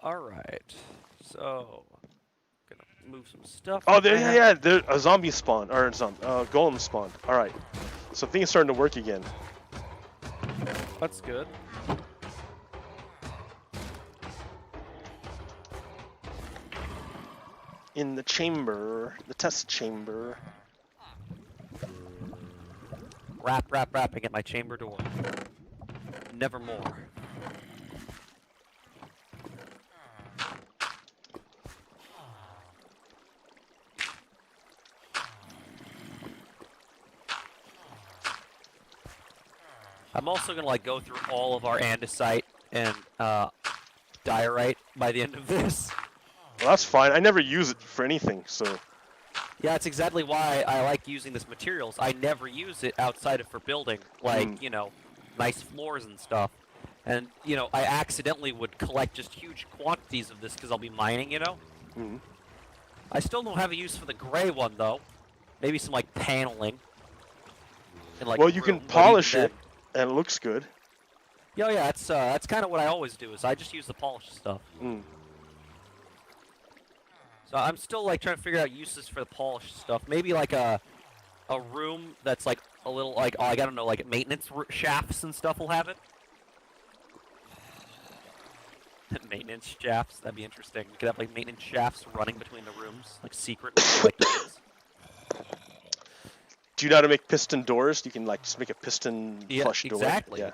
All right. So, gonna move some stuff. Oh, there a zombie spawned, or a golem spawned. All right. So things are starting to work again. That's good. In the chamber, the test chamber. Rapping at my chamber door. Nevermore. I'm also gonna go through all of our andesite and diorite by the end of this. Well, that's fine. I never use it for anything, so. Yeah, that's exactly why I like using this materials. I never use it outside of for building, nice floors and stuff. And, I accidentally would collect just huge quantities of this because I'll be mining, I still don't have a use for the gray one, though. Maybe some, paneling. And, well, you can polish it, and it looks good. Yeah, yeah, that's kind of what I always do. Is I just use the polished stuff. Mm. So I'm still like trying to figure out uses for the polished stuff. Maybe like a room that's like a little like I don't know, like maintenance shafts and stuff will have it. Maintenance shafts, that'd be interesting. We could have like maintenance shafts running between the rooms, like secret, like doors. Do you know how to make piston doors? You can like just make a piston flush door. Exactly. Yeah.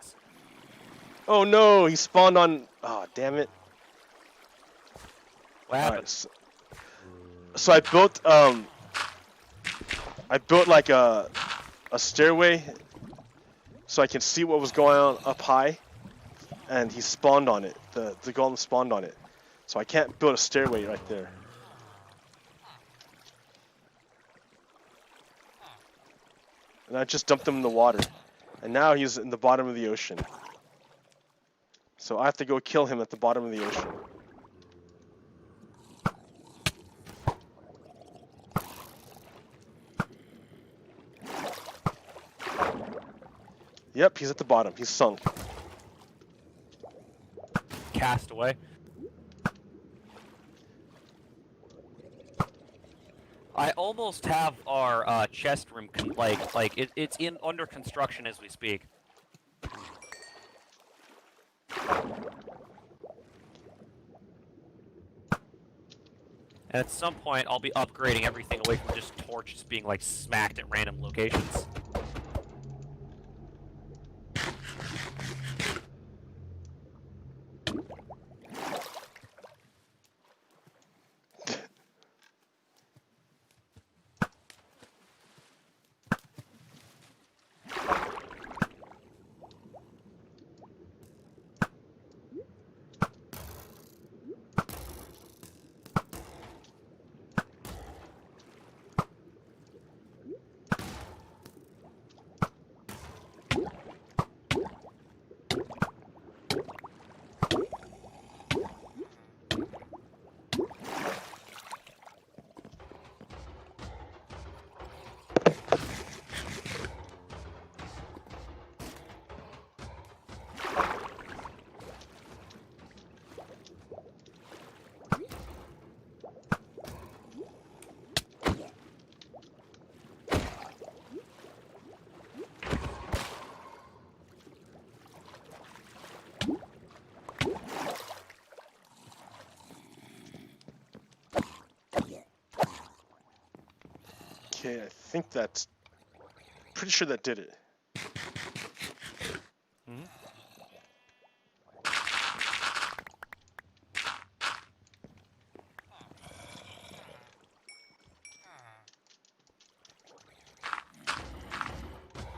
Oh no, he spawned on. Oh damn it. What happened? Right, so I built like a stairway so I can see what was going on up high, and he spawned on it. The golem spawned on it, so I can't build a stairway right there. And I just dumped him in the water, and now he's in the bottom of the ocean. So I have to go kill him at the bottom of the ocean. Yep, he's at the bottom. He's sunk. Cast away. I almost have our chest room it's under construction as we speak. And at some point, I'll be upgrading everything away from just torches being like smacked at random locations. Okay, I think that's... Pretty sure that did it. Mm-hmm.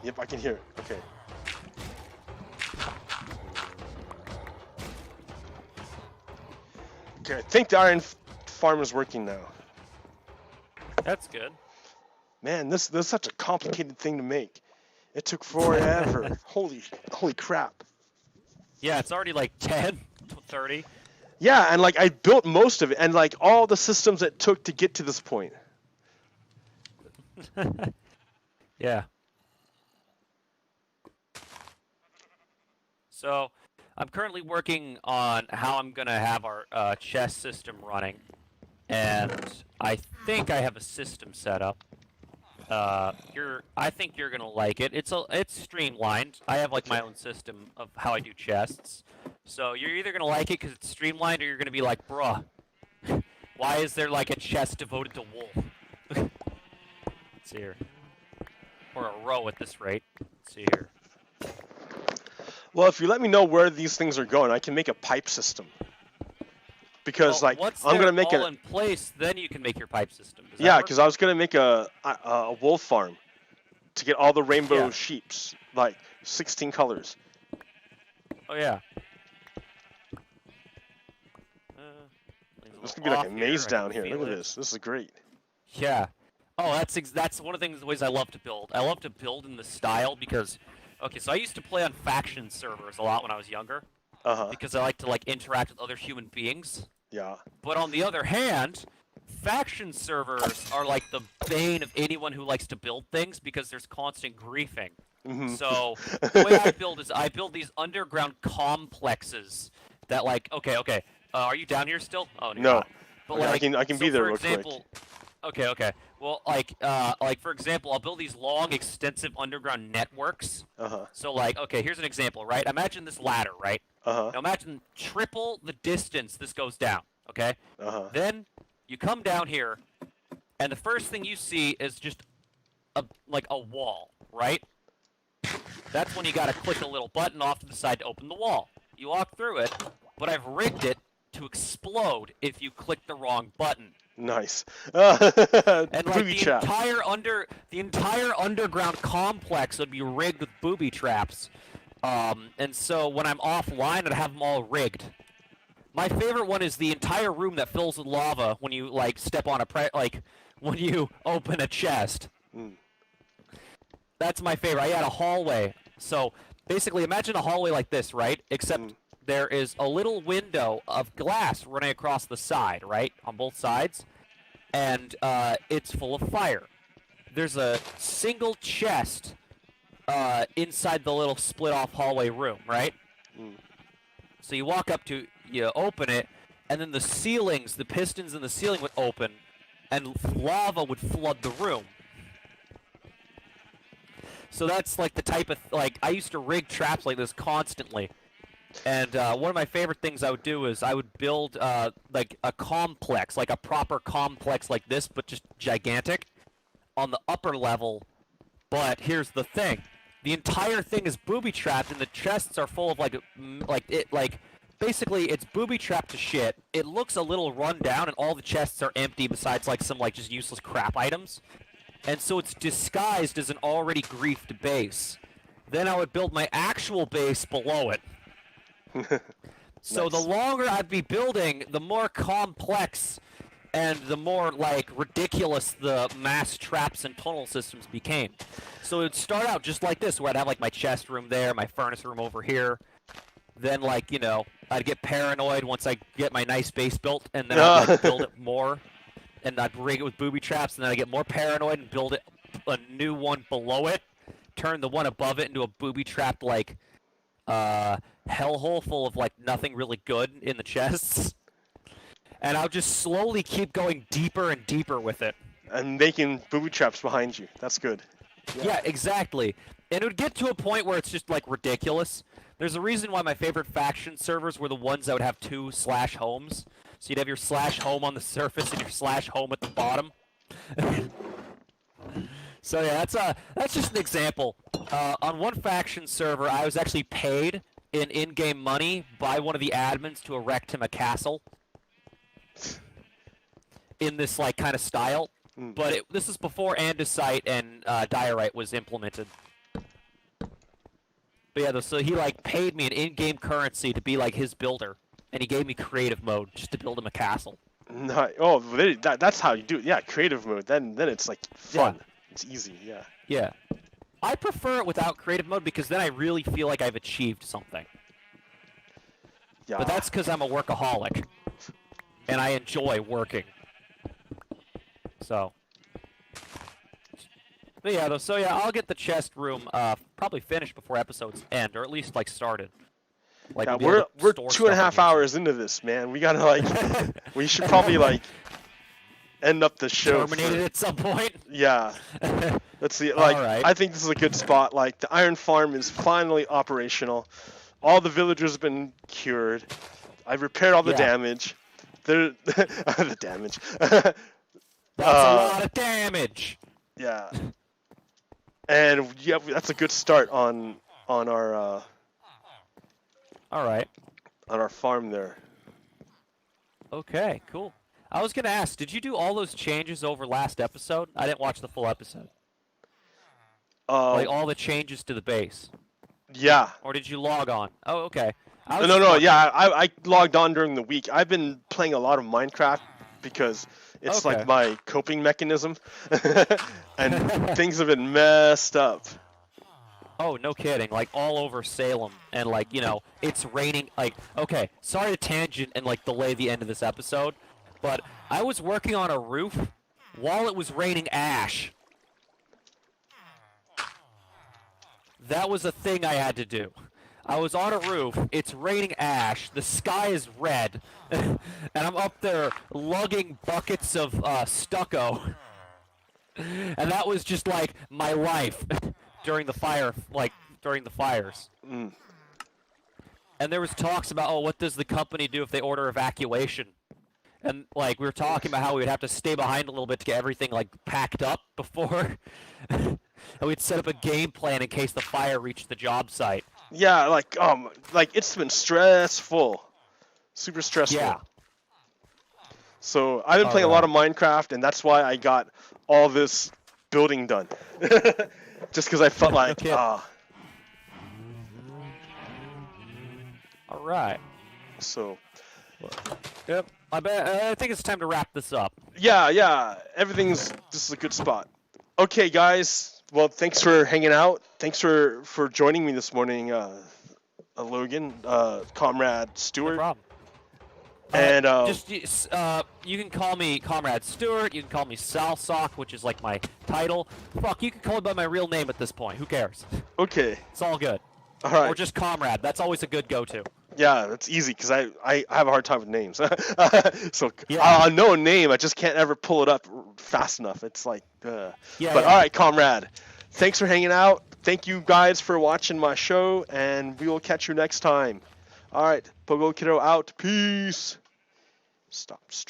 Yep, I can hear it. Okay. Okay, I think the iron farm is working now. That's good. Man, this is such a complicated thing to make. It took forever. holy crap. Yeah, it's already like 10, 30. Yeah, and like I built most of it, and like all the systems it took to get to this point. Yeah. So, I'm currently working on how I'm gonna have our chess system running, and I think I have a system set up. I think you're gonna like it. It's streamlined. I have like my own system of how I do chests. So you're either gonna like it because it's streamlined, or you're gonna be like, bruh, why is there like a chest devoted to wool? Let's see here. Or a row at this rate. Let's see here. Well, if you let me know where these things are going, I can make a pipe system. Because Well, like once I'm gonna they're make all in place, then you can make your pipe system. Does that yeah, work? because I was gonna make a wool farm to get all the rainbow Yeah. sheeps, like 16 colors. Oh yeah. This could be like a maze down here. Look at this. This is great. Yeah. Oh, that's one of the ways I love to build. I love to build in the style because, okay, so I used to play on faction servers a lot when I was younger because I like to like interact with other human beings. Yeah. But on the other hand, faction servers are like the bane of anyone who likes to build things because there's constant griefing. Mhm. So the way I build is I build these underground complexes that okay. Are you down here still? Oh, no, you're No. not. But Okay, I can so be there for real example, okay. Well, for example, I'll build these long, extensive underground networks. quick. Uh-huh. So okay, here's an example, right? Imagine this ladder, right? Uh-huh. Now imagine triple the distance this goes down, okay? Uh-huh. Then you come down here, and the first thing you see is just a wall, right? That's when you gotta click a little button off to the side to open the wall. You walk through it, but I've rigged it to explode if you click the wrong button. Nice. And Booby trap. the entire underground complex would be rigged with booby traps. And so when I'm offline, I'd have them all rigged. My favorite one is the entire room that fills with lava when you step on when you open a chest. Mm. That's my favorite. I had a hallway. So basically, imagine a hallway like this, right? Except there is a little window of glass running across the side, right? On both sides. And it's full of fire. There's a single chest inside the little split-off hallway room, right? Mm. So you walk up to, you open it, and then the pistons in the ceiling would open, and lava would flood the room. So that's the type of, I used to rig traps like this constantly. And one of my favorite things I would do is I would build a complex, a proper complex like this, but just gigantic, on the upper level. But here's the thing: the entire thing is booby trapped, and the chests are full of basically it's booby trapped to shit. It looks a little run down, and all the chests are empty besides some just useless crap items. And so it's disguised as an already griefed base. Then I would build my actual base below it. So Nice. the longer I'd be building, the more complex and the more ridiculous the mass traps and tunnel systems became. So it'd start out just like this, where I'd have my chest room there, my furnace room over here. Then I'd get paranoid once I get my nice base built, and then I'd build it more, and I'd rig it with booby traps, and then I get more paranoid and build it a new one below it, turn the one above it into a booby trapped hellhole full of nothing really good in the chests. And I'll just slowly keep going deeper and deeper with it. And making booby traps behind you. That's good. Yeah, exactly. And it would get to a point where it's just ridiculous. There's a reason why my favorite faction servers were the ones that would have 2 /homes. So you'd have your /home on the surface and your /home at the bottom. So yeah, that's just an example. On one faction server, I was actually paid in-game money by one of the admins to erect him a castle in this kind of style. But this is before andesite and diorite was implemented. But yeah, so he paid me an in-game currency to be his builder, and he gave me creative mode just to build him a castle. Nice. Oh, that's how you do it. Yeah, creative mode. Then it's fun. Yeah. It's easy. Yeah. Yeah. I prefer it without creative mode because then I really feel like I've achieved something. Yeah. But that's because I'm a workaholic, and I enjoy working. So. But yeah, I'll get the chest room probably finished before episodes end, or at least started. Yeah, we're 2.5 hours into this, man. We gotta we should probably end up the show. Terminate it at some point. Yeah. Let's see. Alright. I think this is a good spot. The iron farm is finally operational. All the villagers have been cured. I've repaired all the damage. The damage. That's a lot of damage. Yeah. And yeah, that's a good start on our All right. on our farm there. Okay, cool. I was gonna ask, did you do all those changes over last episode? I didn't watch the full episode. All the changes to the base. Yeah. Or did you log on? Oh, okay. No. Yeah, I logged on during the week. I've been playing a lot of Minecraft because it's my coping mechanism, and things have been messed up. Oh, no kidding. All over Salem, and it's raining. Okay, sorry to tangent and delay the end of this episode, but I was working on a roof while it was raining ash. That was a thing I had to do. I was on a roof, it's raining ash, the sky is red, and I'm up there lugging buckets of stucco. And that was just like my life during the fire, during the fires. Mm. And there was talks about, oh, what does the company do if they order evacuation? And like we were talking about how we would have to stay behind a little bit to get everything like packed up before, and we'd set up a game plan in case the fire reached the job site. Yeah, like it's been stressful, super stressful. Yeah. So I've been playing a lot of Minecraft, and that's why I got all this building done. Just because I felt like, All right. So. Yep. I think it's time to wrap this up. Yeah. This is a good spot. Okay, guys. Well, thanks for hanging out. Thanks for joining me this morning, Logan, Comrade Stewart. No problem. And you can call me Comrade Stewart. You can call me Salsock, which is like my title. Fuck, you can call me by my real name at this point. Who cares? Okay. It's all good. All right. Or just Comrade. That's always a good go-to. Yeah, that's easy because I have a hard time with names. So Yeah. I know a name, I just can't ever pull it up fast enough. It's like, Yeah, But all right, Comrade. Thanks for hanging out. Thank you guys for watching my show, and we will catch you next time. All right, Pogo Kiddo out. Peace. Stop stream.